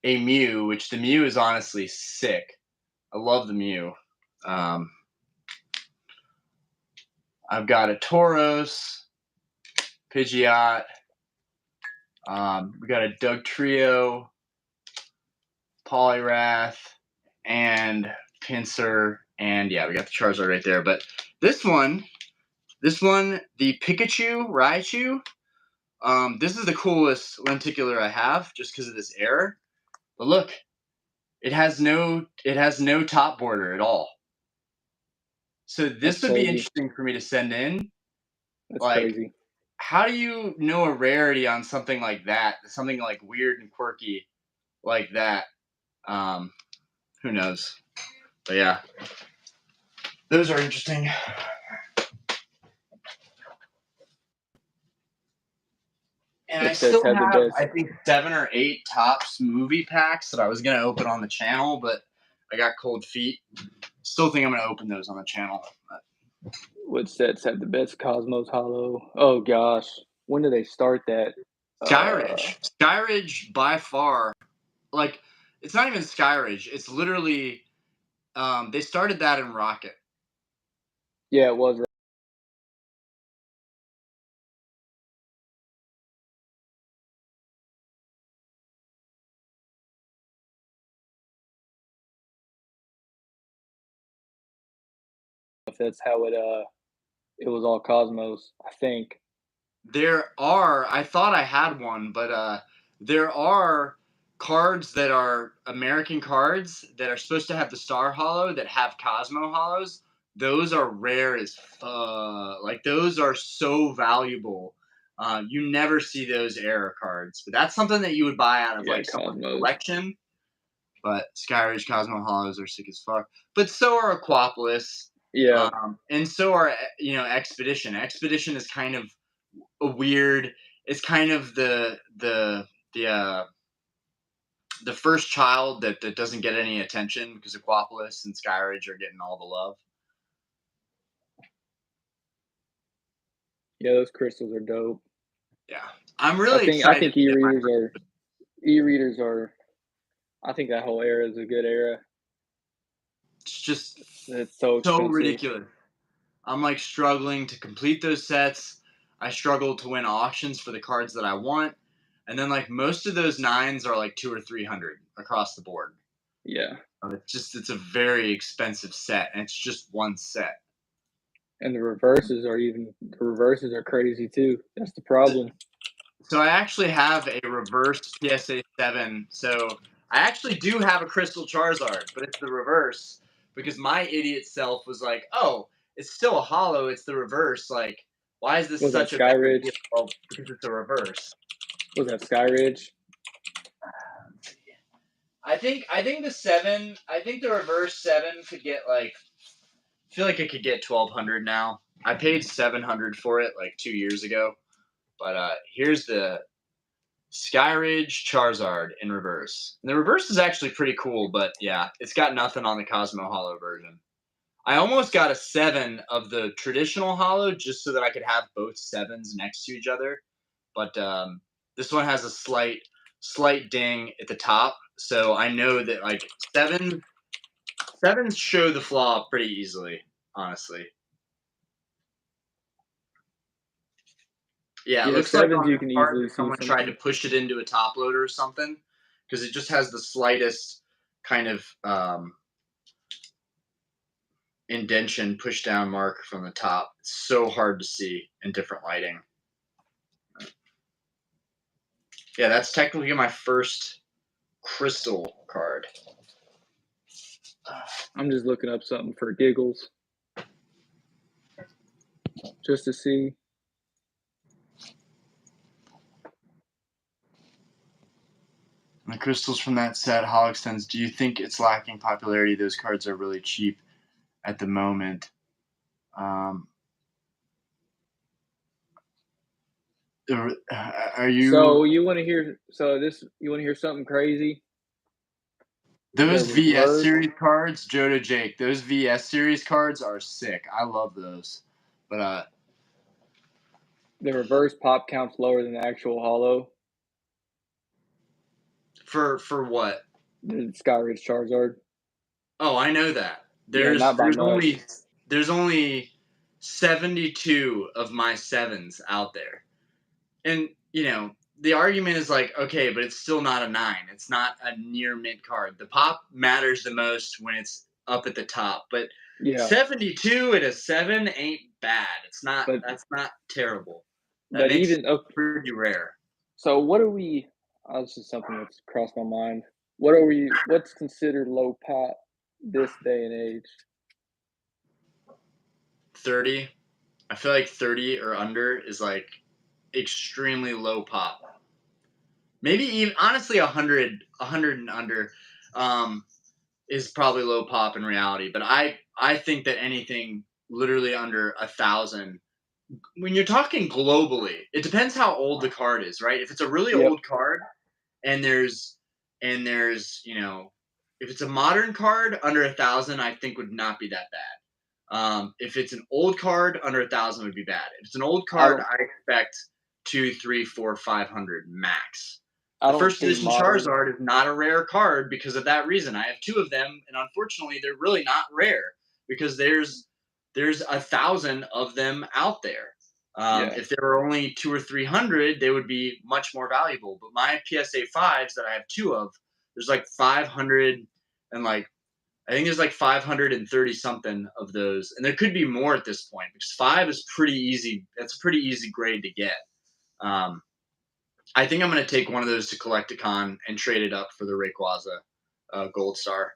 a Mew, which the Mew is honestly sick. I love the Mew. I've got a Tauros, Pidgeot. We got a Dugtrio, Poliwrath, and Pinsir, and we got the Charizard right there. But this one, the Pikachu, Raichu, This is the coolest lenticular I have, just because of this error. But look, it has no top border at all. So That's this would be crazy. interesting for me to send in. That's Like, crazy. how do you know a rarity on something like that? Something like weird and quirky like that. Um, who knows? But yeah, those are interesting. And I Which sets still have the have, best? I think, 7 or 8 Topps movie packs that I was gonna open on the channel, but I got cold feet. Still think I'm gonna open those on the channel. Which sets have the best Cosmos Hollow? Oh gosh, when do they start that? Skyridge by far, like, it's not even Skyridge. It's literally, they started that in Rocket. Yeah, it was. If that's how it was all Cosmos, I think. I thought I had one, but there are cards that are American cards that are supposed to have the Star Hollow that have Cosmo Hollows. Those are rare as fuck. Like, those are so valuable. You never see those error cards, but that's something that you would buy out of Yeah, like someone's Cosmos. collection. But Skyridge Cosmo Hollows are sick as fuck. But so are Aquapolis. Yeah, And so are, Expedition. Expedition is kind of a weird. It's kind of the first child that doesn't get any attention because Aquapolis and Skyridge are getting all the love. yeah, those crystals are dope. Yeah, I'm I really think I excited think to get my. e-readers are. I think that whole era is a good era. It's just It's so so expensive. ridiculous. I'm like struggling to complete those sets. I struggle to win auctions for the cards that I want, and then like most of those nines are like 200 or 300 across the board. Yeah, It's a very expensive set, and it's just one set. and the reverses are crazy too. That's the problem. So I actually have a reverse PSA 7. So I actually do have a Crystal Charizard, but it's the reverse because my idiot self was like, "Oh, it's still a hollow. It's the reverse. Like, why is this Was that such a better deal?" Skyridge? Well, because it's a reverse. Was that Skyridge? I think the 7. I think the reverse 7 could get like. I feel like it could get 1,200 now. I paid 700 for it like 2 years ago. But here's the Skyridge Charizard in reverse. And the reverse is actually pretty cool, but yeah, it's got nothing on the Cosmo Hollow version. I almost got a 7 of the traditional Hollow just so that I could have both 7s next to each other. But this one has a slight ding at the top, so I know that like sevens show the flaw pretty easily, honestly. Yeah, it Yeah, looks like sevens on you this can part easily that see someone tried to something. push it into a top loader or something, because it just has the slightest kind of indention push down mark from the top. It's so hard to see in different lighting. Yeah, that's technically my first crystal card. I'm just looking up something for giggles, just to see. The crystals from that set, Holo Extends, do you think it's lacking popularity? Those cards are really cheap at the moment. Are you So you want to hear? So this you want to hear something crazy? The those VS reverse, series cards, Joe Jake? Those VS series cards are sick. I love those. But the reverse pop counts lower than the actual hollow. for what? The Skyridge Charizard. Oh, I know that. Yeah, There's not by there's much. only there's only 72 of my sevens out there. And the argument is like, okay, but it's still not a 9. It's not a near mint card. The pop matters the most when it's up at the top, but Yeah, 72 at a 7 ain't bad. It's not but That's not terrible. That But makes it even pretty rare. so what are we this is something that's crossed my mind. What's considered low pop this day and age? 30. I feel like 30 or under is like extremely low pop. Maybe even honestly 100 and under um, is probably low pop in reality. But I think that anything literally under 1,000, when you're talking globally, it depends how old the card is, right? If it's a really Yep, old card and there's if it's a modern card under 1,000, I think would not be that bad. If it's an old card, under 1,000 would be bad. If it's an old I card, don't I expect two, three, four, 500 max. I The don't first think edition modern. Charizard is not a rare card because of that reason. I have two of them, and unfortunately, they're really not rare because there's 1,000 of them out there. Yeah, If there were only two or 300, they would be much more valuable. But my PSA fives that I have two of, there's like 500 and like I think there's like 530 something of those, and there could be more at this point because five is pretty easy. That's a pretty easy grade to get. Um, I think I'm going to take one of those to Collecticon and trade it up for the Rayquaza Gold Star.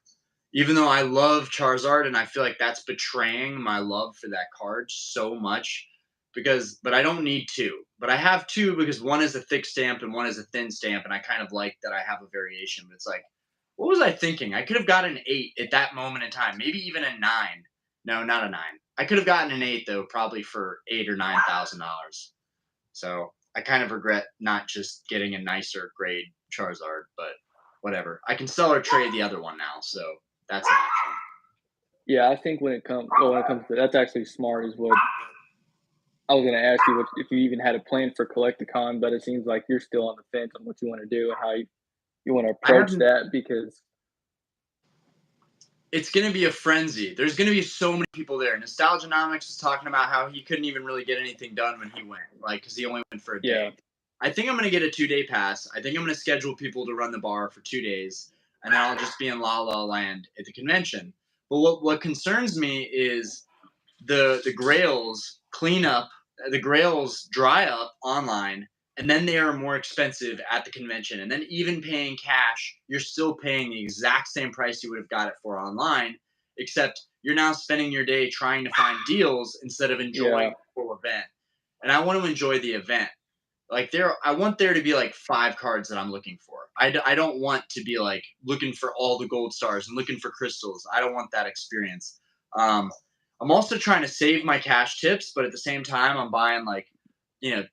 Even though I love Charizard and I feel like that's betraying my love for that card so much but I don't need two. But I have two because one is a thick stamp and one is a thin stamp, and I kind of like that I have a variation. But it's like, what was I thinking? I could have got an 8 at that moment in time, maybe even a 9. No, not a 9. I could have gotten an 8 though, probably for 8 or 9 thousand dollars. So I kind of regret not just getting a nicer grade Charizard, but whatever. I can sell or trade the other one now, so that's an option. yeah. I think when it comes to that's actually smart. Is what I was going to ask you. If you even had a plan for Collecticon, but it seems like you're still on the fence on what you want to do and how you want to I approach haven't. that because It's going to be a frenzy. There's going to be so many people there. Nostalgianomics was talking about how he couldn't even really get anything done when he went, like because he only went for a yeah, day. I think I'm going to get a 2 day pass. I think I'm going to schedule people to run the bar for 2 days, and then I'll just be in La La Land at the convention. But what concerns me is the grails clean up, the grails dry up online, and then they are more expensive at the convention. And then even paying cash, you're still paying the exact same price you would have got it for online, except you're now spending your day trying to find deals instead of enjoying yeah, the full event. And I want to enjoy the event. Like I want there to be like 5 cards that I'm looking for. I don't want to be like looking for all the gold stars and looking for crystals. I don't want that experience. Um, I'm also trying to save my cash tips, but at the same time, I'm buying you know,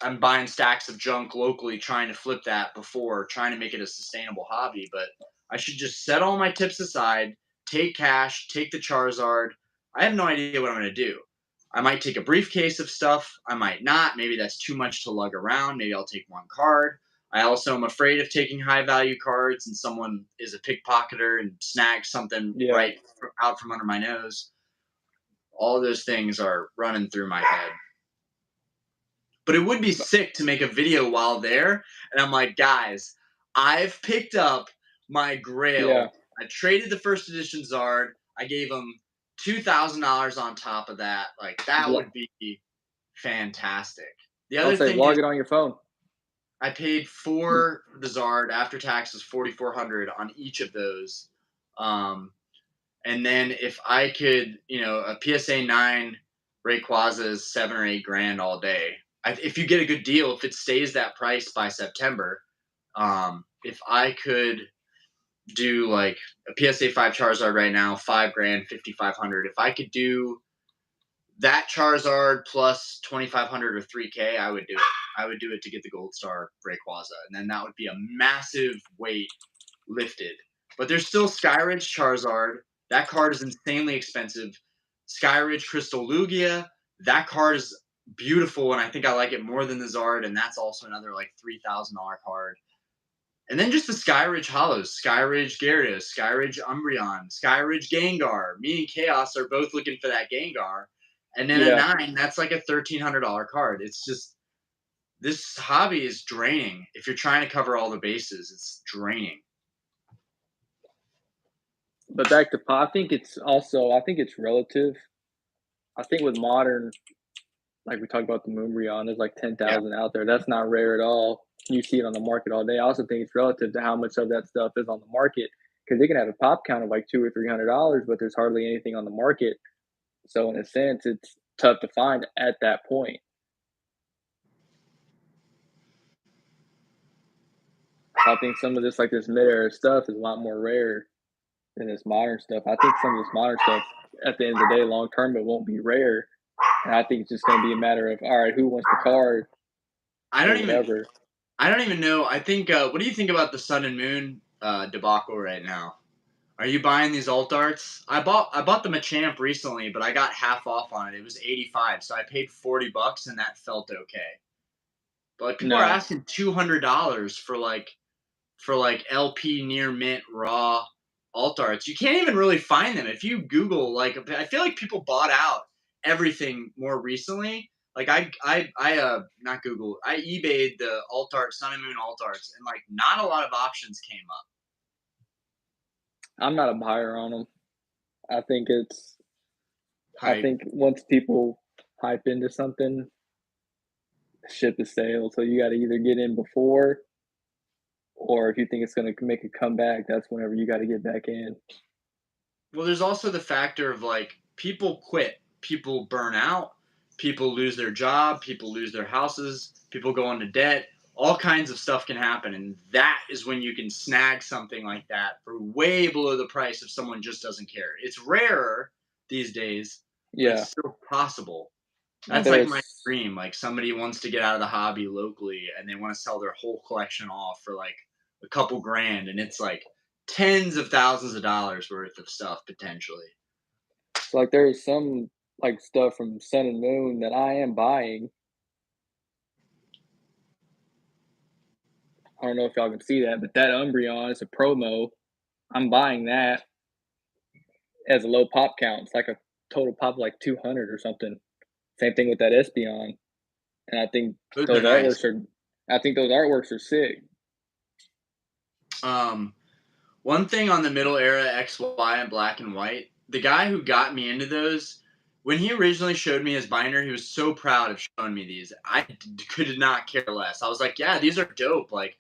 I'm buying stacks of junk locally, trying to flip that before trying to make it a sustainable hobby. But I should just set all my tips aside, take cash, take the Charizard. I have no idea what I'm going to do. I might take a briefcase of stuff. I might not. Maybe that's too much to lug around. Maybe I'll take one card. I also am afraid of taking high value cards and someone is a pickpocketer and snags something yeah. right out from under my nose. All those things are running through my head. But it would be But sick to make a video while there. And I'm like, guys, I've picked up my yeah, Grail. I traded the first edition Zard. I gave him $2,000 on top of that. Like that would be fantastic. The I'll other say thing is log it on your phone. I paid for the Zard after taxes 4,400 on each of those. Um, and then if I could, a PSA 9 Rayquaza is 7 or 8 grand all day. If you get a good deal, if it stays that price by September, if I could do like a PSA 5 Charizard right now, 5 grand, 5,500. If I could do that Charizard plus 2,500 or 3K, I would do it. I would do it to get the Gold Star Rayquaza, and then that would be a massive weight lifted. But there's still Skyridge Charizard. That card is insanely expensive. Skyridge Crystal Lugia. That card is beautiful, and I think I like it more than the Zard, and that's also another like $3,000 card. And then just the Skyridge Hollows, Skyridge Gyarados, Skyridge Umbreon, Skyridge Gengar. Me and Chaos are both looking for that Gengar. And then a Yeah, 9, that's like a $1,300 card. It's just, this hobby is draining. If you're trying to cover all the bases, it's draining. but back to pop, I think it's relative. I think with modern, like we talked about the Moonbreon, there's like Yeah. 10,000 out there. That's not rare at all. You see it on the market all day. I also think it's relative to how much of that stuff is on the market because they can have a pop count of like $200 or $300, but there's hardly anything on the market. So in a sense, it's tough to find at that point. I think some of this, like this mid-era stuff, is a lot more rare than this modern stuff. I think some of this modern stuff, at the end of the day, long term, it won't be rare. And I think it's just going to be a matter of, all right, who wants the card I or don't even whatever. I don't even know. I think what do you think about the Sun and Moon debacle right now? Are you buying these alt arts? I bought the Machamp recently, but I got half off on it. It was 85, so I paid $40 and that felt okay. But like, people are No, asking $200 for like LP near mint raw alt arts. You can't even really find them. If you Google, like, I feel like people bought out everything more recently. Like I not Google, I eBayed the alt art Sun and Moon alt arts, and like not a lot of options came up. I'm not a buyer on them. I think it's, I Hype. think once people hype into something, the ship is sailed. So you got to either get in before, or if you think it's going to make a comeback, that's whenever you got to get back in. Well, there's also the factor of like people quit, people burn out, people lose their job, people lose their houses, people go into debt. All kinds of stuff can happen, and that is when you can snag something like that for way below the price if someone just doesn't care. It's rarer these days, but it's Yeah. still possible. That's like my There's, dream. Like somebody wants to get out of the hobby locally and they want to sell their whole collection off for like a couple grand, and it's like tens of thousands of dollars worth of stuff potentially. so like there is some like stuff from Sun and Moon that I am buying. I don't know if y'all can see that, but that Umbreon is a promo. I'm buying that as a low pop count. It's like a total pop of like 200 or something. Same thing with that Espeon. And I think Those are those nice. artworks are I think those artworks are sick. Um, One thing on the middle era XY and black and white, the guy who got me into those, when he originally showed me his binder, he was so proud of showing me these. Could not care less. I was like, yeah, these are dope. Like,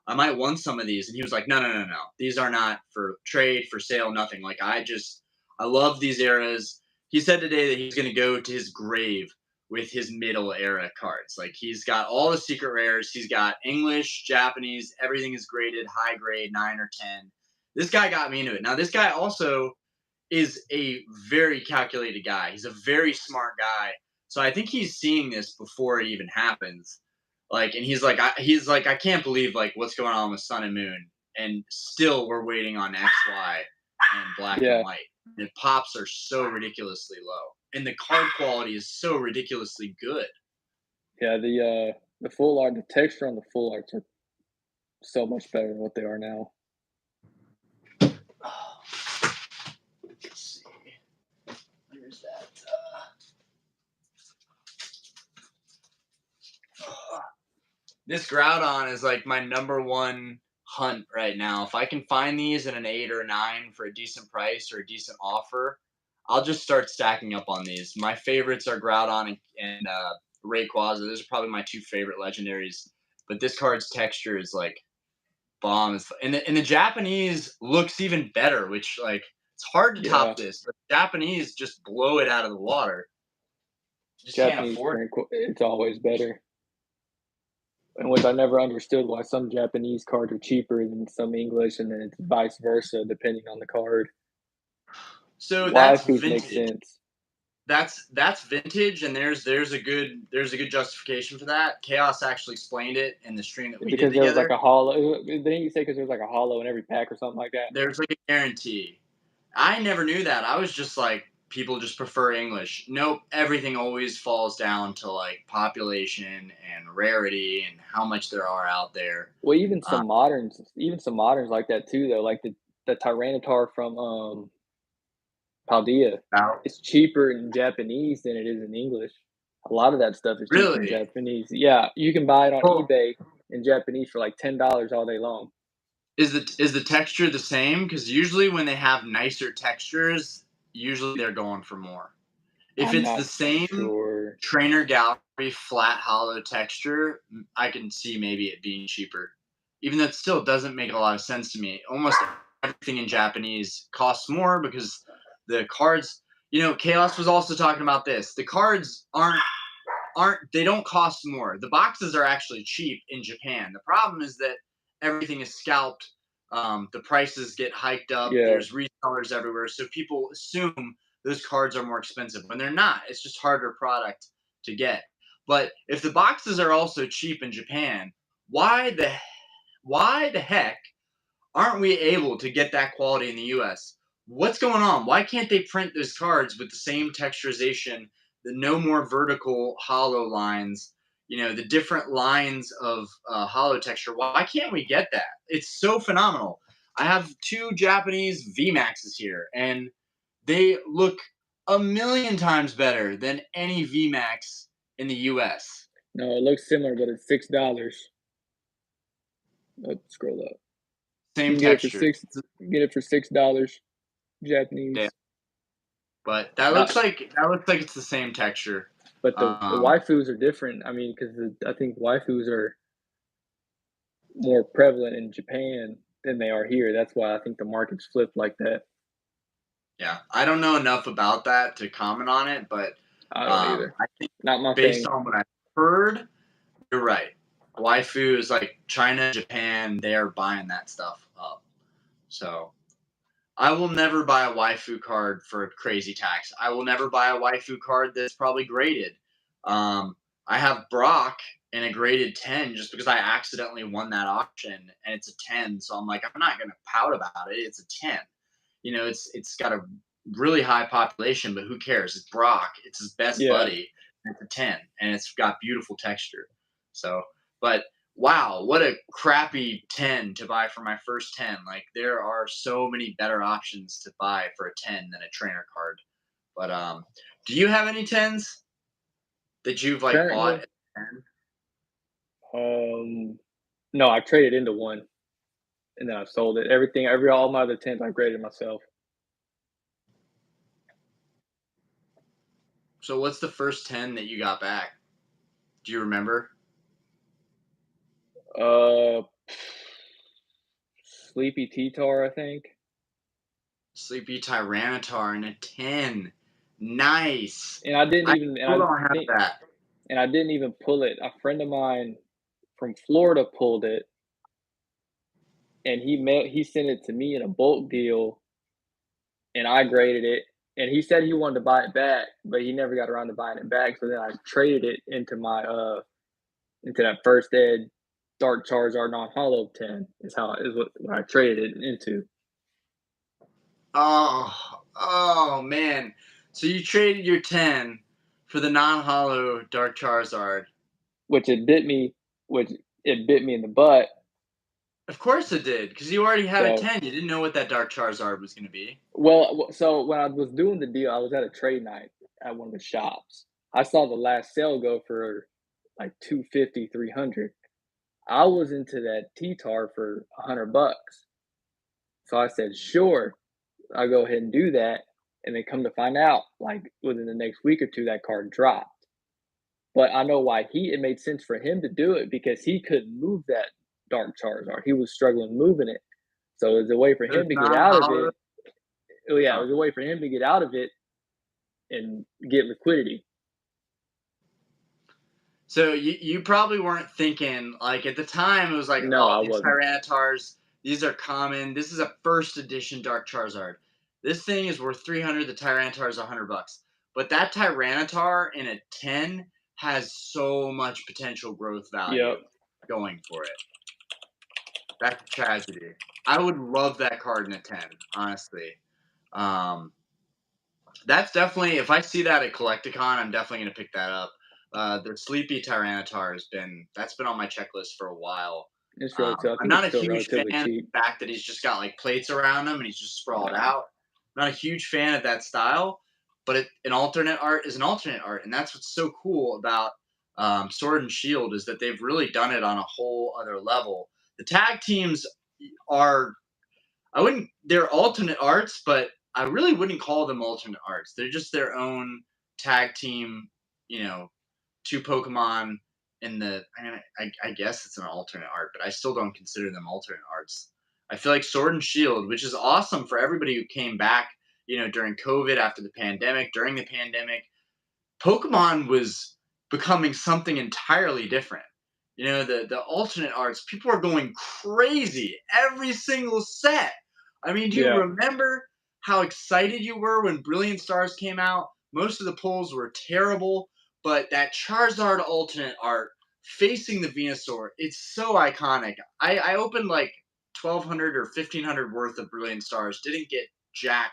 I might want some of these. And he was like, no, no, no, no. These are not for trade, for sale, nothing. Like, I love these eras. He said today that he's going to go to his grave with his middle era cards. Like, he's got all the secret rares. He's got English, Japanese, everything is graded high grade, 9 or 10. This guy got me into it. Now, this guy also is a very calculated guy. He's a very smart guy. So I think he's seeing this before it even happens. Like, and he's like, I can't believe like what's going on with Sun and Moon, and still we're waiting on XY and black and Yeah. white. The pops are so ridiculously low, and the card quality is so ridiculously good. Yeah, the full art, the texture on the full arts are so much better than what they are now. Oh, let's see. Where's that? This Groudon is like my number one hunt right now. If I can find these in an 8 or a 9 for a decent price or a decent offer, I'll just start stacking up on these. My favorites are Groudon and Rayquaza. Those are probably my two favorite legendaries. But this card's texture is like bomb. And the Japanese looks even better, which like it's hard to Yeah, top this. But Japanese just blow it out of the water. You just can't Japanese afford it. print, it's always better. And which I never understood why some Japanese cards are cheaper than some English, and then it's vice versa depending on the card. So that's Waifus make vintage. sense. That's vintage, and there's a good justification for that. Chaos actually explained it in the stream that we did Because there was like together. a hollow. Didn't you say because there was like a hollow in every pack or something like that? There's like a guarantee. I never knew that. I was just like, people just prefer English. Nope, everything always falls down to like population and rarity and how much there are out there. Well, Uh, even some moderns like that too, though. Like the Tyranitar from Paldea, about it's cheaper in Japanese than it is in English. A lot of that stuff is cheaper in really, Japanese. Yeah, you can buy it on well, eBay in Japanese for like $10 all day long. is the texture the same? Because usually when they have nicer textures, usually they're going for more. If I'm it's not the same sure. trainer gallery flat hollow texture, I can see maybe it being cheaper. Even though it still doesn't make a lot of sense to me. Almost everything in Japanese costs more because the cards, Chaos was also talking about this. The cards aren't they don't cost more. The boxes are actually cheap in Japan. The problem is that everything is scalped. The prices get hiked up. Yeah. There's resellers everywhere, so people assume those cards are more expensive when they're not. It's just harder product to get. But if the boxes are also cheap in Japan, why the heck aren't we able to get that quality in the US? What's going on? Why can't they print those cards with the same texturization, the no more vertical hollow lines, the different lines of hollow texture? Why can't we get that? It's so phenomenal. I have two Japanese VMAXs here, and they look a million times better than any VMAX in the US. No, it looks similar, but it's $6. Scroll up. You Same can get it for texture. six. Get it for $6 Yeah, Japanese. but that Not, looks like it's the same texture. but the Um, waifus are different. I mean, because I think waifus are more prevalent in Japan than they are here. That's why I think the market's flipped like that. yeah, I don't know enough about that to comment on it, but I don't either. I think Not my based thing. on what I've heard, you're right. Waifu is like China, Japan, they are buying that stuff up. So I will never buy a waifu card for a crazy tax. I will never buy a waifu card that's probably graded. Um, I have Brock in a graded 10 just because I accidentally won that auction and it's a 10. So I'm like, I'm not going to pout about it. It's a 10. It's got a really high population, but who cares? It's Brock. It's his best Yeah. buddy. It's a 10, and it's got beautiful texture. So, but wow, what a crappy 10 to buy for my first 10. Like there are so many better options to buy for a 10 than a trainer card. But do you have any 10s that you've like bought Currently, at 10? um, no, I traded into one and then I sold it. All my other tens I graded myself. So what's the first 10 that you got back? Do you remember? Uh, Sleepy T-Tar, I think. Sleepy Tyranitar in a 10. Nice. And I didn't I even, and still I don't have think, that. and I didn't even pull it. A friend of mine from Florida pulled it, and he sent it to me in a bulk deal, and I graded it. And he said he wanted to buy it back, but he never got around to buying it back. So then I traded it into that first ed Dark Charizard non hollow 10 is what I traded it into. Oh man. So you traded your 10 for the non-hollow Dark Charizard. Which it bit me which it bit me in the butt. Of course it did, because you already had a So 10. You didn't know what that Dark Charizard was going to be. so when I was doing the deal, I was at a trade night at one of the shops. I saw the last sale go for like 250, 300. I was into that T-Tar for $100. So I said, sure, I'll go ahead and do that. And then come to find out, like within the next week or two, that card dropped. But I know why it made sense for him to do it because he couldn't move that Dark Charizard. He was struggling moving it. So it was a way for Those him to get out of non-hollow. it. Oh yeah, it Oh. was a way for him to get out of it and get liquidity. So you probably weren't thinking, like at the time, it was like, No, oh, I these wasn't. Tyranitars, these are common. This is a first edition Dark Charizard. This thing is worth 300. The Tyranitar is $100. But that Tyranitar in a 10 has so much potential growth value Yep. going for it. That's a tragedy. I would love that card in a 10, honestly. Um, that's definitely, if I see that at Collecticon, I'm definitely going to pick that up. The Sleepy Tyranitar that's been on my checklist for a while. It's I I'm think not it's a still huge relatively fan of cheap. the fact that he's just got like plates around him and he's just sprawled No. out. I'm not a huge fan of that style, but an alternate art is an alternate art, and that's what's so cool about Sword and Shield is that they've really done it on a whole other level. The tag teams are they're alternate arts, but I really wouldn't call them alternate arts. They're just their own tag team, 2 Pokemon in I guess it's an alternate art, but I still don't consider them alternate arts. I feel like Sword and Shield, which is awesome for everybody who came back, during COVID, after the pandemic, during the pandemic, Pokemon was becoming something entirely different. The alternate arts, people are going crazy every single set. I mean, do you Yeah. remember how excited you were when Brilliant Stars came out? Most of the pulls were terrible, but that Charizard alternate art facing the Venusaur, it's so iconic. I opened like 1,200 or 1,500 worth of Brilliant Stars, didn't get jack,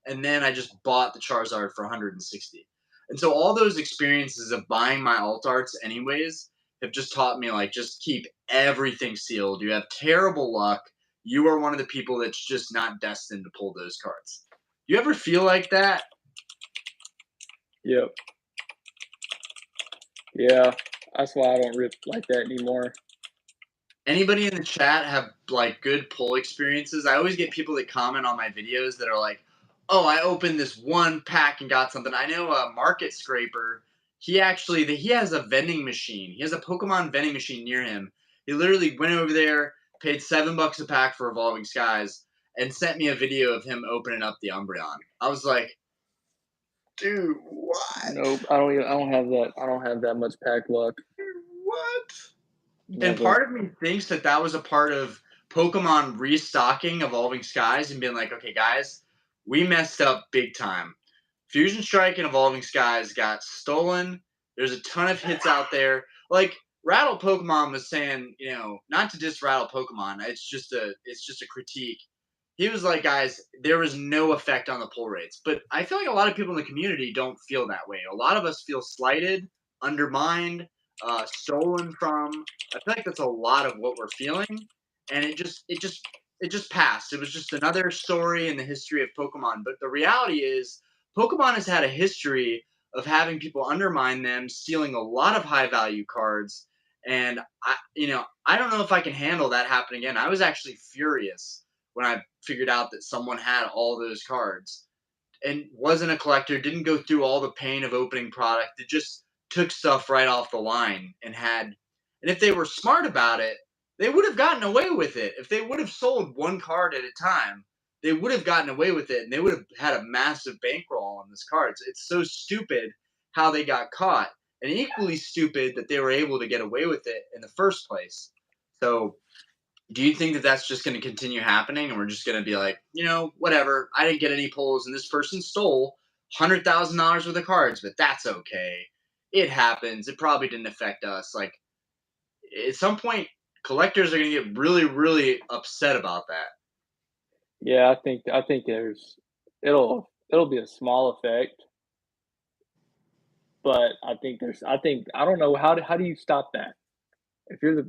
and then I just bought the Charizard for 160. And so all those experiences of buying my alt arts anyways have just taught me, like, just keep everything sealed. You have terrible luck. You are one of the people that's just not destined to pull those cards. You ever feel like that? Yep. Yeah. That's why I don't rip like that anymore. Anybody in the chat have like good pull experiences? I always get people that comment on my videos that are like, "Oh, I opened this one pack and got something." I know a Market Scraper. He has a vending machine. He has a Pokemon vending machine near him. He literally went over there, paid $7 a pack for Evolving Skies, and sent me a video of him opening up the Umbreon. I was like, "Dude, what? Nope. I don't have that much pack luck. What?" And Never. part of me thinks that was a part of Pokemon restocking Evolving Skies and being like, okay, guys, we messed up big time. Fusion Strike and Evolving Skies got stolen. There's a ton of hits out there. Like Rattle Pokemon was saying, not to diss Rattle Pokemon. It's just a critique. He was like, guys, there was no effect on the pull rates. But I feel like a lot of people in the community don't feel that way. A lot of us feel slighted, undermined, stolen from. I feel like that's a lot of what we're feeling, and it just passed. It was just another story in the history of Pokemon. But the reality is, Pokemon has had a history of having people undermine them, stealing a lot of high value cards, and I don't know if I can handle that happen again. I was actually furious when I figured out that someone had all those cards and wasn't a collector, didn't go through all the pain of opening product. It just took stuff right off the line and if they were smart about it, they would have gotten away with it. If they would have sold one card at a time, they would have gotten away with it and they would have had a massive bankroll on these cards. It's so stupid how they got caught, and equally stupid that they were able to get away with it in the first place. So do you think that that's just going to continue happening and we're just going to be like, whatever, I didn't get any pulls and this person stole $100,000 worth of cards, but that's okay. It happens. It probably didn't affect us. Like, at some point, collectors are going to get really, really upset about that. Yeah, I think it'll be a small effect, but I don't know how do you stop that? If you're the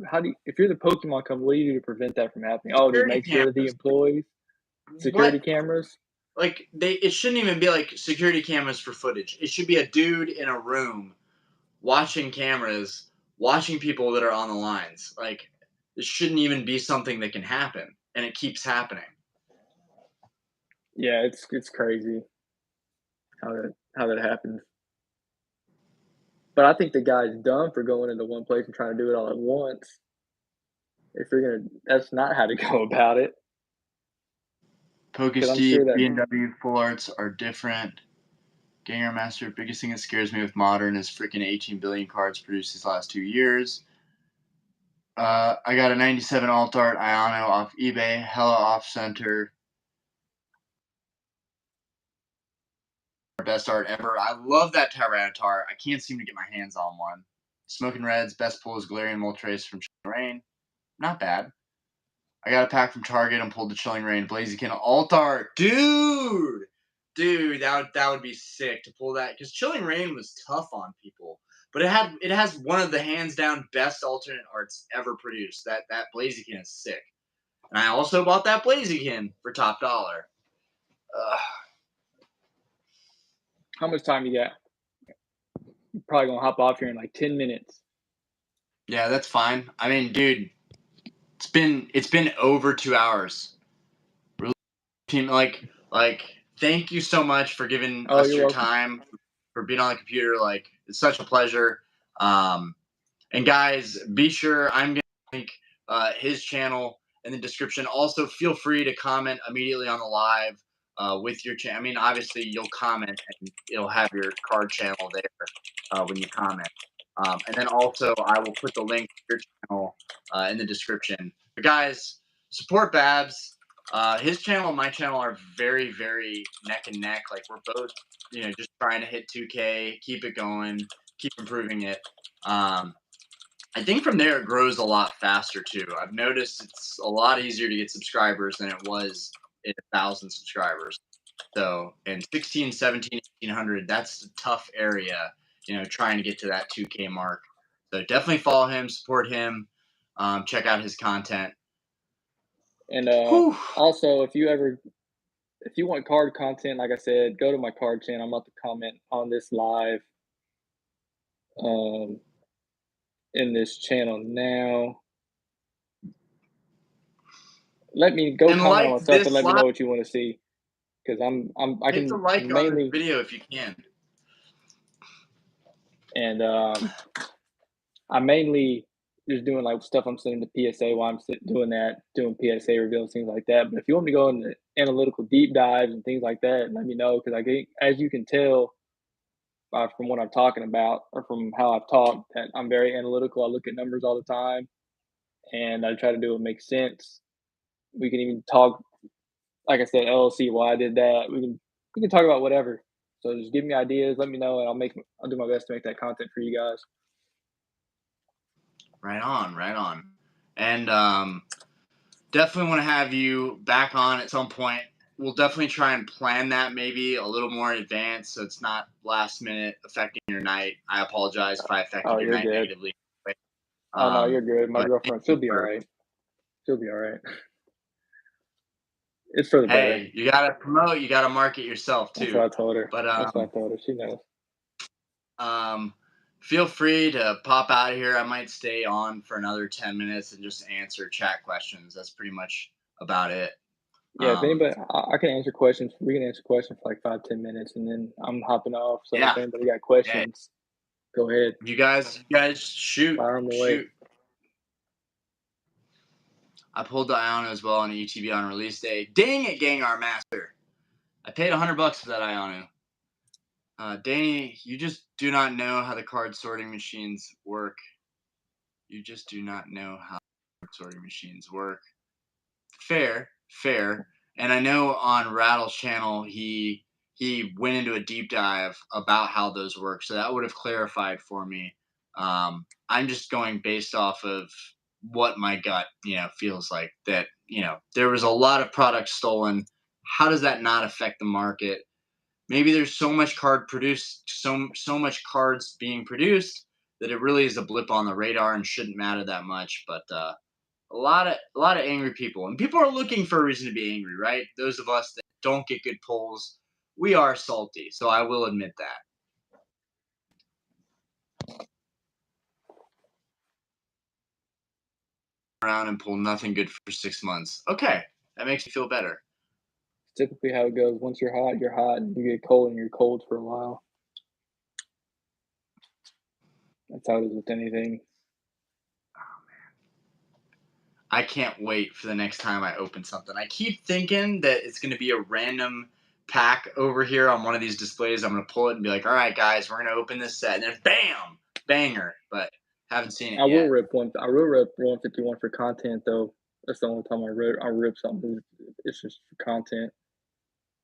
Pokemon company, what do you do to prevent that from happening? Oh, just Security make sure that the cameras. employees What? security cameras. Like, it shouldn't even be like security cameras for footage. It should be a dude in a room watching cameras, watching people that are on the lines. Like, this shouldn't even be something that can happen, and it keeps happening. Yeah, it's crazy how that happens. But I think the guy's dumb for going into one place and trying to do it all at once. If you're gonna, that's not how to go about it. Because I'm PokeSteve, sure that B&W full arts are different. Ganger Master, biggest thing that scares me with Modern is freaking 18 billion cards produced these last 2 years. I got a 97 alt art Iono off eBay, hella off center. Best art ever. I love that Tyranitar. I can't seem to get my hands on one. Smoking Reds, best pull is Galarian Moltres from Chilling Rain. Not bad. I got a pack from Target and pulled the Chilling Rain Blaziken alt art. Dude, that would be sick to pull that, because Chilling Rain was tough on people, but it has one of the hands down best alternate arts ever produced. That Blaziken is sick, and I also bought that Blaziken for top dollar. how much time you got? You're probably gonna hop off here in like 10 minutes. Yeah, that's fine. I mean, dude, it's been over 2 hours. Really, team, like, thank you so much for giving Oh, us you're your welcome. time. for being on the computer. Like, it's such a pleasure. And guys, be sure, I'm going to link his channel in the description. Also, feel free to comment immediately on the live with your channel. I mean, obviously, you'll comment and it'll have your card channel there when you comment. And then also, I will put the link to your channel in the description. But guys, support Babbs. His channel and my channel are very, very neck and neck. Like, we're both, just trying to hit 2K, keep it going, keep improving it. I think from there it grows a lot faster too. I've noticed it's a lot easier to get subscribers than it was at 1,000 subscribers. So in 16, 17, 1800, that's a tough area, trying to get to that 2K mark. So definitely follow him, support him, check out his content. And also, if you want card content, like I said, go to my card channel. I'm about to comment on this live in this channel now. Let me go And comment on my like stuff and this let me know live, what you want to see, because I hit the can like on this mainly video if you can. and I'm mainly just doing like stuff I'm sending to PSA while I'm doing that, doing PSA reveals, things like that. But if you want me to go into analytical deep dives and things like that, let me know, because I think, as you can tell from what I'm talking about or from how I've talked, that I'm very analytical. I look at numbers all the time and I try to do what makes sense. We can even talk, like I said, LLC, why I did that. We can talk about whatever. So just give me ideas, let me know, and I'll do my best to make that content for you guys. Right on, right on. And definitely want to have you back on at some point. We'll definitely try and plan that maybe a little more in advance so it's not last minute affecting your night. I apologize if I affected Oh, your you're night good. negatively. Oh no, you're good. My But girlfriend, she'll be all right. She'll be all right. It's for the better. hey, you gotta promote, you gotta market yourself That's too. what I told her. But That's what I told her. She knows. feel free to pop out of here. I might stay on for another 10 minutes and just answer chat questions. That's pretty much about it. Yeah, if anybody, I can answer questions. We can answer questions for like 5-10 minutes, and then I'm hopping off. So if Yeah. anybody got Yeah. questions, go ahead, You guys shoot. fire them away. Shoot. I pulled the Iona as well on ETB on release day. Dang it, Gengar Master. I paid $100 for that Iona. Danny, you just do not know how the card sorting machines work. You just do not know how sorting machines work. Fair. And I know on Rattle's channel he went into a deep dive about how those work, so that would have clarified for me. I'm just going based off of what my gut, feels like. That there was a lot of products stolen. How does that not affect the market? Maybe there's so much so much cards being produced that it really is a blip on the radar and shouldn't matter that much. But a lot of angry people, and people are looking for a reason to be angry, right? Those of us that don't get good pulls, we are salty. So I will admit that. Around and pull nothing good for 6 months. Okay, that makes me feel better. Typically, how it goes. Once you're hot, and you get cold, and you're cold for a while. That's how it is with anything. I can't wait for the next time I open something. I keep thinking that it's going to be a random pack over here on one of these displays. I'm going to pull it and be like, all right, guys, we're going to open this set. And then bam, banger. But haven't seen it I will yet. rip 151 for content, though. That's the only time I rip something. It's just for content.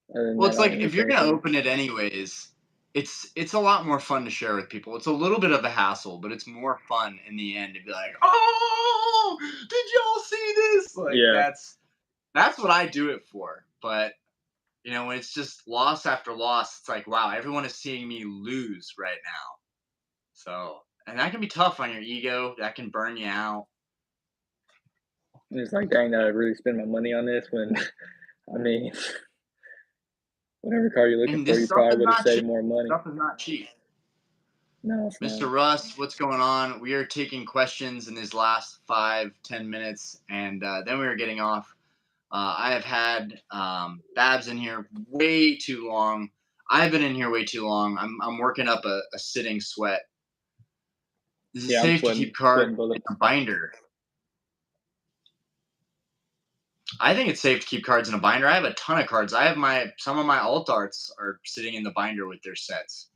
Well, it's like if you're going to open it anyways, it's a lot more fun to share with people. It's a little bit of a hassle, but it's more fun in the end to be like, oh, did y'all see this? Like, yeah, that's what I do it for. But when it's just loss after loss, it's like, wow, everyone is seeing me lose right now. So, and that can be tough on your ego. That can burn you out. it's like, dang, did I really spend my money on this? When I mean, whatever car you're looking And for, this you stuff probably is would have not cheap. saved more money. Stuff is not cheap. No, it's Mr. not. Russ, what's going on? We are taking questions in these last 5-10 minutes, and then we are getting off. I have had Babbs in here way too long. I've been in here way too long. I'm working up a sitting sweat. Is it Yeah, I'm safe to sweating keep cards sweating in bullets. a binder? I think it's safe to keep cards in a binder. I have a ton of cards. I have some of my alt arts are sitting in the binder with their sets.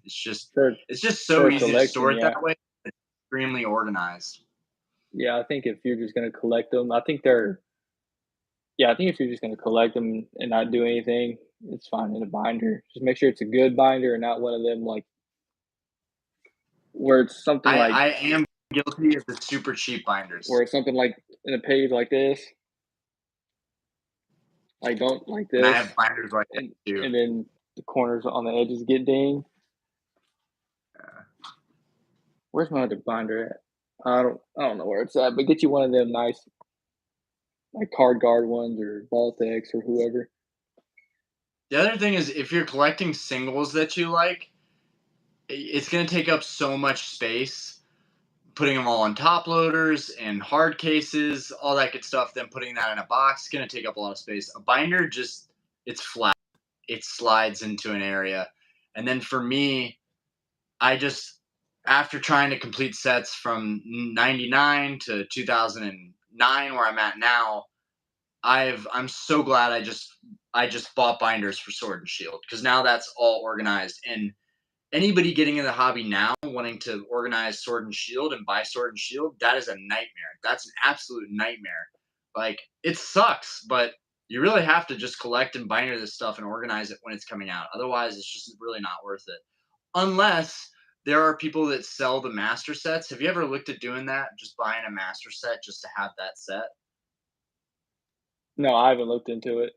For It's just so for easy to store collecting, it yeah. that way. It's extremely organized. Yeah, I think if you're just gonna collect them, I think they're yeah, I think if you're just gonna collect them and not do anything, it's fine in a binder. Just make sure it's a good binder and not one of them, like, where it's something like I am guilty of the super cheap binders. in a page like this, like, don't like And I this, have binders like that and too. and then the corners on the edges get dinged. Where's my other binder at? I don't know where it's at, but get you one of them nice, like, Card Guard ones or Voltex or whoever. The other thing is if you're collecting singles that you like, it's going to take up so much space putting them all on top loaders and hard cases, all that good stuff. Then putting that in a box is going to take up a lot of space. A binder just it's flat. It slides into an area. And then for me, I just after trying to complete sets from 99 to 2009 where I'm at now, I'm so glad I just bought binders for Sword and Shield because now that's all organized. And anybody getting in the hobby now wanting to organize Sword and Shield and buy Sword and Shield, that is a nightmare. That's an absolute nightmare. Like it sucks, but you really have to just collect and binder this stuff and organize it when it's coming out. Otherwise, it's just really not worth it. Unless there are people that sell the master sets. Have you ever looked at doing that? Just buying a master set just to have that set? No, I haven't looked into it.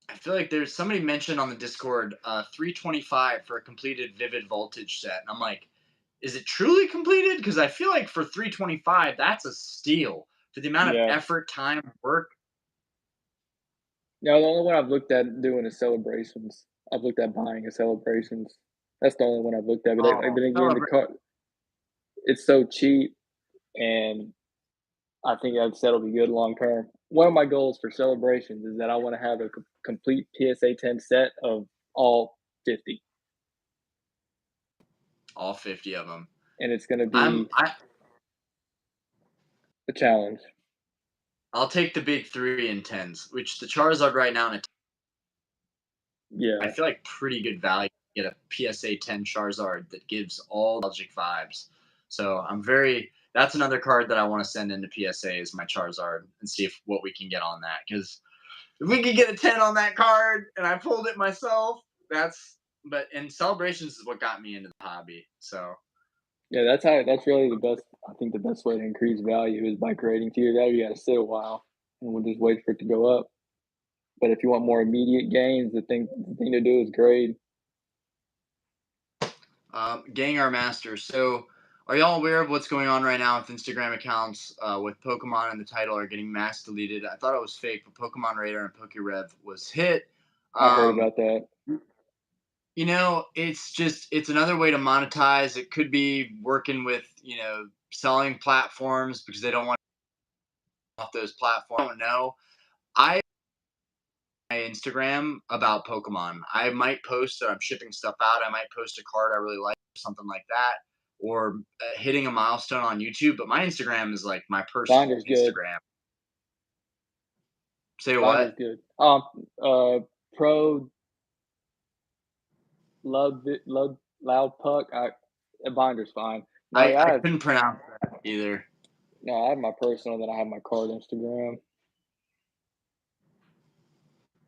I feel like there's somebody mentioned on the Discord 325 for a completed Vivid Voltage set. And I'm like, is it truly completed? Because I feel like for 325, that's a steal for the amount of Yeah. effort, time, work. No, the only one I've looked at doing is Celebrations. I've looked at buying a Celebrations. That's the only one I've looked at, but Oh, then again, celebrate. it's so cheap, and I think that set'll be good long term. One of my goals for Celebrations is that I wanna have a complete PSA 10 set of all 50, All 50 of them. and it's gonna I'm be I a challenge. I'll take the big 3 and 10s, which the Charizard right now in a I Yeah. feel like pretty good value to get a PSA 10 Charizard that gives all nostalgic vibes. So that's another card that I want to send into PSA is my Charizard and see if what we can get on that. Because if we could get a 10 on that card and I pulled it myself, and celebrations is what got me into the hobby. So Yeah, that's really the best I think the best way to increase value is by creating tier. That you gotta sit a while, and we'll just wait for it to go up. But if you want more immediate gains, the thing to do is grade. Gengar Master. So are y'all aware of what's going on right now with Instagram accounts with Pokemon and the title are getting mass deleted? I thought it was fake, but Pokemon Radar and PokeRev was hit. I heard Um, about that. it's another way to monetize. It could be working with, selling platforms because they don't want off those platforms. I don't know. I my Instagram about Pokemon. I might post that I'm shipping stuff out. I might post a card I really like or something like that, or hitting a milestone on YouTube. But my Instagram is like my personal Binder's good. Instagram. Say Binder's what? good. Pro love loud puck. A binder's fine. No, I yeah, couldn't pronounce that either. I have my personal, then I have my card Instagram.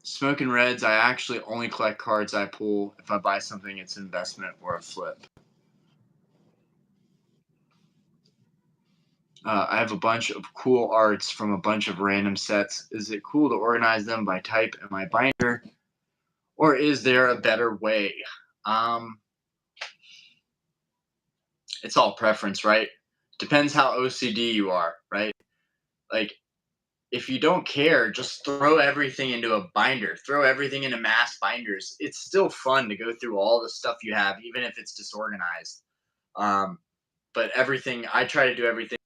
Smoking Reds, I actually only collect cards I pull if I buy something it's an investment or a flip. I have a bunch of cool arts from a bunch of random sets. Is it cool to organize them by type in my binder, or is there a better way? Um, it's all preference, right? Depends how OCD you are, right? Like, if you don't care, just throw everything into a binder, throw everything into mass binders. It's still fun to go through all the stuff you have, even if it's disorganized. Um, but I try to do everything.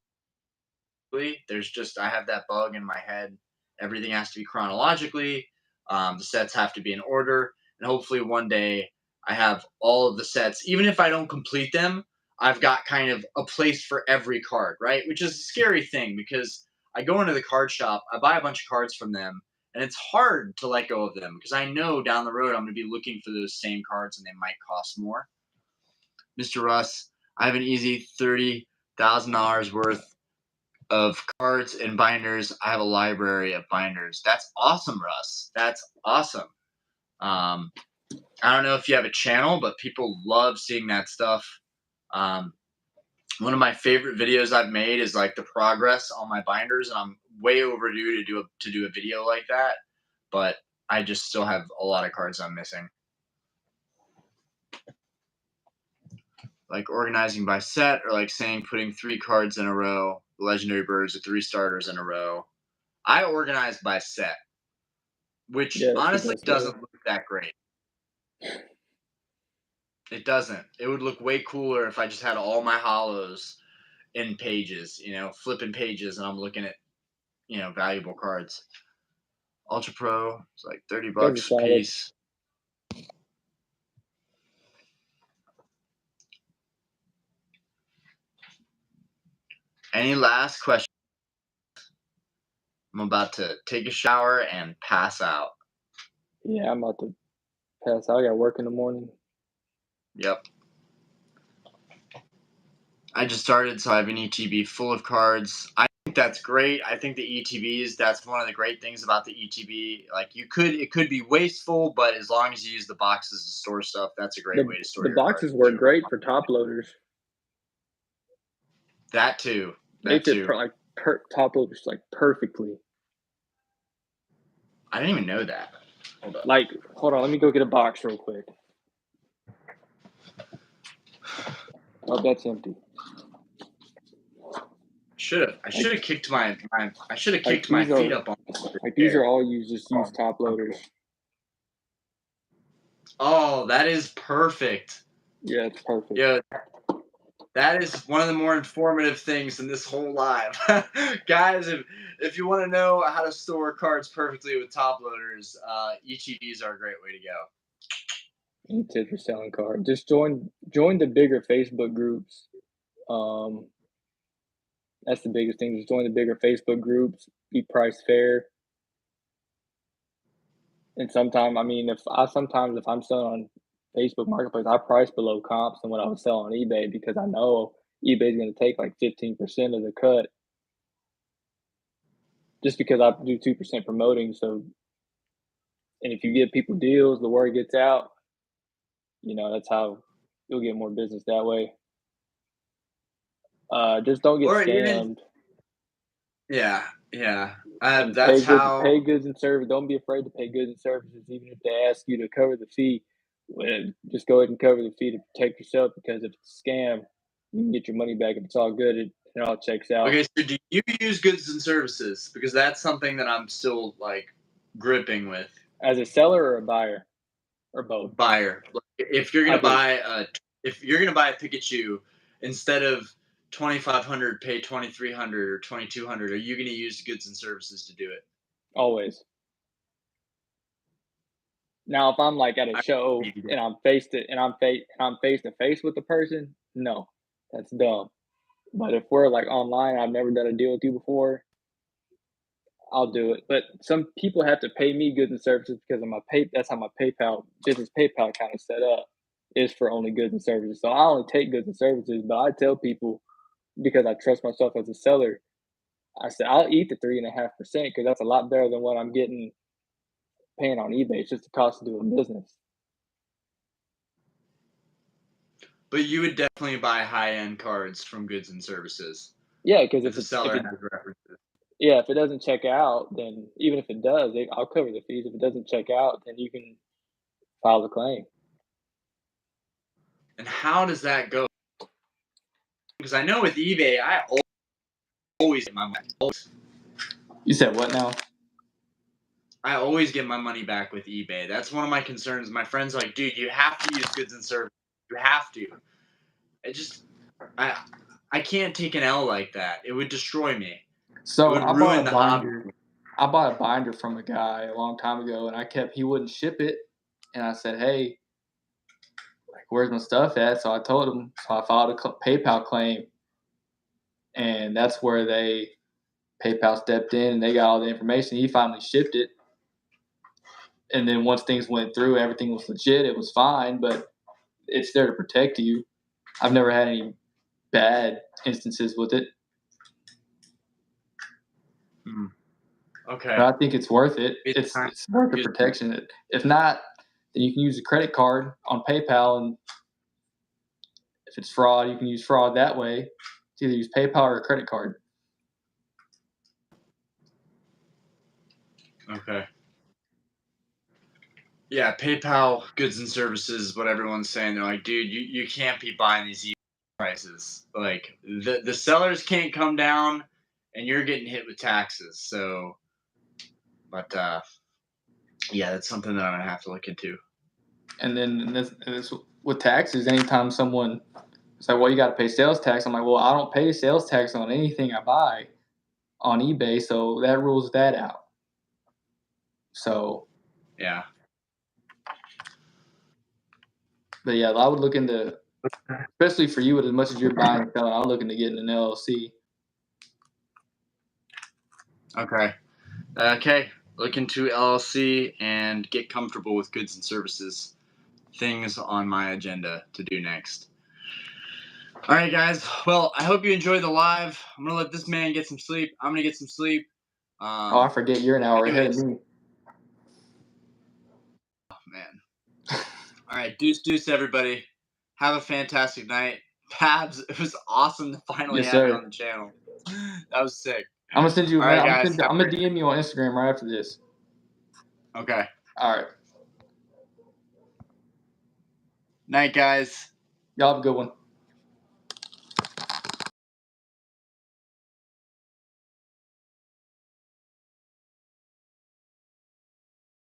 I have that bug in my head. Everything has to be chronologically. The sets have to be in order. and hopefully one day I have all of the sets. Even if I don't complete them, I've got kind of a place for every card, right? Which is a scary thing because I go into the card shop, I buy a bunch of cards from them, and it's hard to let go of them because I know down the road I'm going to be looking for those same cards and they might cost more. Mr. Russ, I have an easy $30,000 worth of cards and binders. I have a library of binders. That's awesome, Russ. That's awesome. I don't know if you have a channel, but people love seeing that stuff. One of my favorite videos I've made is like the progress on my binders, and I'm way overdue to do a video like that. But I just still have a lot of cards I'm missing. Like organizing by set, or like saying putting 3 cards in a row, legendary birds or 3 starters in a row. I organize by set, which honestly doesn't look that great. It doesn't. It would look way cooler if I just had all my hollows in pages, flipping pages, and I'm looking at, valuable cards. Ultra Pro, it's like $30 a piece. Any last questions? I'm about to take a shower and pass out. Yeah, I'm about to pass out. I got work in the morning. Yep. I just started, so I have an ETB full of cards. I think that's great. I think the ETBs, that's one of the great things about the ETB. Like it could be wasteful, but as long as you use the boxes to store stuff, that's a great way to store your cards. The boxes work great for top loaders. That too. They fit top loaders like perfectly. I didn't even know that. Hold on, let me go get a box real quick. Oh, that's empty. I should have kicked my feet up on. Like these are all just use top loaders. Oh, that is perfect. Yeah, it's perfect. Yeah, that is one of the more informative things in this whole live. Guys, if you want to know how to store cards perfectly with top loaders, ETBs are a great way to go. Any tips for selling cards? Just join the bigger Facebook groups. That's the biggest thing. Just join the bigger Facebook groups. Be priced fair. And sometimes, if I'm selling on Facebook Marketplace, I price below comps than what I would sell on eBay because I know eBay's going to take like 15% of the cut. Just because I do 2% promoting, and if you give people deals, the word gets out. That's how you'll get more business that way. Just don't get scammed. Yeah. That's how. Pay goods and services. Don't be afraid to pay goods and services, even if they ask you to cover the fee. Just go ahead and cover the fee to protect yourself, because if it's a scam, you can get your money back if it's all good. It all checks out. Okay, so do you use goods and services? Because that's something that I'm still gripping with. As a seller or a buyer, or both? Buyer. If you're gonna buy a Pikachu, instead of $2,500, pay $2,300 or $2,200. Are you gonna use goods and services to do it? Always. Now, if I'm at a show and I'm face to face with the person, no, that's dumb. But if we're online, I've never done a deal with you before, I'll do it. But some people have to pay me goods and services because of my that's how my business PayPal kind of set up, is for only goods and services. So I only take goods and services, but I tell people, because I trust myself as a seller, I said I'll eat the 3.5% because that's a lot better than what I'm paying on eBay. It's just the cost of doing business. But you would definitely buy high-end cards from goods and services. Yeah, because if the seller has references. Yeah, if it doesn't check out, then even if it does, I'll cover the fees. If it doesn't check out, then you can file the claim. And how does that go? Because I know with eBay, I always get my money. You said what now? I always get my money back with eBay. That's one of my concerns. My friend's like, dude, you have to use goods and services. You have to. I can't take an L like that. It would destroy me. So I bought a binder. I bought a binder from a guy a long time ago, and he wouldn't ship it. and I said, "Hey, like, where's my stuff at?" So I told him. So I filed a PayPal claim, and that's where PayPal stepped in and they got all the information. He finally shipped it, and then once things went through, everything was legit. It was fine, but it's there to protect you. I've never had any bad instances with it. Okay. But I think it's worth it. It's worth the protection. If not, then you can use a credit card on PayPal, and if it's fraud, you can use fraud that way. It's either use PayPal or a credit card. Okay. Yeah, PayPal goods and services is what everyone's saying. They're like, dude, you can't be buying these prices. Like the sellers can't come down, and you're getting hit with taxes. So, but yeah, that's something that I'm gonna have to look into. And then this with taxes. Anytime someone is like, "Well, you got to pay sales tax," I'm like, "Well, I don't pay sales tax on anything I buy on eBay, so that rules that out." So Yeah. But yeah, I would look into, especially for you, with as much as you're buying and selling, I would look into getting an LLC. Okay. Okay. Look into LLC and get comfortable with goods and services. Things on my agenda to do next. All right, guys. Well, I hope you enjoyed the live. I'm gonna let this man get some sleep. I'm gonna get some sleep. Oh, I forget, you're an hour ahead of me. Oh, man. All right, deuce, everybody. Have a fantastic night. Babbs, it was awesome to finally have you on the channel. That was sick. I'm gonna send you. All right, guys. I'm gonna DM you on Instagram right after this. Okay. All right. Night, guys. Y'all have a good one.